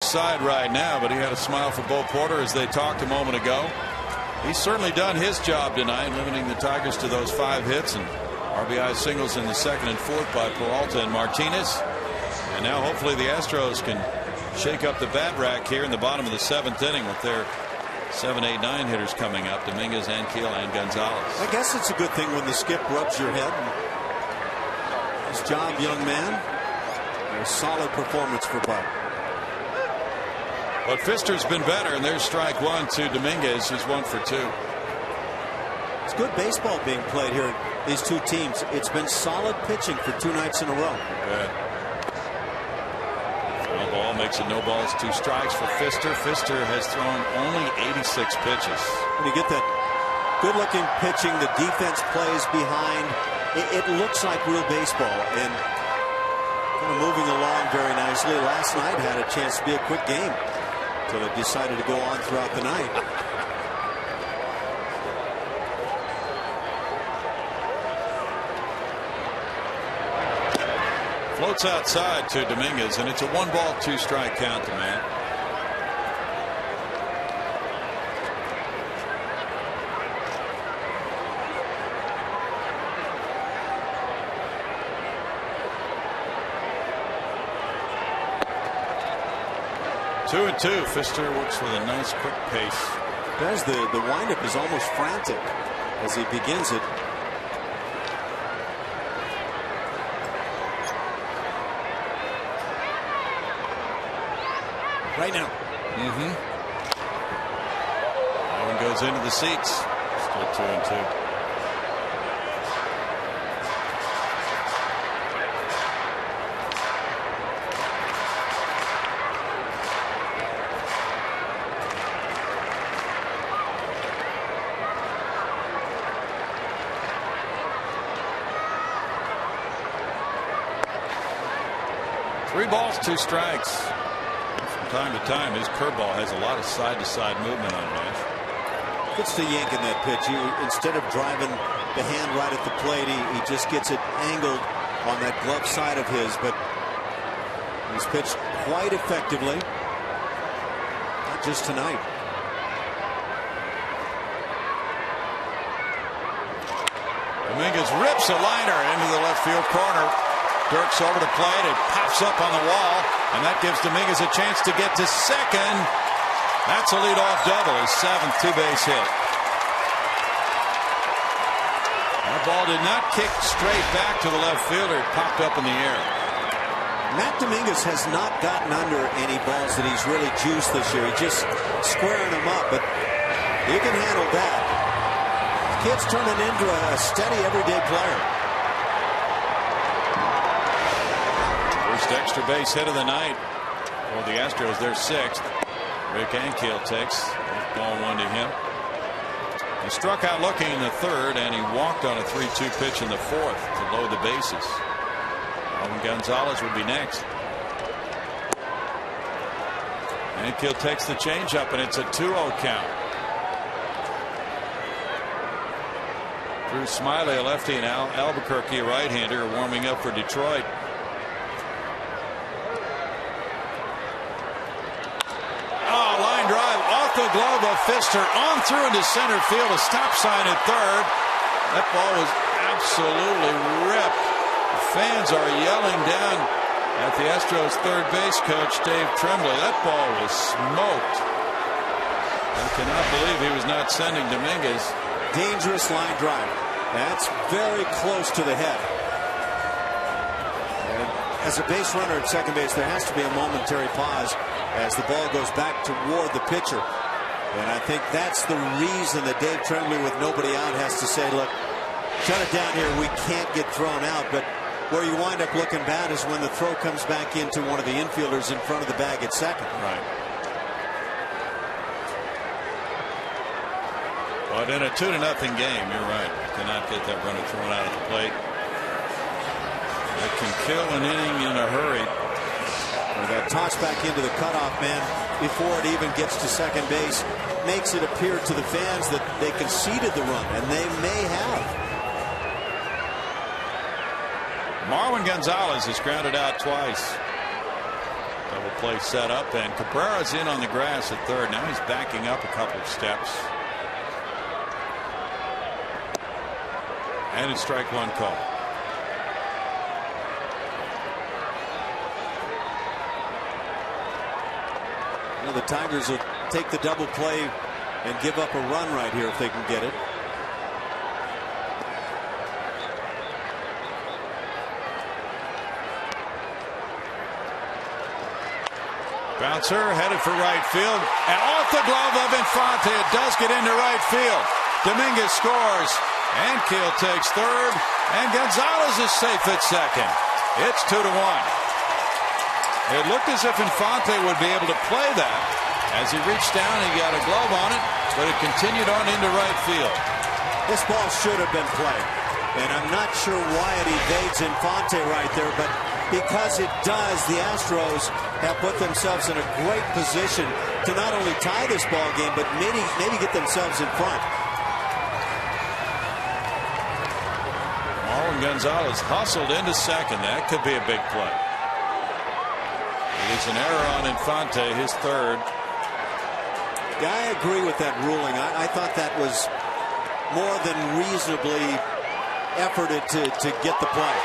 Side right now, but he had a smile for Bo Porter as they talked a moment ago. He's certainly done his job tonight, limiting the Tigers to those 5 hits and RBI singles in the 2nd and 4th by Peralta and Martinez. And now hopefully the Astros can shake up the bat rack here in the bottom of the 7th inning with their 7, 8, 9 hitters coming up. Dominguez, Ankiel, and Gonzalez. I guess it's a good thing when the skip rubs your head. Nice job, young man. A solid performance for Bud. But Fister's been better, and there's strike 1 to Dominguez, who's 1 for 2. It's good baseball being played here. These two teams. It's been solid pitching for 2 nights in a row. Good. No ball makes it no balls, 2 strikes for Fister. Fister has thrown only 86 pitches. When you get that good-looking pitching, the defense plays behind. It looks like real baseball, and kind of moving along very nicely. Last night had a chance to be a quick game. So they decided to go on throughout the night. Floats outside to Dominguez, and it's a 1-ball, 2-strike count to Matt. Two and 2. Fister works with a nice quick pace. Does the windup is almost frantic as he begins it. Right now. That one goes into the seats. Still 2 and 2. 3 balls, 2 strikes. From time to time, his curveball has a lot of side-to-side movement on it. Gets to yanking that pitch. Instead of driving the hand right at the plate, he just gets it angled on that glove side of his. But he's pitched quite effectively. Not just tonight. Dominguez rips a liner into the left field corner. Dirks over the plate. It pops up on the wall, and that gives Dominguez a chance to get to second. That's a leadoff double, his 7th 2-base hit. That ball did not kick straight back to the left fielder. It popped up in the air. Matt Dominguez has not gotten under any balls that he's really juiced this year. He's just squaring them up, but you can handle that. The kid's turning into a steady, everyday player. First extra base hit of the night for the Astros. Their 6th. Rick Ankiel takes ball 1 to him. He struck out looking in the 3rd, and he walked on a 3-2 pitch in the 4th to load the bases. Marwin Gonzalez would be next. Ankiel takes the changeup, and it's a 2-0 count. Drew Smiley, a lefty, and Albuquerque, a right-hander, warming up for Detroit. Oh, line drive off the glove of Pfister, on through into center field, a stop sign at 3rd. That ball was absolutely ripped. The fans are yelling down at the Astros third base coach, Dave Tremblay. That ball was smoked. I cannot believe he was not sending Dominguez. Dangerous line drive. That's very close to the head. And as a base runner at second base, there has to be a momentary pause as the ball goes back toward the pitcher. And I think that's the reason that Dave Tremblay, with nobody out, has to say, look, shut it down here. We can't get thrown out. But where you wind up looking bad is when the throw comes back into one of the infielders in front of the bag at second. Right. But in a 2-0 game, you're right. You cannot get that runner thrown out of the plate. That can kill an inning in a hurry. Or that toss back into the cutoff man before it even gets to second base makes it appear to the fans that they conceded the run, and they may have. Marwin Gonzalez is grounded out twice. Double play set up, and Cabrera's in on the grass at 3rd. Now he's backing up a couple of steps. And it's strike 1 call. Well, the Tigers will take the double play and give up a run right here if they can get it. Bouncer headed for right field, and off the glove of Infante, it does get into right field. Dominguez scores. Ankiel takes 3rd, and Gonzalez is safe at second. It's 2-1. It looked as if Infante would be able to play that. As he reached down, he got a glove on it, but it continued on into right field. This ball should have been played, and I'm not sure why it evades Infante right there, but because it does, the Astros have put themselves in a great position to not only tie this ball game, but maybe get themselves in front. Marwin Gonzalez hustled into second. That could be a big play. It is an error on Infante, his 3rd. Yeah, I agree with that ruling. I thought that was more than reasonably efforted to get the play.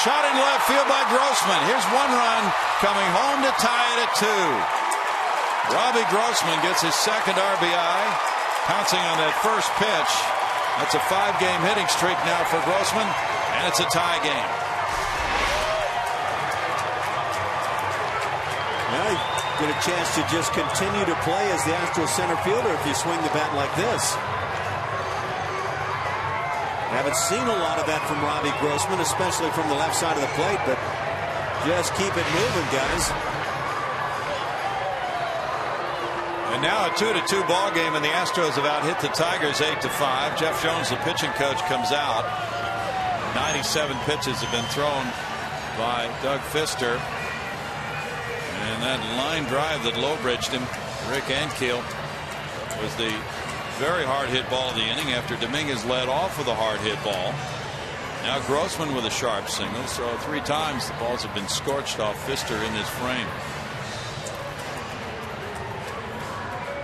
Shot in left field by Grossman. Here's 1 run coming home to tie it at 2. Robbie Grossman gets his 2nd RBI, pouncing on that first pitch. That's a 5-game hitting streak now for Grossman, and it's a tie game. Well, you get a chance to just continue to play as the Astros center fielder if you swing the bat like this. Haven't seen a lot of that from Robbie Grossman, especially from the left side of the plate, but just keep it moving, guys. And now a 2-2 ball game, and the Astros have out-hit the Tigers 8-5. Jeff Jones, the pitching coach, comes out. 97 pitches have been thrown by Doug Pfister. And that line drive that low-bridged him, Rick Ankiel, was the very hard hit ball of the inning after Dominguez led off with a hard hit ball. Now Grossman with a sharp single. So 3 times the balls have been scorched off Pfister in this frame.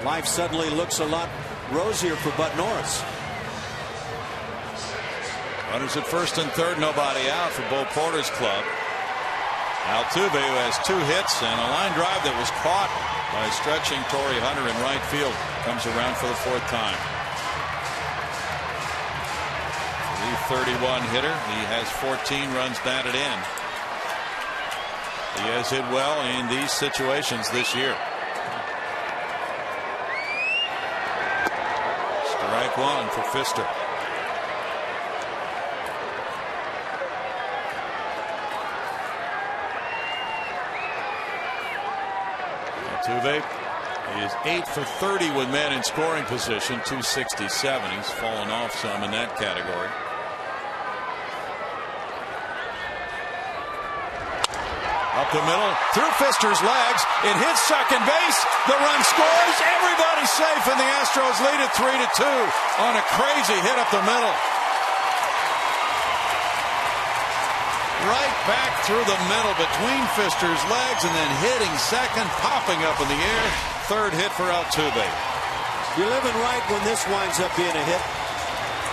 Life suddenly looks a lot rosier for Bud Norris. Runners at first and third, nobody out for Bo Porter's club. Altuve, who has 2 hits and a line drive that was caught by stretching Torrey Hunter in right field, comes around for the 4th time. The 31 hitter, he has 14 runs batted in. He has hit well in these situations this year. Strike 1 for Pfister. Altuve is 8 for 30 with men in scoring position, 267. He's fallen off some in that category. Up the middle, through Pfister's legs. It hits second base. The run scores. Everybody's safe, and the Astros lead it 3-2 on a crazy hit up the middle. Right back through the middle between Pfister's legs and then hitting second, popping up in the air. 3rd hit for Altuve. You're living right when this winds up being a hit.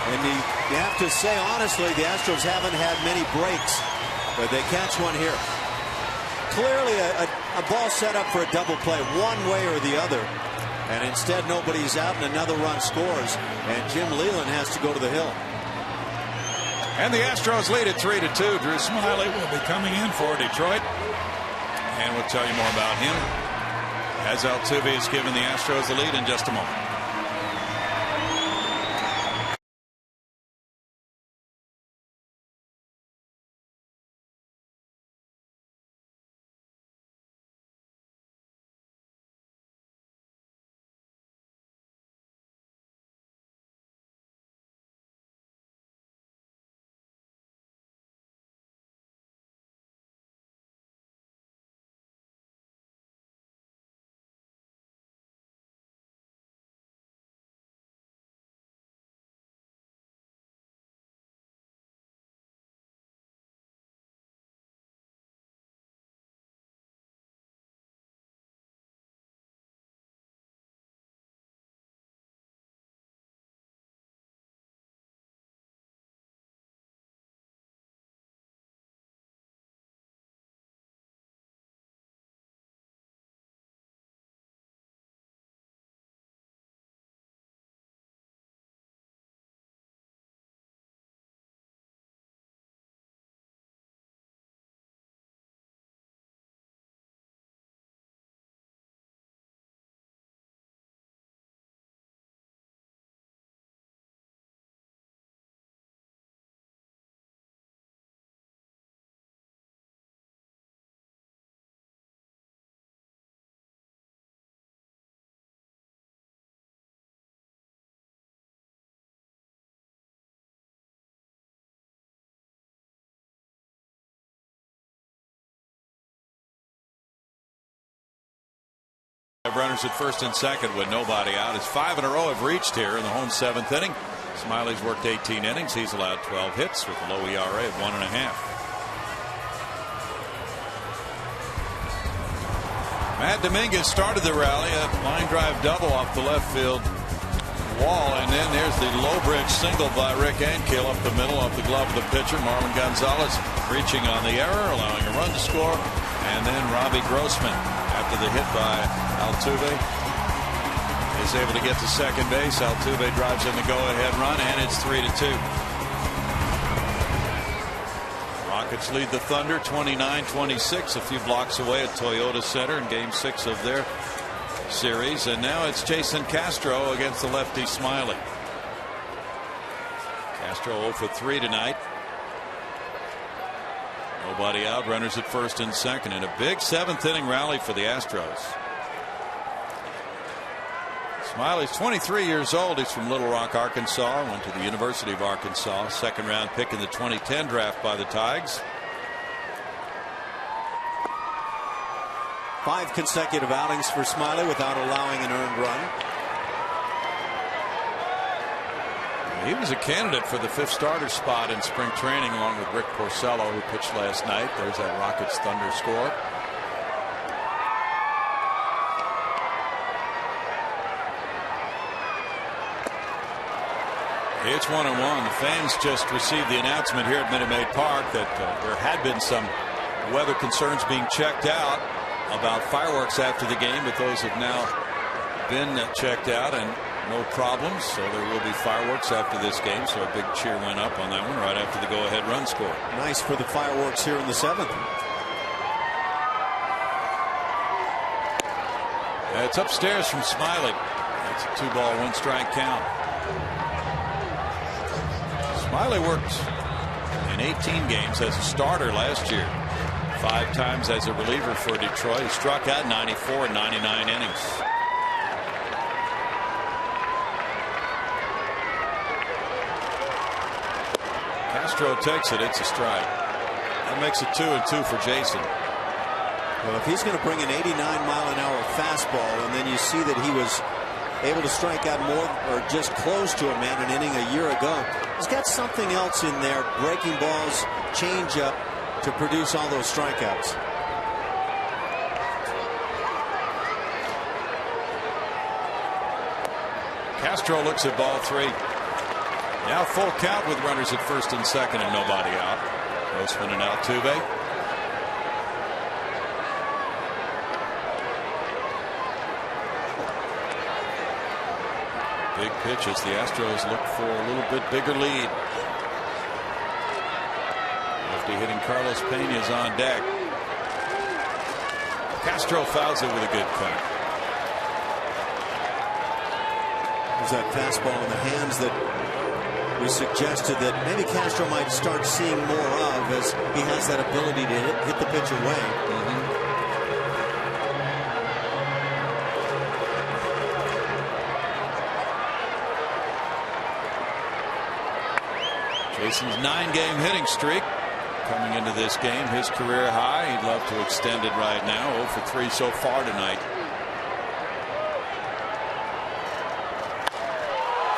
And you have to say, honestly, the Astros haven't had many breaks, but they catch one here. Clearly a ball set up for a double play one way or the other. And instead nobody's out and another run scores. And Jim Leyland has to go to the hill. And the Astros lead at 3-2. Drew Smyly will be coming in for Detroit. And we'll tell you more about him as Altuve is giving the Astros the lead in just a moment. Runners at first and second with nobody out. As 5 in a row have reached here in the home 7th inning. Smiley's worked 18 innings. He's allowed 12 hits with a low ERA of 1.5. Matt Dominguez started the rally. A line drive double off the left field wall, and then there's the low bridge single by Rick Ankiel up the middle off the glove of the pitcher. Marlon Gonzalez reaching on the error, allowing a run to score, and then Robbie Grossman, after the hit by Altuve, is able to get to second base. Altuve drives in the go-ahead run, and it's 3-2. Rockets lead the Thunder 29-26, a few blocks away at Toyota Center in Game 6 of their series. And now it's Jason Castro against the lefty Smiley. Castro 0 for 3 tonight. Nobody out, runners at first and second, and a big 7th inning rally for the Astros. Smiley's 23 years old. He's from Little Rock, Arkansas. Went to the University of Arkansas. 2nd round pick in the 2010 draft by the Tigers. 5 consecutive outings for Smiley without allowing an earned run. He was a candidate for the 5th starter spot in spring training along with Rick Porcello, who pitched last night. There's that Rockets Thunder score. It's 1-1. The fans just received the announcement here at Minute Maid Park that there had been some weather concerns being checked out about fireworks after the game, but those have now been checked out and no problems. So there will be fireworks after this game. So a big cheer went up on that one right after the go-ahead run score. Nice for the fireworks here in the 7th. It's upstairs from Smiley. It's a 2-ball, 1-strike count. Smiley worked in 18 games as a starter last year. 5 times as a reliever for Detroit. He struck out 94 and 99 innings. Castro takes it. It's a strike. That makes it 2-2 for Jason. Well, if he's going to bring an 89-mile-an-hour fastball, and then you see that he was able to strike out more or just close to a man an inning a year ago, he's got something else in there, breaking balls, change-up, to produce all those strikeouts. Castro looks at ball 3. Now full count with runners at first and second and nobody out. Grossman and Altuve. Big pitch as the Astros look for a little bit bigger lead. Lefty hitting Carlos Pena is on deck. Castro fouls it with a good cut. There's that fastball in the hands that we suggested that maybe Castro might start seeing more of, as he has that ability to hit the pitch away. Jason's 9-game hitting streak coming into this game, his career high. He'd love to extend it right now. 0 for 3 so far tonight.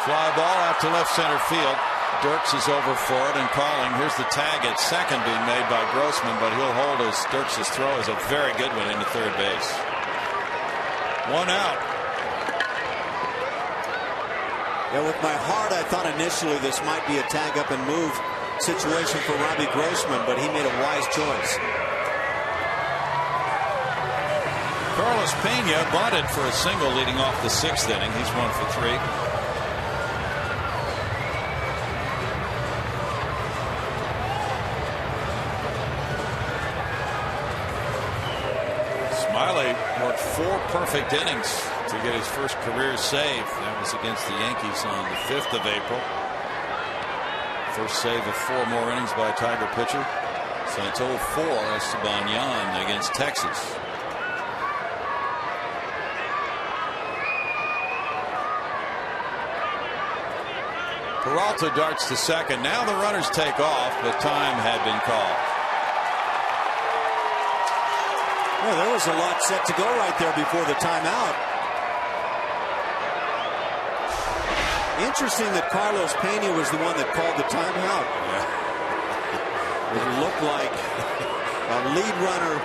Fly ball out to left center field. Dirks is over for it and calling. Here's the tag at second being made by Grossman, but he'll hold as Dirks' throw is a very good one into third base. 1 out. Yeah, with my heart, I thought initially this might be a tag up and move situation for Robbie Grossman, but he made a wise choice. Carlos Pena bunted for a single leading off the 6th inning. He's 1 for 3. Smiley worked 4 perfect innings to get his first career save. That was against the Yankees on the 5th of April. First save of 4 more innings by a Tiger pitcher since 04, Esteban Yan against Texas. Peralta darts to second. Now the runners take off, but time had been called. Well, there was a lot set to go right there before the timeout. Interesting that Carlos Pena was the one that called the timeout. Yeah. It looked like a lead runner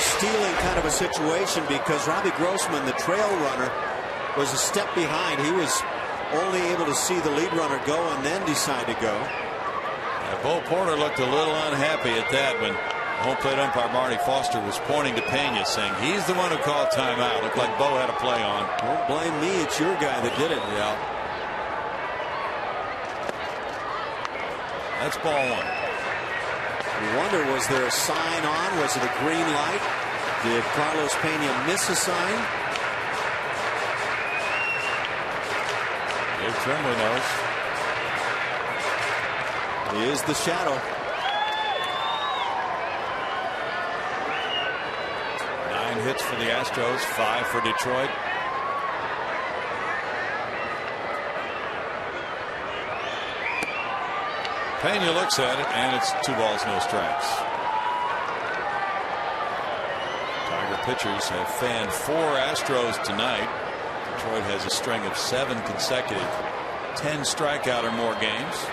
stealing kind of a situation, because Robbie Grossman, the trail runner, was a step behind. He was only able to see the lead runner go and then decide to go. Yeah, Bo Porter looked a little unhappy at that when home plate umpire Marty Foster was pointing to Pena, saying he's the one who called timeout. Looked like Bo had a play on. Don't blame me. It's your guy that did it. Yeah. That's ball 1. You wonder, was there a sign on? Was it a green light? Did Carlos Pena miss a sign? Dave Tremblay knows. He is the shadow. 9 hits for the Astros, 5 for Detroit. Pena looks at it, and it's 2 balls, no strikes. Tiger pitchers have fanned 4 Astros tonight. Detroit has a string of 7 consecutive 10 strikeout or more games.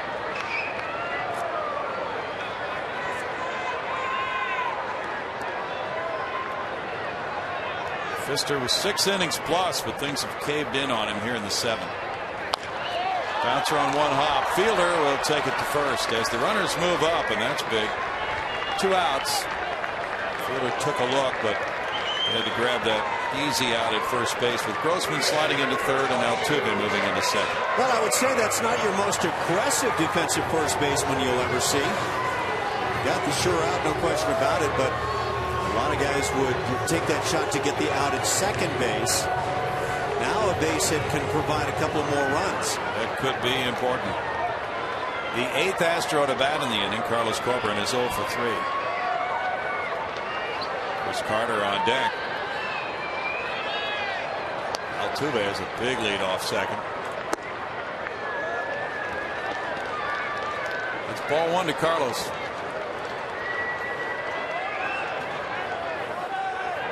Pfister was 6 innings plus, but things have caved in on him here in the 7th. Bouncer on 1 hop. Fielder will take it to first as the runners move up, and that's big. 2 outs. Fielder took a look, but had to grab that easy out at first base with Grossman sliding into third and Altuve moving into second. Well, I would say that's not your most aggressive defensive first baseman you'll ever see. Got the sure out, no question about it, but a lot of guys would take that shot to get the out at second base. Now a base hit can provide a couple more runs. That could be important. The 8th Astro to bat in the inning, Carlos Corcoran, is 0 for 3. Chris Carter on deck. Altuve has a big lead off second. It's ball 1 to Carlos.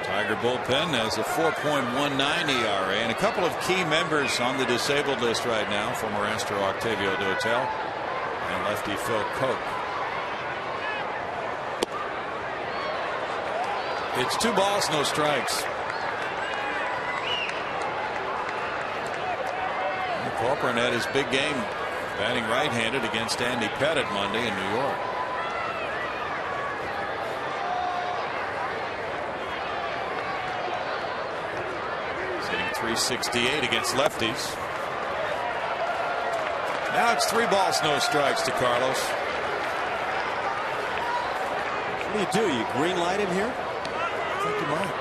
Tiger bullpen has a 4.19 ERA, and a couple of key members on the disabled list right now. Former Astro Octavio Dotel and lefty Phil Koch. It's 2 balls, no strikes. Corcoran had his big game batting right-handed against Andy Pettit Monday in New York. He's hitting .368 against lefties. Now it's 3 balls, no strikes to Carlos. What do? You green light him here? I think you might.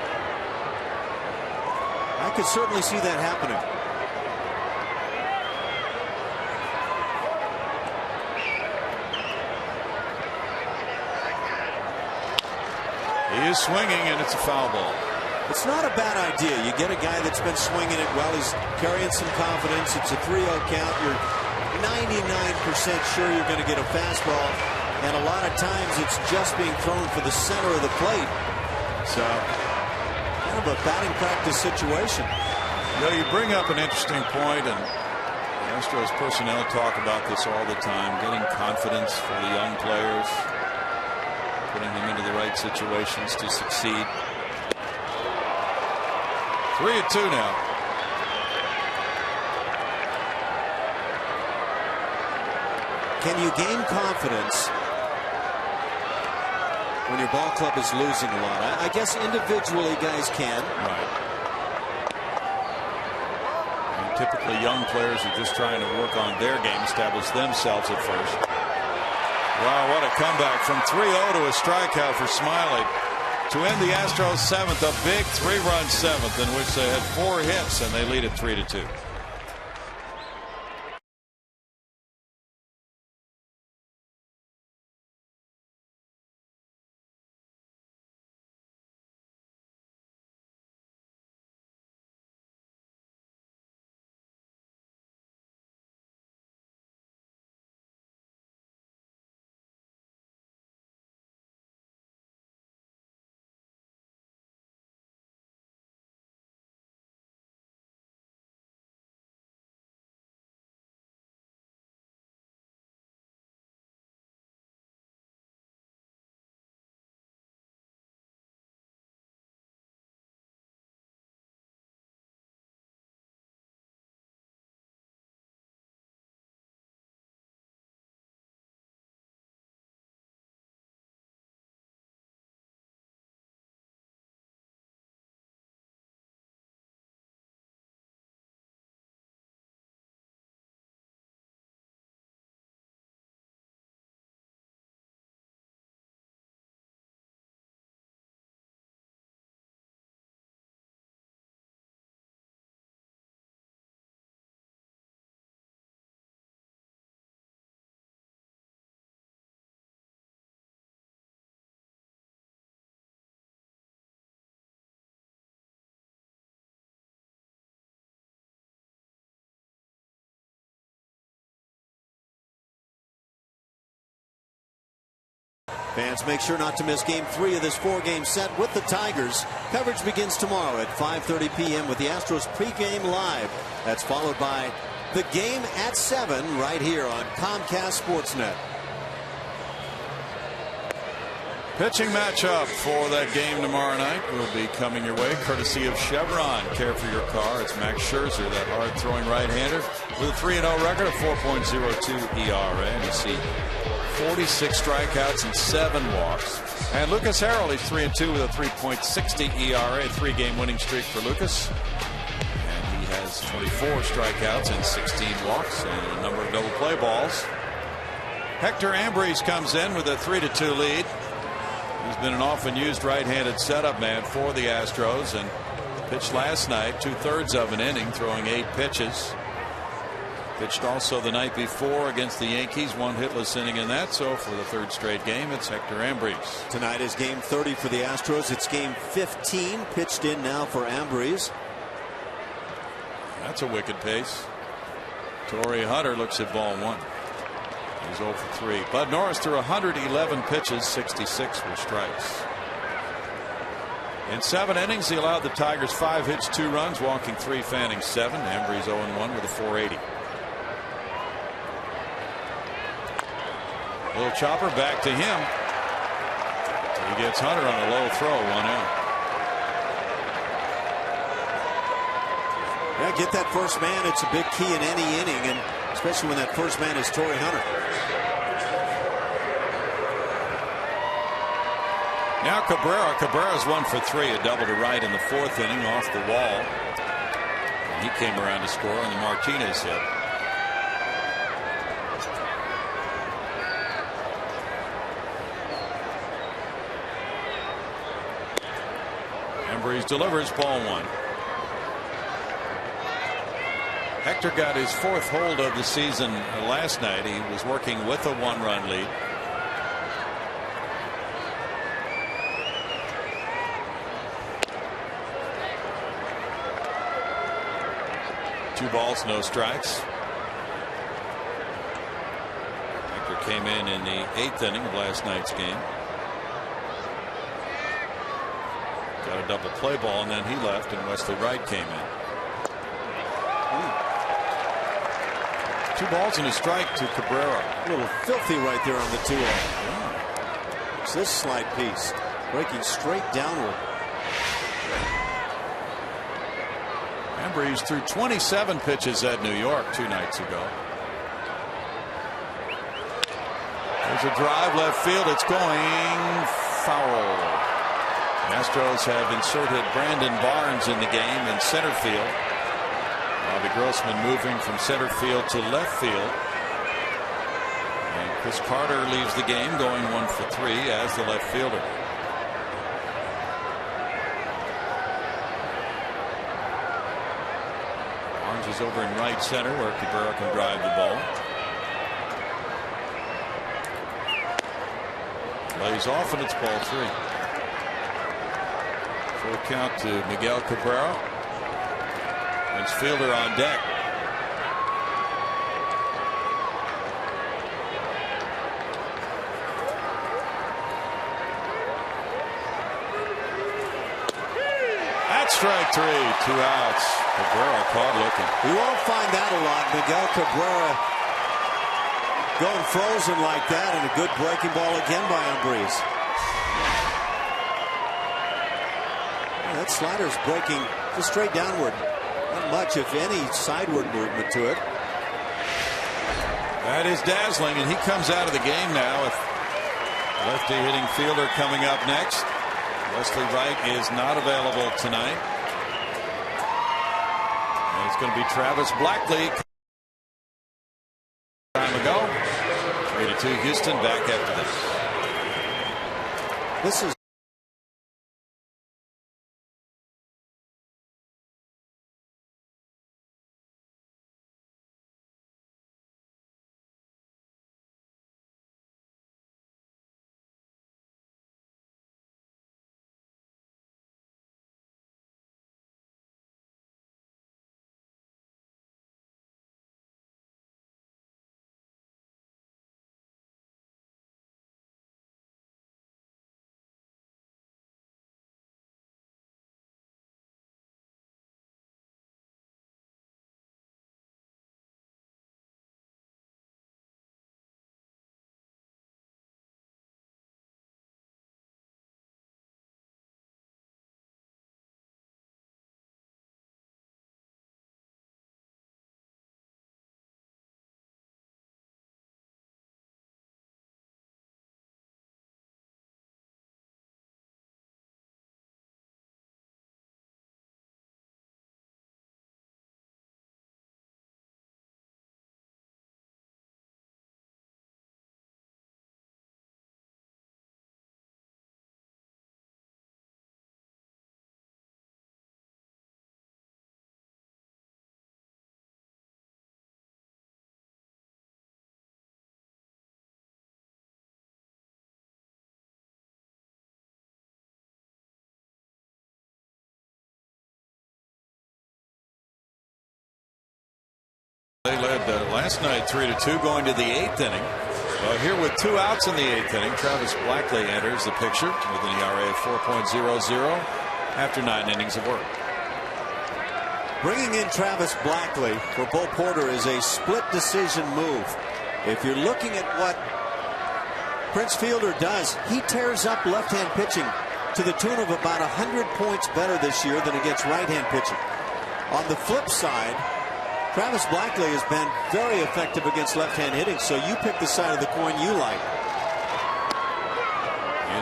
I could certainly see that happening. He is swinging, and it's a foul ball. It's not a bad idea. You get a guy that's been swinging it well. He's carrying some confidence. It's a 3-0 count. You're 99% sure you're going to get a fastball. And a lot of times it's just being thrown for the center of the plate. So kind of a batting practice situation. You know, you bring up an interesting point, and the Astros personnel talk about this all the time, getting confidence for the young players, putting them into the right situations to succeed. 3-2 now. Can you gain confidence when your ball club is losing a lot? I guess individually guys can. Right. And typically young players are just trying to work on their game, establish themselves at first. Wow, what a comeback from 3-0 to a strikeout for Smiley to end the Astros 7th, a big 3-run 7th in which they had 4 hits, and they lead it 3-2. Fans, make sure not to miss Game 3 of this 4-game set with the Tigers. Coverage begins tomorrow at 5:30 p.m. with the Astros pregame live. That's followed by the game at 7 right here on Comcast Sportsnet. Pitching matchup for that game tomorrow night will be coming your way courtesy of Chevron. Care for your car. It's Max Scherzer, that hard-throwing right-hander with a 3-0 record, a 4.02 ERA. And you see 46 strikeouts and 7 walks. And Lucas Harrell, he's 3-2 with a 3.60 ERA, 3-game winning streak for Lucas. And he has 24 strikeouts and 16 walks and a number of double play balls. Hector Ambrose comes in with a 3-2 lead. He's been an often used right-handed setup man for the Astros and pitched last night 2/3 of an inning, throwing 8 pitches. Pitched also the night before against the Yankees, 1 hitless inning in that. So for the 3rd straight game, it's Hector Ambrose. Tonight is game 30 for the Astros. It's game 15 pitched in now for Ambrose. That's a wicked pace. Torrey Hunter looks at ball 1. He's 0 for 3. Bud Norris threw 111 pitches, 66 were strikes. In 7 innings, he allowed the Tigers 5 hits, 2 runs, walking 3, fanning 7. Ambrose 0-1 with a 480. Little chopper back to him. He gets Hunter on a low throw, 1 out. Yeah, get that first man. It's a big key in any inning, and especially when that first man is Torrey Hunter. Now Cabrera's 1 for 3, a double to right in the 4th inning off the wall. And he came around to score on the Martinez hit. Ambrose delivers ball 1. Hector got his 4th hold of the season last night. He was working with a 1-run lead. Two balls, no strikes. Hector came in the 8th inning of last night's game. Got a double play ball, and then he left, and Wesley Wright came in. 2 balls and a strike to Cabrera. A little filthy right there on the 2-0. It's this slide piece breaking straight downward. Ambrose threw 27 pitches at New York 2 nights ago. There's a drive left field. It's going foul. The Astros have inserted Brandon Barnes in the game in center field. Bobby Grossman moving from center field to left field. And Chris Carter leaves the game going 1 for 3 as the left fielder. Barnes is over in right center where Cabrera can drive the ball. Lays off, and it's ball 3. Full count to Miguel Cabrera. His fielder on deck. That's strike 3, 2 outs. Cabrera caught looking. You won't find that a lot. Miguel Cabrera going frozen like that, and a good breaking ball again by Ambrose. Yeah, that slider's breaking just straight downward. Not much, if any, sideward movement to it. That is dazzling, and he comes out of the game now with lefty hitting fielder coming up next. Wesley Wright is not available tonight. And it's going to be Travis Blackley. Time ago. 3-2 Houston, back after this. This is They led last night 3-2 going to the 8th inning. Here with 2 outs in the 8th inning, Travis Blackley enters the picture with an ERA of 4.00 after 9 innings of work. Bringing in Travis Blackley for Bo Porter is a split decision move. If you're looking at what Prince Fielder does, he tears up left-hand pitching to the tune of about 100 points better this year than against right-hand pitching. On the flip side, Travis Blackley has been very effective against left-hand hitting, so you pick the side of the coin you like.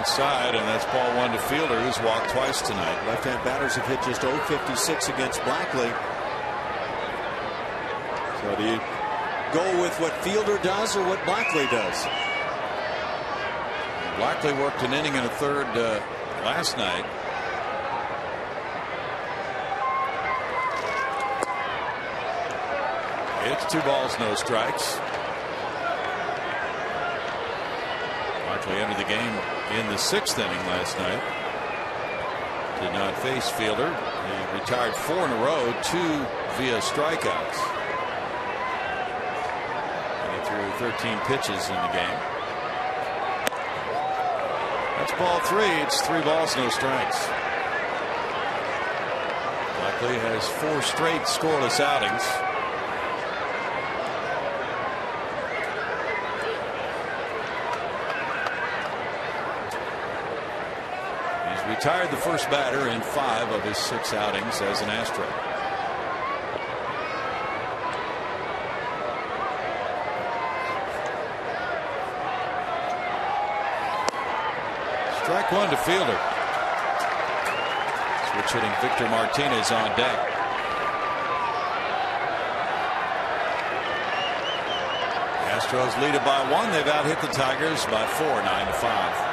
Inside, and that's ball 1 to Fielder, who's walked twice tonight. Left-hand batters have hit just 0.56 against Blackley. So do you go with what Fielder does or what Blackley does? Blackley worked an inning and a third last night. It's 2 balls, no strikes. Blackley entered the game in the 6th inning last night. Did not face Fielder. He retired 4 in a row, 2 via strikeouts. And he threw 13 pitches in the game. That's ball 3. It's 3 balls, no strikes. Blackley has 4 straight scoreless outings. Retired the first batter in 5 of his 6 outings as an Astro. Strike 1 to Fielder. Switch hitting Victor Martinez on deck. Astros lead it by 1. They've out hit the Tigers by 4, 9-5.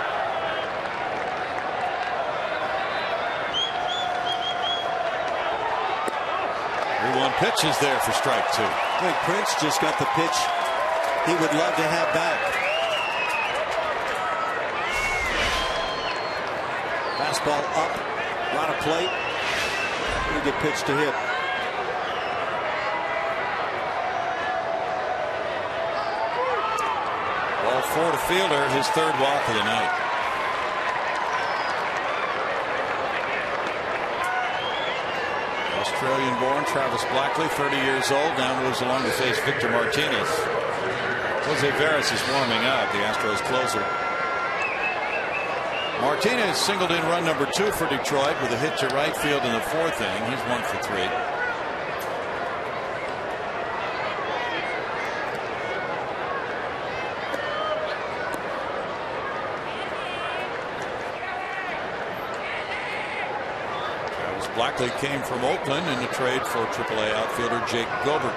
1 pitch is there for strike 2. I think Prince just got the pitch he would love to have back. Fastball up, a lot of plate. Pretty good pitch to hit. Ball 4 to Fielder, his 3rd walk of the night. Australian-born Travis Blackley, 30 years old, now moves along to face Victor Martinez. Jose Veras is warming up, the Astros closer. Martinez singled in run number 2 for Detroit with a hit to right field in the 4th inning. He's 1 for 3. Blackley came from Oakland in a trade for AAA outfielder Jake Gilbert.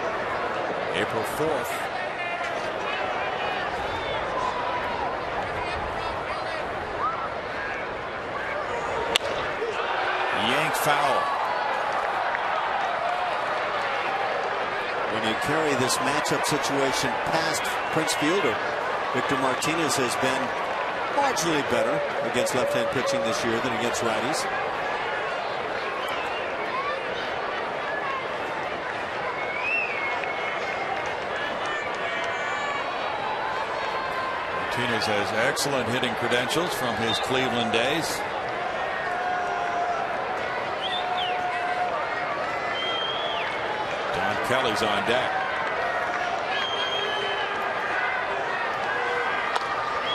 April 4th. Yanked foul. When you carry this matchup situation past Prince Fielder, Victor Martinez has been marginally better against left-hand pitching this year than against righties. Martinez has excellent hitting credentials from his Cleveland days. Don Kelly's on deck.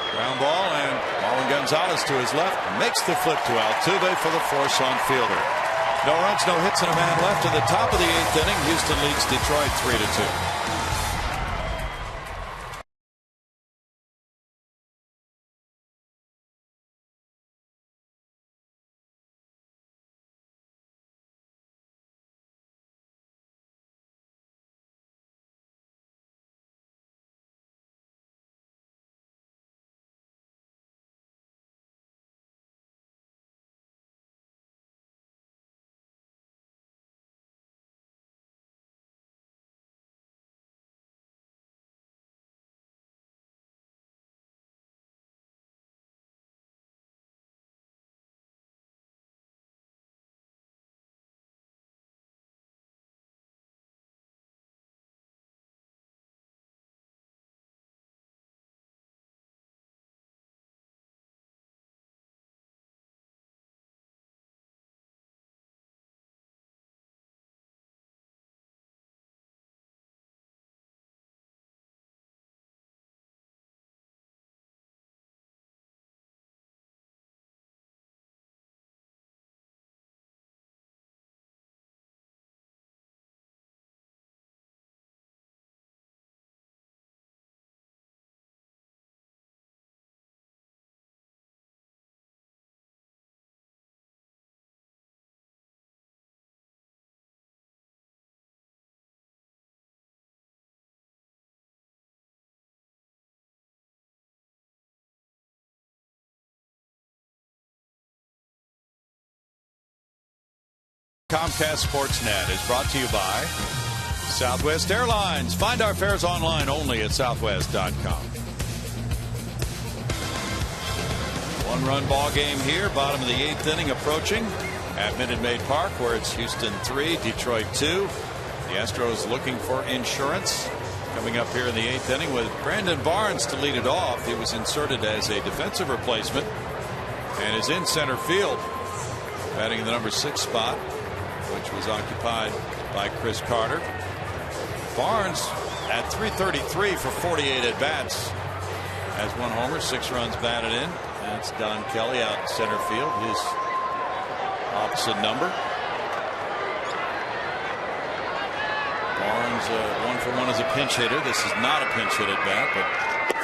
Ground ball, and Marwin Gonzalez to his left makes the flip to Altuve for the force on Fielder. No runs, no hits, and a man left in the top of the 8th inning. Houston leads Detroit 3-2. Comcast Sportsnet is brought to you by Southwest Airlines. Find our fares online only at southwest.com. One-run ball game here, bottom of the 8th inning approaching at Minute Maid Park, where it's Houston 3, Detroit 2. The Astros looking for insurance. Coming up here in the 8th inning with Brandon Barnes to lead it off. He was inserted as a defensive replacement and is in center field, batting in the number 6 spot, which was occupied by Chris Carter. Barnes at .333 for 48 at bats. Has 1 homer, 6 runs batted in. That's Don Kelly out in center field, his opposite number. Barnes 1 for 1 as a pinch hitter. This is not a pinch hit at bat, but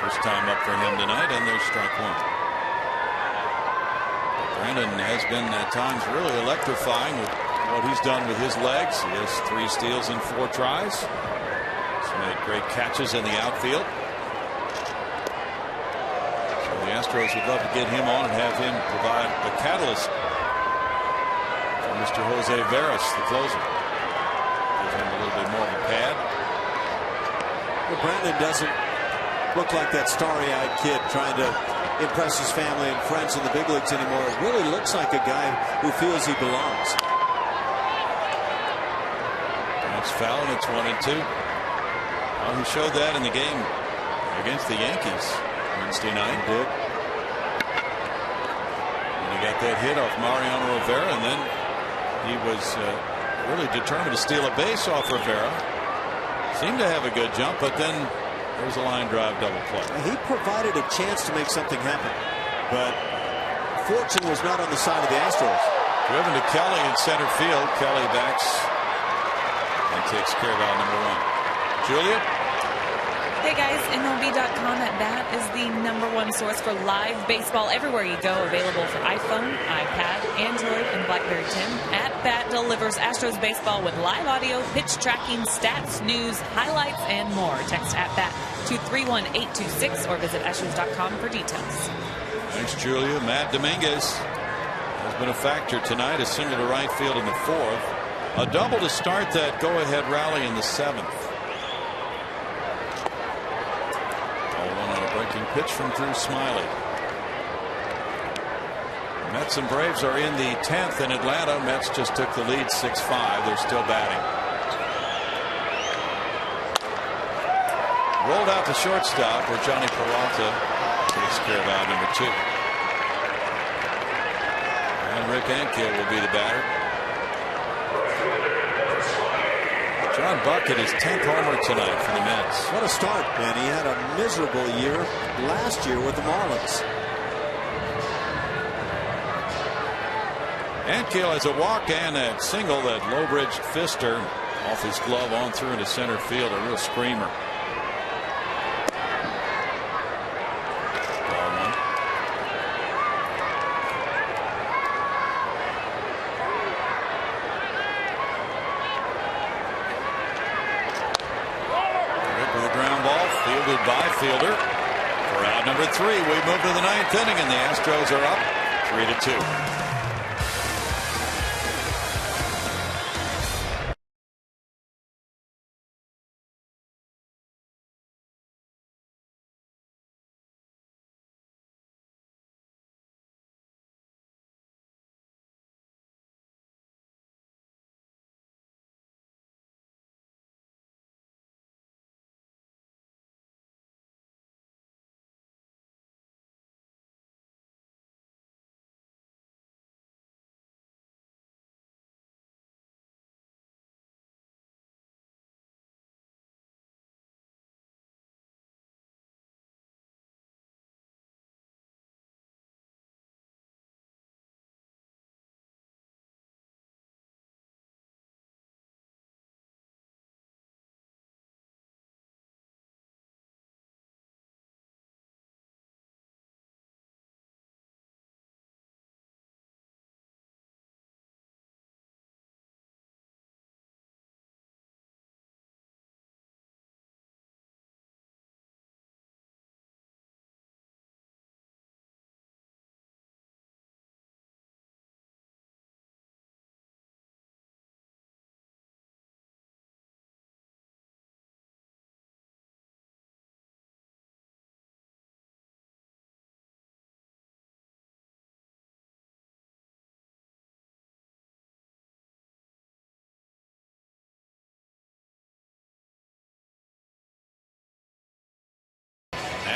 first time up for him tonight, and there's strike 1. Brandon has been at times really electrifying with what he's done with his legs. He has 3 steals in 4 tries. He's made great catches in the outfield. So the Astros would love to get him on and have him provide the catalyst for Mr. Jose Veras, the closer. Give him a little bit more of a pad. Well, Brandon doesn't look like that starry-eyed kid trying to impress his family and friends in the big leagues anymore. It really looks like a guy who feels he belongs. It's foul, and it's 1-2. Well, he showed that in the game against the Yankees Wednesday night. He did. And he got that hit off Mariano Rivera, and then he was really determined to steal a base off Rivera. Seemed to have a good jump, but then there was a line drive double play. He provided a chance to make something happen, but fortune was not on the side of the Astros. Driven to Kelly in center field. Kelly backs and takes care of out number 1. Julia? Hey guys, MLB.com at Bat is the #1 source for live baseball everywhere you go. Available for iPhone, iPad, Android, and BlackBerry 10. At Bat delivers Astros baseball with live audio, pitch tracking, stats, news, highlights, and more. Text at Bat to 31826 or visit Astros.com for details. Thanks, Julia. Matt Dominguez has been a factor tonight. A single to right field in the 4th. A double to start that go-ahead rally in the 7th. 0-1 on a breaking pitch from Drew Smiley. Mets and Braves are in the 10th in Atlanta. Mets just took the lead 6-5. They're still batting. Rolled out to shortstop where Johnny Peralta takes care of out number 2. And Rick Ankiel will be the batter. John Buck at his 10th homer tonight for the Mets. What a start, man. He had a miserable year last year with the Marlins. Ankiel has a walk and a single that low-bridged Fister off his glove on through into center field. A real screamer. By fielder for out number 3. We move to the 9th inning, and the Astros are up 3-2.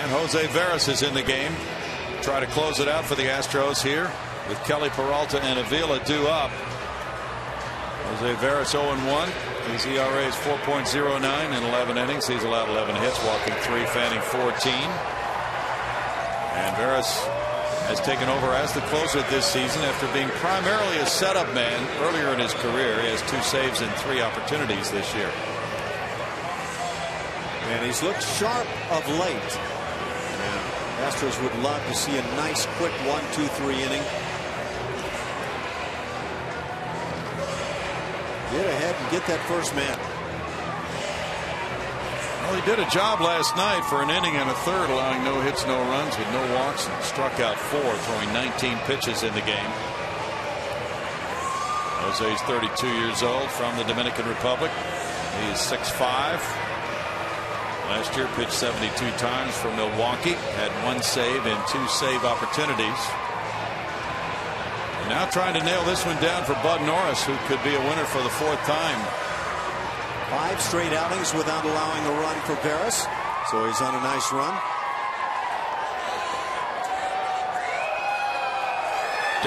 And Jose Veras is in the game. Try to close it out for the Astros here with Kelly, Peralta, and Avila due up. Jose Veras 0-1. His ERA is 4.09 in 11 innings. He's allowed 11 hits, walking 3, fanning 14. And Veras has taken over as the closer this season after being primarily a setup man earlier in his career. He has 2 saves in 3 opportunities this year. And he's looked sharp of late. And Astros would love to see a nice quick 1-2-3 inning. Get ahead and get that first man. Well, he did a job last night for an inning and a third, allowing no hits, no runs with no walks, and struck out 4, throwing 19 pitches in the game. Jose's 32 years old, from the Dominican Republic. He is 6'5". Last year pitched 72 times for Milwaukee, had 1 save and 2 save opportunities. And now trying to nail this one down for Bud Norris, who could be a winner for the 4th time. 5 straight outings without allowing a run for Veras, so he's on a nice run.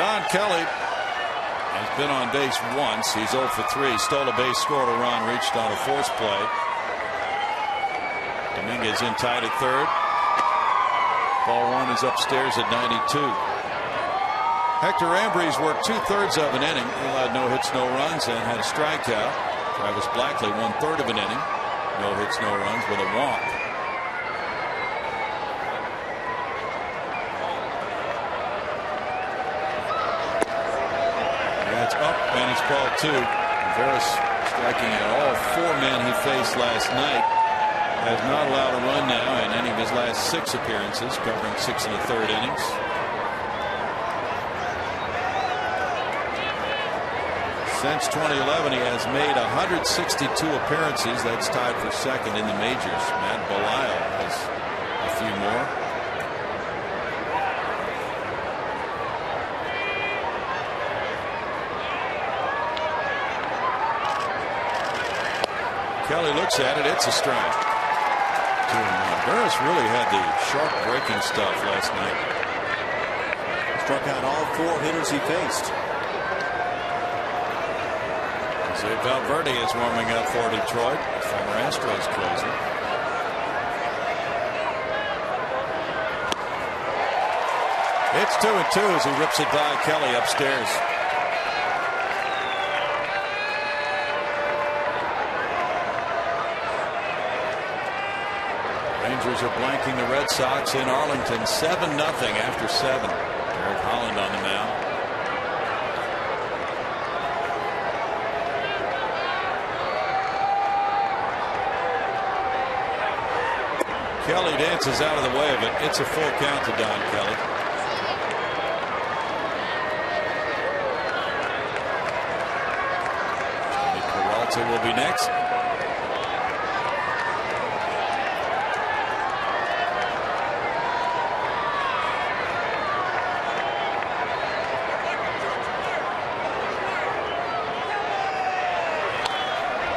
Don Kelly has been on base once. He's 0 for 3. Stole a base, scored a run, reached on a force play. Dominguez in tied at third. Ball 1 is upstairs at 92. Hector Ambrose worked 2/3 of an inning. He allowed no hits, no runs, and had a strikeout. Travis Blackley 1/3 of an inning. No hits, no runs with a walk. Yeah, it's up and it's ball 2. Veras striking at all 4 men he faced last night. Has not allowed a run now in any of his last 6 appearances, covering 6 1/3 innings. Since 2011, he has made 162 appearances. That's tied for 2nd in the majors. Matt Belisle has a few more. Kelly looks at it. It's a strike. 2-1. Veras really had the sharp breaking stuff last night. Struck out all 4 hitters he faced. Jose Valverde is warming up for Detroit, former Astros closer. It's 2-2 as he rips it by Kelly upstairs. Rangers are blanking the Red Sox in Arlington 7-0 after 7. Eric Holland on the mound. Kelly dances out of the way of it. It's a full count to Don Kelly. Peralta will be next.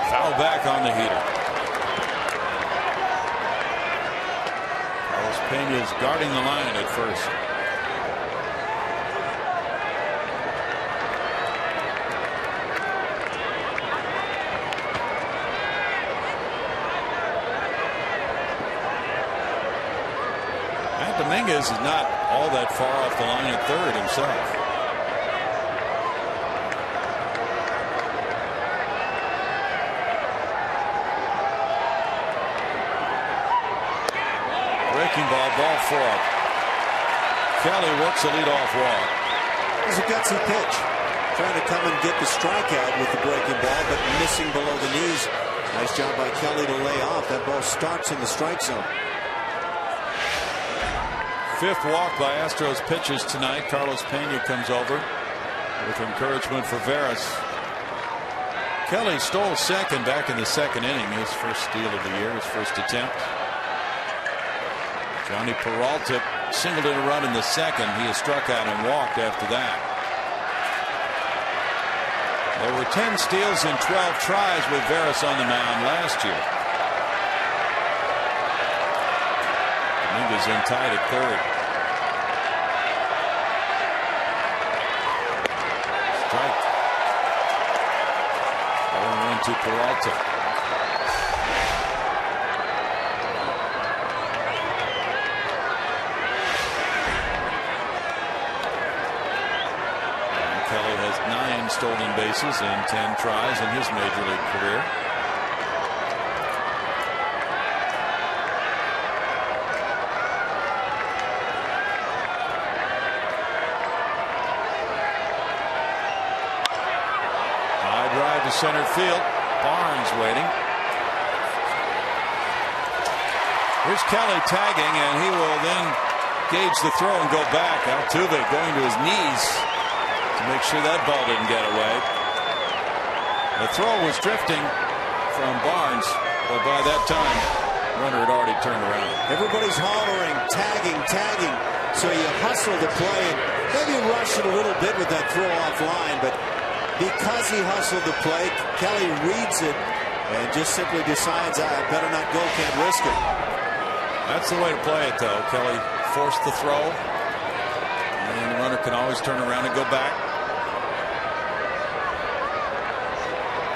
Foul back on the heater. Peña's guarding the line at first. And Dominguez is not all that far off the line at third himself. Breaking ball, ball 4. Kelly works a leadoff walk. It was a gutsy pitch. Trying to come and get the strikeout with the breaking ball, but missing below the knees. Nice job by Kelly to lay off. That ball starts in the strike zone. 5th walk by Astros pitchers tonight. Carlos Peña comes over with encouragement for Veras. Kelly stole second back in the 2nd inning. His first steal of the year, his first attempt. Johnny Peralta singled in a run in the 2nd. He has struck out and walked after that. There were 10 steals and 12 tries with Veras on the mound last year. Dominguez in tight at third. Strike. 0-1 to Peralta. Kelly has 9 stolen bases in 10 tries in his major league career. High drive to center field. Barnes waiting. Here's Kelly tagging, and he will then gauge the throw and go back. Altuve going to his knees to make sure that ball didn't get away. The throw was drifting from Barnes, but by that time, runner had already turned around. Everybody's hollering, tagging. So you hustle the play and maybe rush it a little bit with that throw offline, but because he hustled the play, Kelly reads it and just simply decides, I better not go, can't risk it. That's the way to play it, though. Kelly forced the throw, and the runner can always turn around and go back.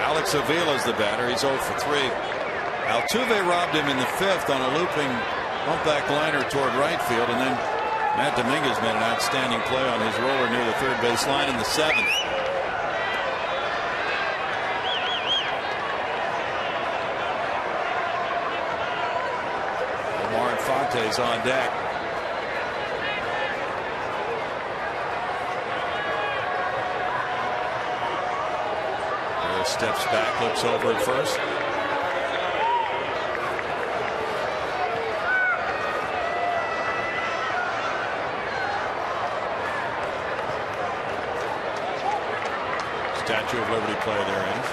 Alex Avila's the batter. He's 0 for 3. Altuve robbed him in the 5th on a looping bump back liner toward right field, and then Matt Dominguez made an outstanding play on his roller near the third base line in the 7th. Omar Infante's on deck. Steps back, looks over at first. Statue of Liberty play there, Ange.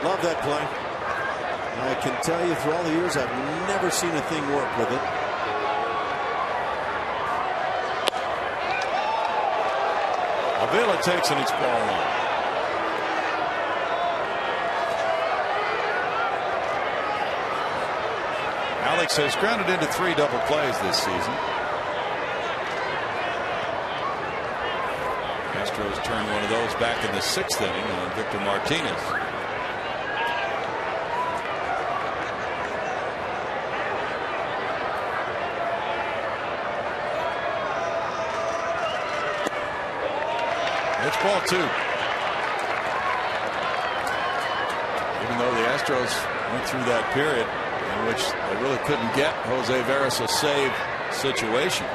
Love that play. I can tell you, for all the years, I've never seen a thing work with it. Avila takes and it's ball 1. Alex has grounded into 3 double plays this season. Astros turned one of those back in the 6th inning on Victor Martinez. It's ball 2. Even though the Astros went through that period in which they really couldn't get Jose Veras a save situation,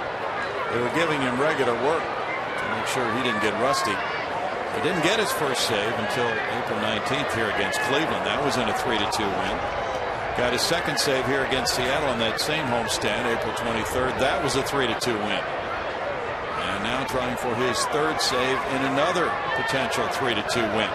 they were giving him regular work to make sure he didn't get rusty. He didn't get his first save until April 19th here against Cleveland. That was in a 3-2 win. Got his second save here against Seattle on that same homestand, April 23rd. That was a 3-2 win. And now trying for his 3rd save in another potential 3-2 win.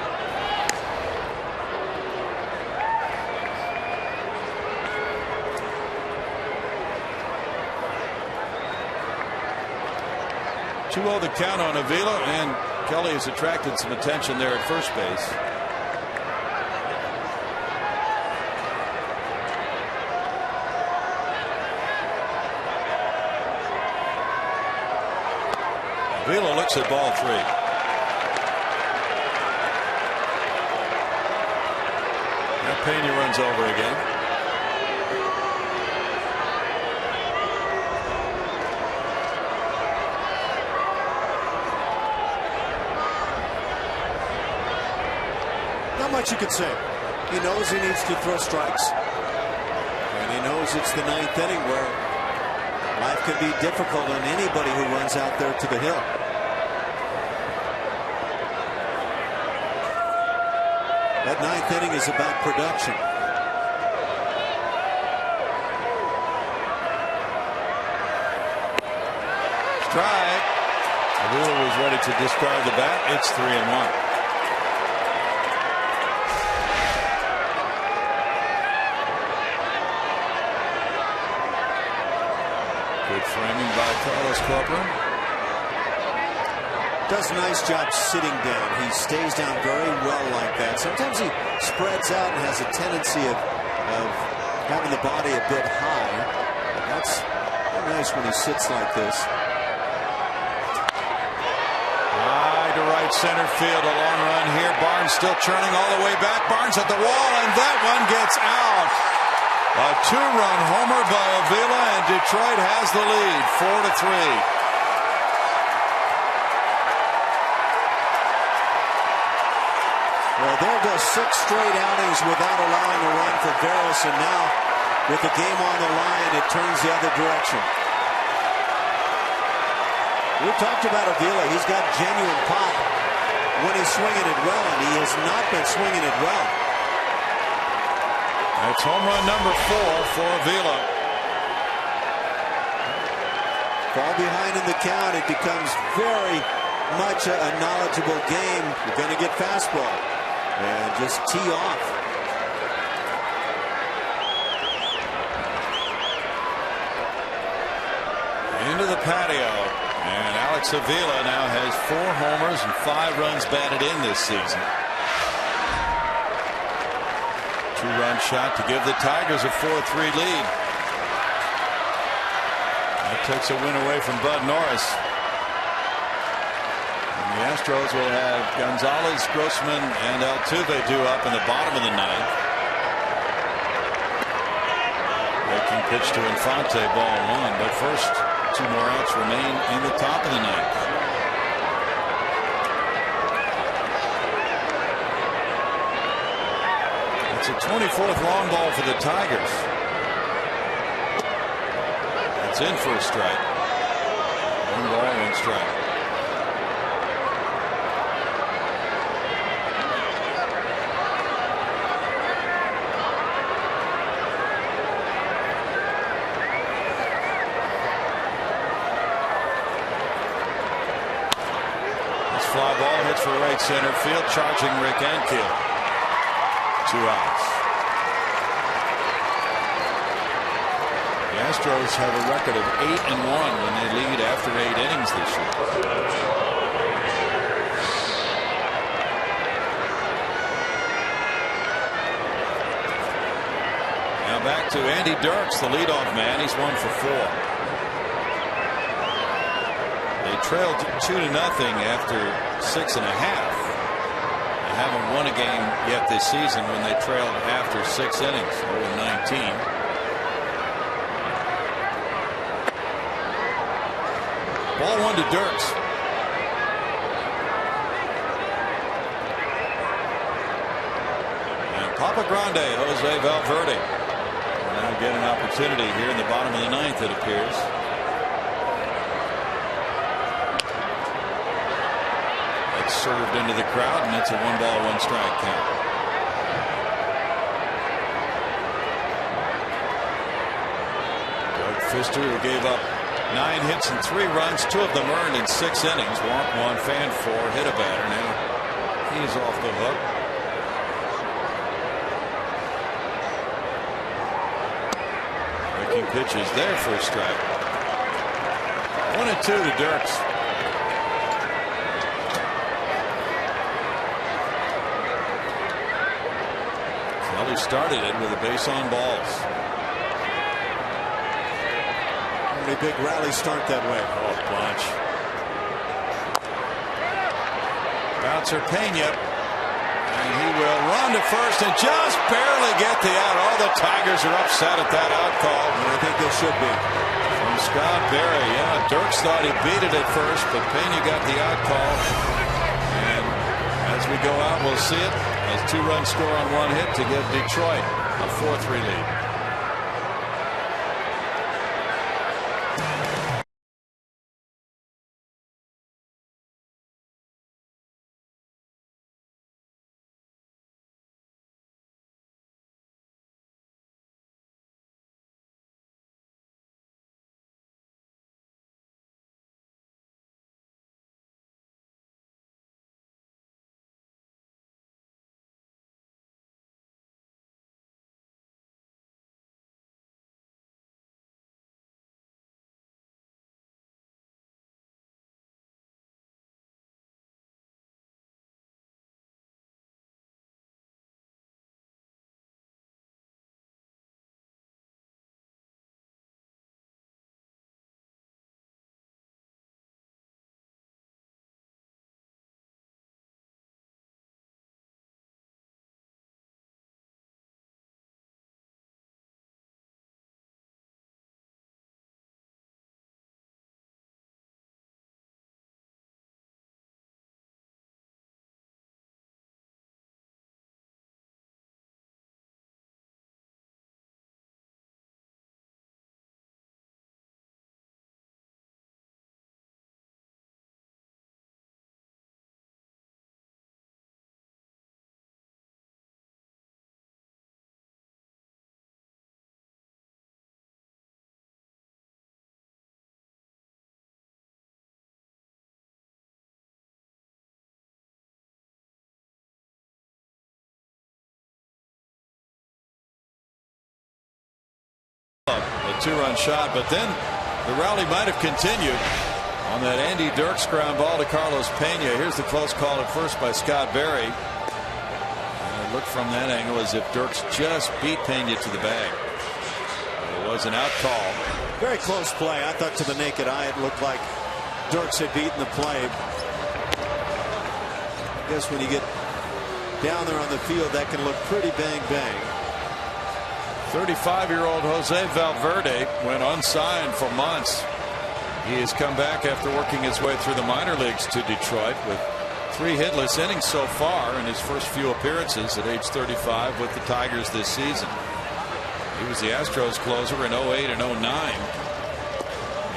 The count on Avila, and Kelly has attracted some attention there at first base. Avila looks at ball 3. Now Pena runs over again. Much you could say. He knows he needs to throw strikes, and he knows it's the 9th inning where life can be difficult on anybody who runs out there to the hill. That 9th inning is about production. Strike. Avila was ready to discard the bat. It's 3-1. Framing by Carlos Corcoran. Does a nice job sitting down. He stays down very well like that. Sometimes he spreads out and has a tendency of having the body a bit high. That's nice when he sits like this. High to right center field. A long run here. Barnes still churning all the way back. Barnes at the wall, and that one gets out. A two-run homer by Avila, and Detroit has the lead, 4-3. Well, there goes 6 straight outings without allowing a run for Veras, and now with the game on the line, it turns the other direction. We talked about Avila. He's got genuine pop when he's swinging it well, and he has not been swinging it well. That's home run number 4 for Avila. Fall behind in the count, it becomes very much a knowledgeable game. You're going to get fastball and just tee off. Into the patio, and Alex Avila now has 4 homers and 5 runs batted in this season. 2-run shot to give the Tigers a 4-3 lead. That takes a win away from Bud Norris. And the Astros will have Gonzalez, Grossman, and Altuve due up in the bottom of the 9th. Breaking pitch to Infante, ball 1. But first, 2 more outs remain in the top of the 9th. It's a 24th long ball for the Tigers. It's in for a strike. 1 ball, 1 strike. Fly ball hits for right center field, charging Rick Ankiel. 2 outs. The Astros have a record of 8-1 when they lead after 8 innings this year. Now back to Andy Dirks, the leadoff man. He's 1 for 4. They trailed 2-0 after 6 1/2. They haven't won a game yet this season when they trailed after 6 innings, 0-19. Ball 1 to Dirks. And Papa Grande, Jose Valverde, will now get an opportunity here in the bottom of the 9th, it appears. Served into the crowd, and it's a 1 ball, 1 strike count. Doug Fister, who gave up 9 hits and 3 runs, 2 of them earned in 6 innings. Walk 1, fan 4, hit a batter. Now he's off the hook. Breaking pitches there for a strike. 1-2 to Dirks. He started it with a base on balls. Pretty big rally start that way. Oh, bunch. Bouncer Pena, and he will run to first and just barely get the out. All the Tigers are upset at that out call. And I think they should be. From Scott Berry, yeah. Dirks thought he beat it at first, but Pena got the out call. And as we go out, we'll see it. As 2-run score on 1 hit to give Detroit a 4-3 lead. A two-run shot, but then the rally might have continued on that Andy Dirks ground ball to Carlos Pena. Here's the close call at first by Scott Berry. And it looked from that angle as if Dirks just beat Pena to the bag. It was an out call. Very close play. I thought to the naked eye it looked like Dirks had beaten the play. I guess when you get down there on the field, that can look pretty bang bang. 35-year-old Jose Valverde went unsigned for months. He has come back after working his way through the minor leagues to Detroit with 3 hitless innings so far in his first few appearances at age 35 with the Tigers this season. He was the Astros closer in 08 and 09.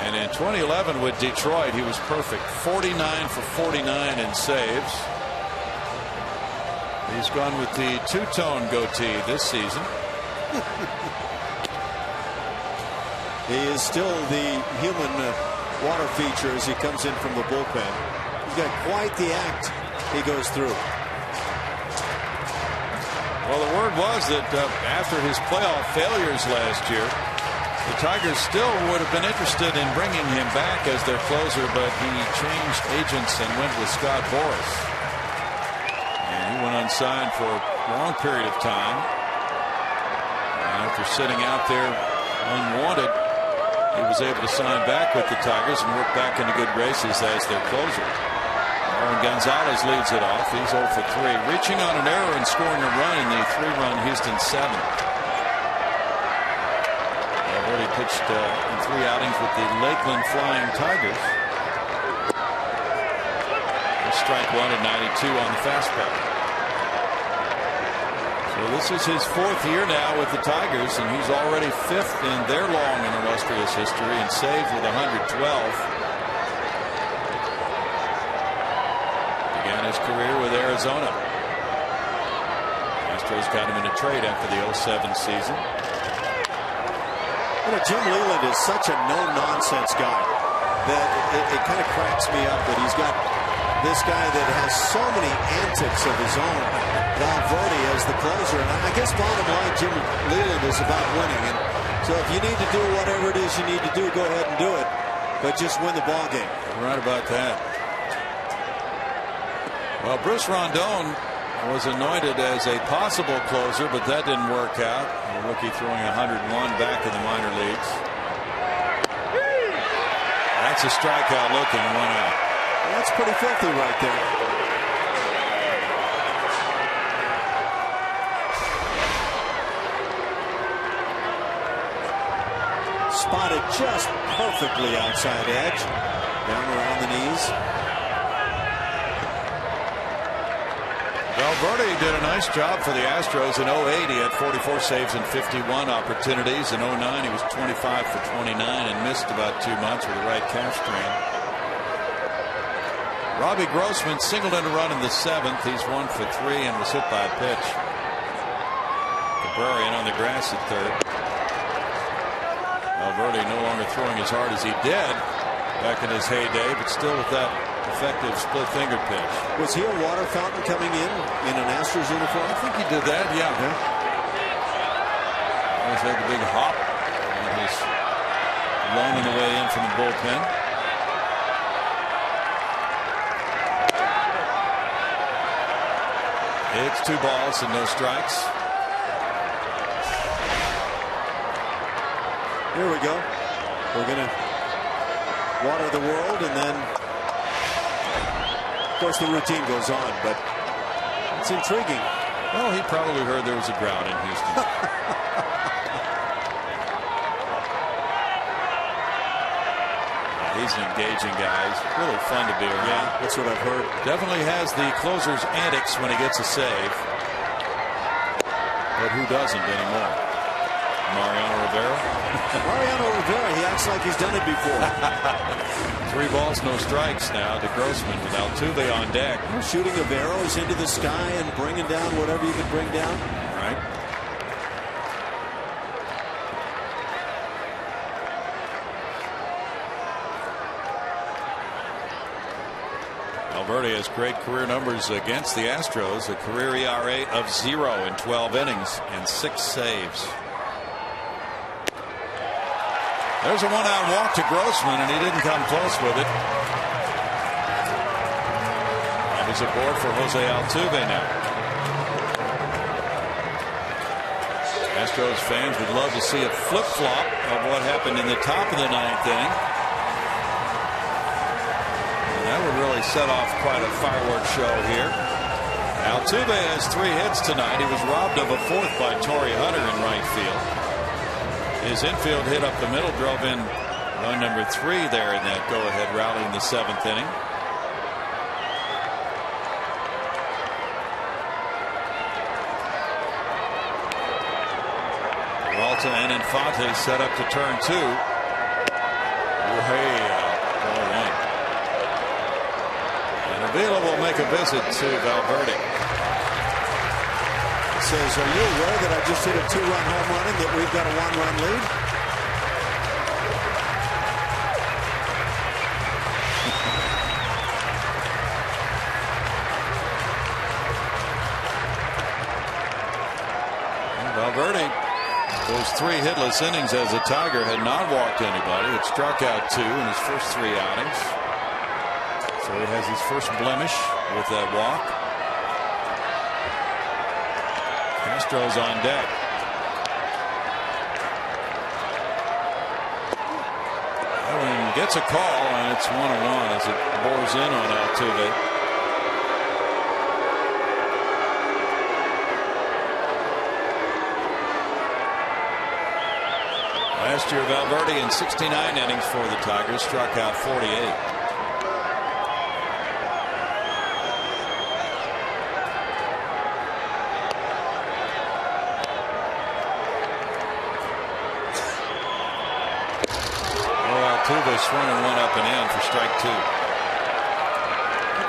And in 2011 with Detroit, he was perfect. 49 for 49 in saves. He's gone with the two-tone goatee this season. He is still the human water feature as he comes in from the bullpen. He's got quite the act he goes through. Well, the word was that after his playoff failures last year, the Tigers still would have been interested in bringing him back as their closer, but he changed agents and went with Scott Boras. And he went unsigned for a long period of time. And after sitting out there unwanted, he was able to sign back with the Tigers and work back into good graces as their closer. Aaron Gonzalez leads it off. He's 0 for 3, reaching on an error and scoring a run in the 3-run Houston 7th. Already pitched in 3 outings with the Lakeland Flying Tigers. Strike 1 at 92 on the fastball. So this is his 4th year now with the Tigers, and he's already 5th in their long and illustrious history in saves with 112. Began his career with Arizona. Astros got him in a trade after the 07 season. You know, Jim Leyland is such a no-nonsense guy that it kind of cracks me up that he's got this guy that has so many antics of his own, Valverde, as the closer. And I guess bottom line, Jim Leyland is about winning. And so if you need to do whatever it is you need to do, go ahead and do it. But just win the ball game. Right about that. Well, Bruce Rondon was anointed as a possible closer, but that didn't work out. The rookie throwing 101 back in the minor leagues. That's a strikeout looking, 1 out. That's pretty filthy right there. Spotted just perfectly outside edge. Down around the knees. Valverde did a nice job for the Astros in 08. He had 44 saves and 51 opportunities. In 09, he was 25 for 29 and missed about 2 months with a right calf strain. Robbie Grossman singled in a run in the 7th. He's 1 for 3 and was hit by a pitch. Cabrera on the grass at 3rd. Valverde no longer throwing as hard as he did back in his heyday, but still with that effective split finger pitch. Was he a water fountain coming in an Astros uniform? I think he did that, yeah. Always had the big hop on his loaning the way in from the bullpen. It's 2 balls and no strikes. Here we go. We're going to water the world, and then of course the routine goes on, but it's intriguing. Well, he probably heard there was a drought in Houston. He's an engaging guy. He's really fun to be around. Yeah, that's what I've heard. Definitely has the closer's antics when he gets a save. But who doesn't anymore? Mariano Rivera? Mariano Rivera, he acts like he's done it before. 3 balls, no strikes now to Grossman with Altuve on deck. Shooting of arrows into the sky and bringing down whatever you can bring down. Right. Valverde has great career numbers against the Astros, a career ERA of 0 in 12 innings and 6 saves. There's a one-out walk to Grossman, and he didn't come close with it. And he's aboard for Jose Altuve now. Astros fans would love to see a flip-flop of what happened in the top of the ninth inning. And that would really set off quite a fireworks show here. Altuve has 3 hits tonight. He was robbed of a 4th by Torrey Hunter in right field. His infield hit up the middle drove in run number 3 there in that go-ahead rally in the 7th inning. Peralta and Infante set up to turn 2. Way out, ball 1. And Avila will make a visit to Valverde. Says, are you aware that I just hit a 2-run home run and that we've got a 1-run lead? Valverde, those 3 hitless innings as a Tiger, had not walked anybody. Had struck out 2 in his first 3 outings. So he has his first blemish with that walk. Castro's on deck. Owen gets a call, and it's 1-1 as it bores in on Altuve. Last year, Valverde in 69 innings for the Tigers struck out 48. Altuve swinging 1 up and in for strike 2.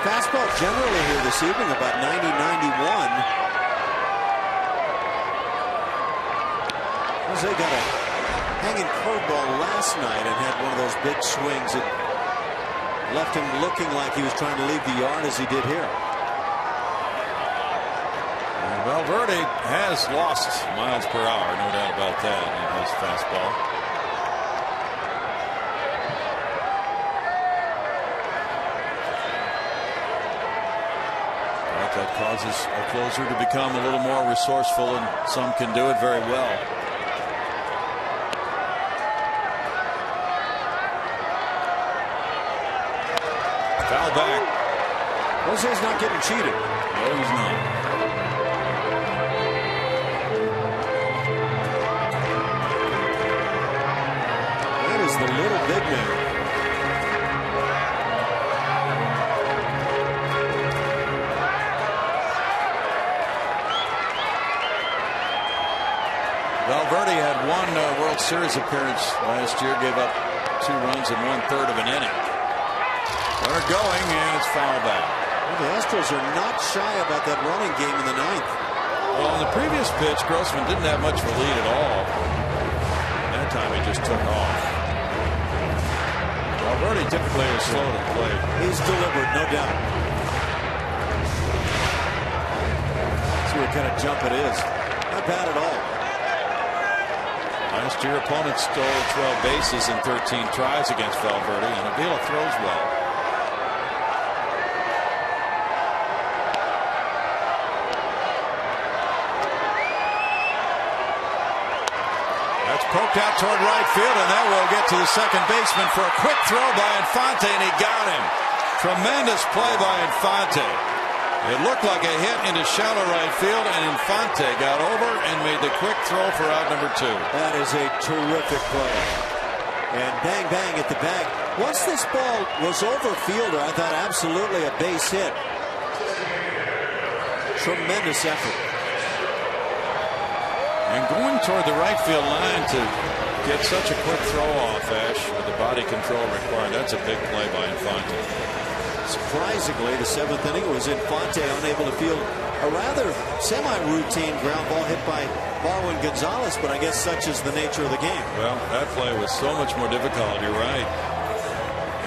Fastball generally here this evening about 90-91. Jose got a hanging curveball last night and had one of those big swings that left him looking like he was trying to leave the yard as he did here. And Valverde has lost miles per hour, no doubt about that, in his fastball. That causes a closer to become a little more resourceful, and some can do it very well. Foul back. Jose's not getting cheated. No, he's not. That is the little big man. Valverde had 1 World Series appearance last year, gave up 2 runs in 1/3 of an inning. They're going, and it's foul back. Well, the Astros are not shy about that running game in the 9th. Well, on the previous pitch, Grossman didn't have much of a lead at all. That time he just took off. Valverde typically is slow to play. He's deliberate, no doubt. See what kind of jump it is. Not bad at all. Last year, opponents stole 12 bases in 13 tries against Valverde, and Avila throws well. That's poked out toward right field, and that will get to the second baseman for a quick throw by Infante, and he got him. Tremendous play by Infante. It looked like a hit into shallow right field, and Infante got over and made the quick throw for out number 2. That is a terrific play. And bang, bang at the bag. Once this ball was over fielder, I thought absolutely a base hit. Tremendous effort. And going toward the right field line to get such a quick throw off, Ash, with the body control required, that's a big play by Infante. Surprisingly, the 7th inning was Infante unable to field a rather semi-routine ground ball hit by Barwin Gonzalez, but I guess such is the nature of the game. Well, that play was so much more difficult, you're right.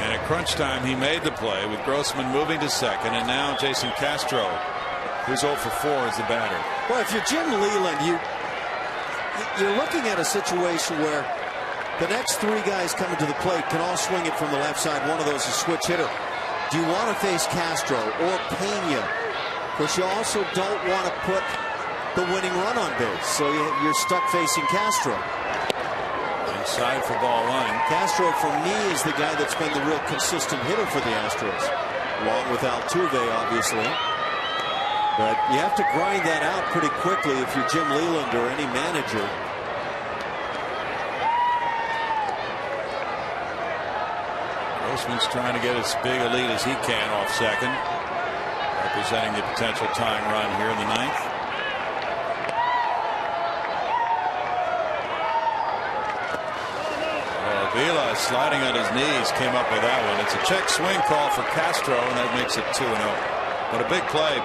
And at crunch time, he made the play with Grossman moving to second, and now Jason Castro, who's 0 for 4, is the batter. Well, if you're Jim Leyland, you're looking at a situation where The next three guys coming to the plate can all swing it from the left side. One of those is switch hitter. Do you want to face Castro or Pena? Because you also don't want to put the winning run on base. So you're stuck facing Castro. Inside for ball one. Castro, for me, is the guy that's been the real consistent hitter for the Astros. Along with Altuve, obviously. But you have to grind that out pretty quickly if you're Jim Leland or any manager. Grossman's trying to get as big a lead as he can off second, representing the potential tying run here in the ninth. Vila sliding on his knees came up with that one. It's a check swing call for Castro, and that makes it 2-0. But a big play.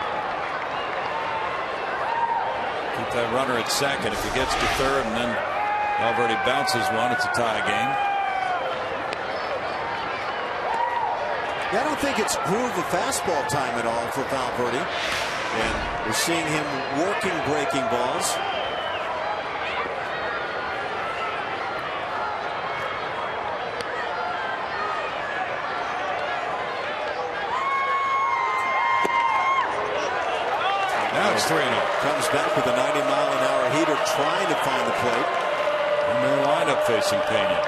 Keep that runner at second. If he gets to third and then Valverde bounces one, it's a tie game. I don't think it's groove of fastball time at all for Valverde. And we're seeing him working breaking balls. Now it's 3-0. Comes back with a 90-mile-an-hour heater trying to find the plate. And their lineup facing Pena.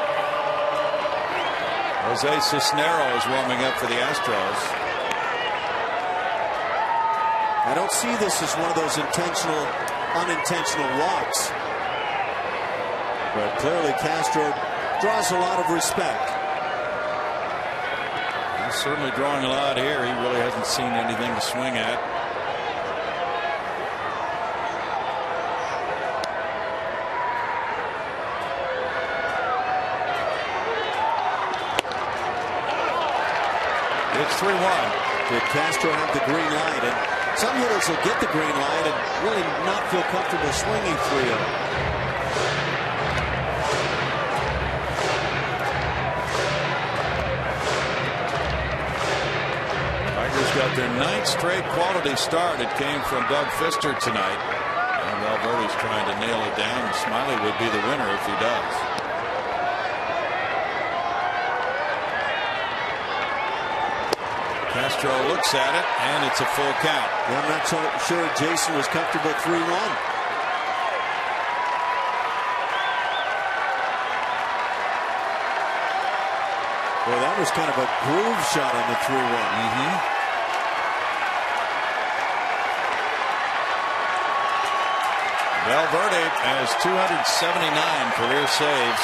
Jose Cisneros is warming up for the Astros. I don't see this as one of those intentional, unintentional walks. But clearly Castro draws a lot of respect. He's certainly drawing a lot here. He really hasn't seen anything to swing at. It's 3-1. Did Castro have the green light? And some hitters will get the green light and really not feel comfortable swinging 3-0. Tigers got their ninth straight quality start. It came from Doug Fister tonight. And Valverde's trying to nail it down. Smiley would be the winner if he does. Castro looks at it, and it's a full count. I'm not so sure Jason was comfortable 3-1. Well, that was kind of a groove shot on the 3-1. Valverde has 279 career saves.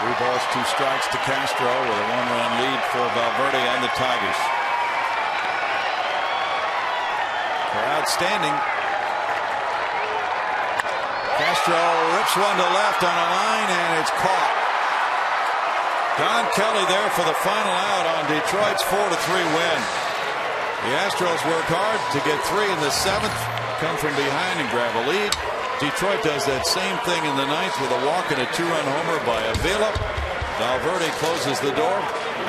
3 balls, 2 strikes to Castro with a 1-run lead for Valverde and the Tigers. Crowd standing. Castro rips one to left on a line, and it's caught. Don Kelly there for the final out on Detroit's 4-3 win. The Astros work hard to get 3 in the 7th, come from behind and grab a lead. Detroit does that same thing in the 9th with a walk and a 2-run homer by Avila. Valverde closes the door,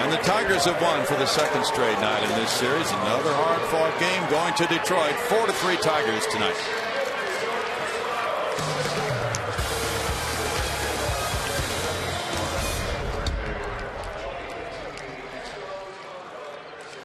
and the Tigers have won for the 2nd straight night in this series. Another hard-fought game going to Detroit. 4-3 Tigers tonight.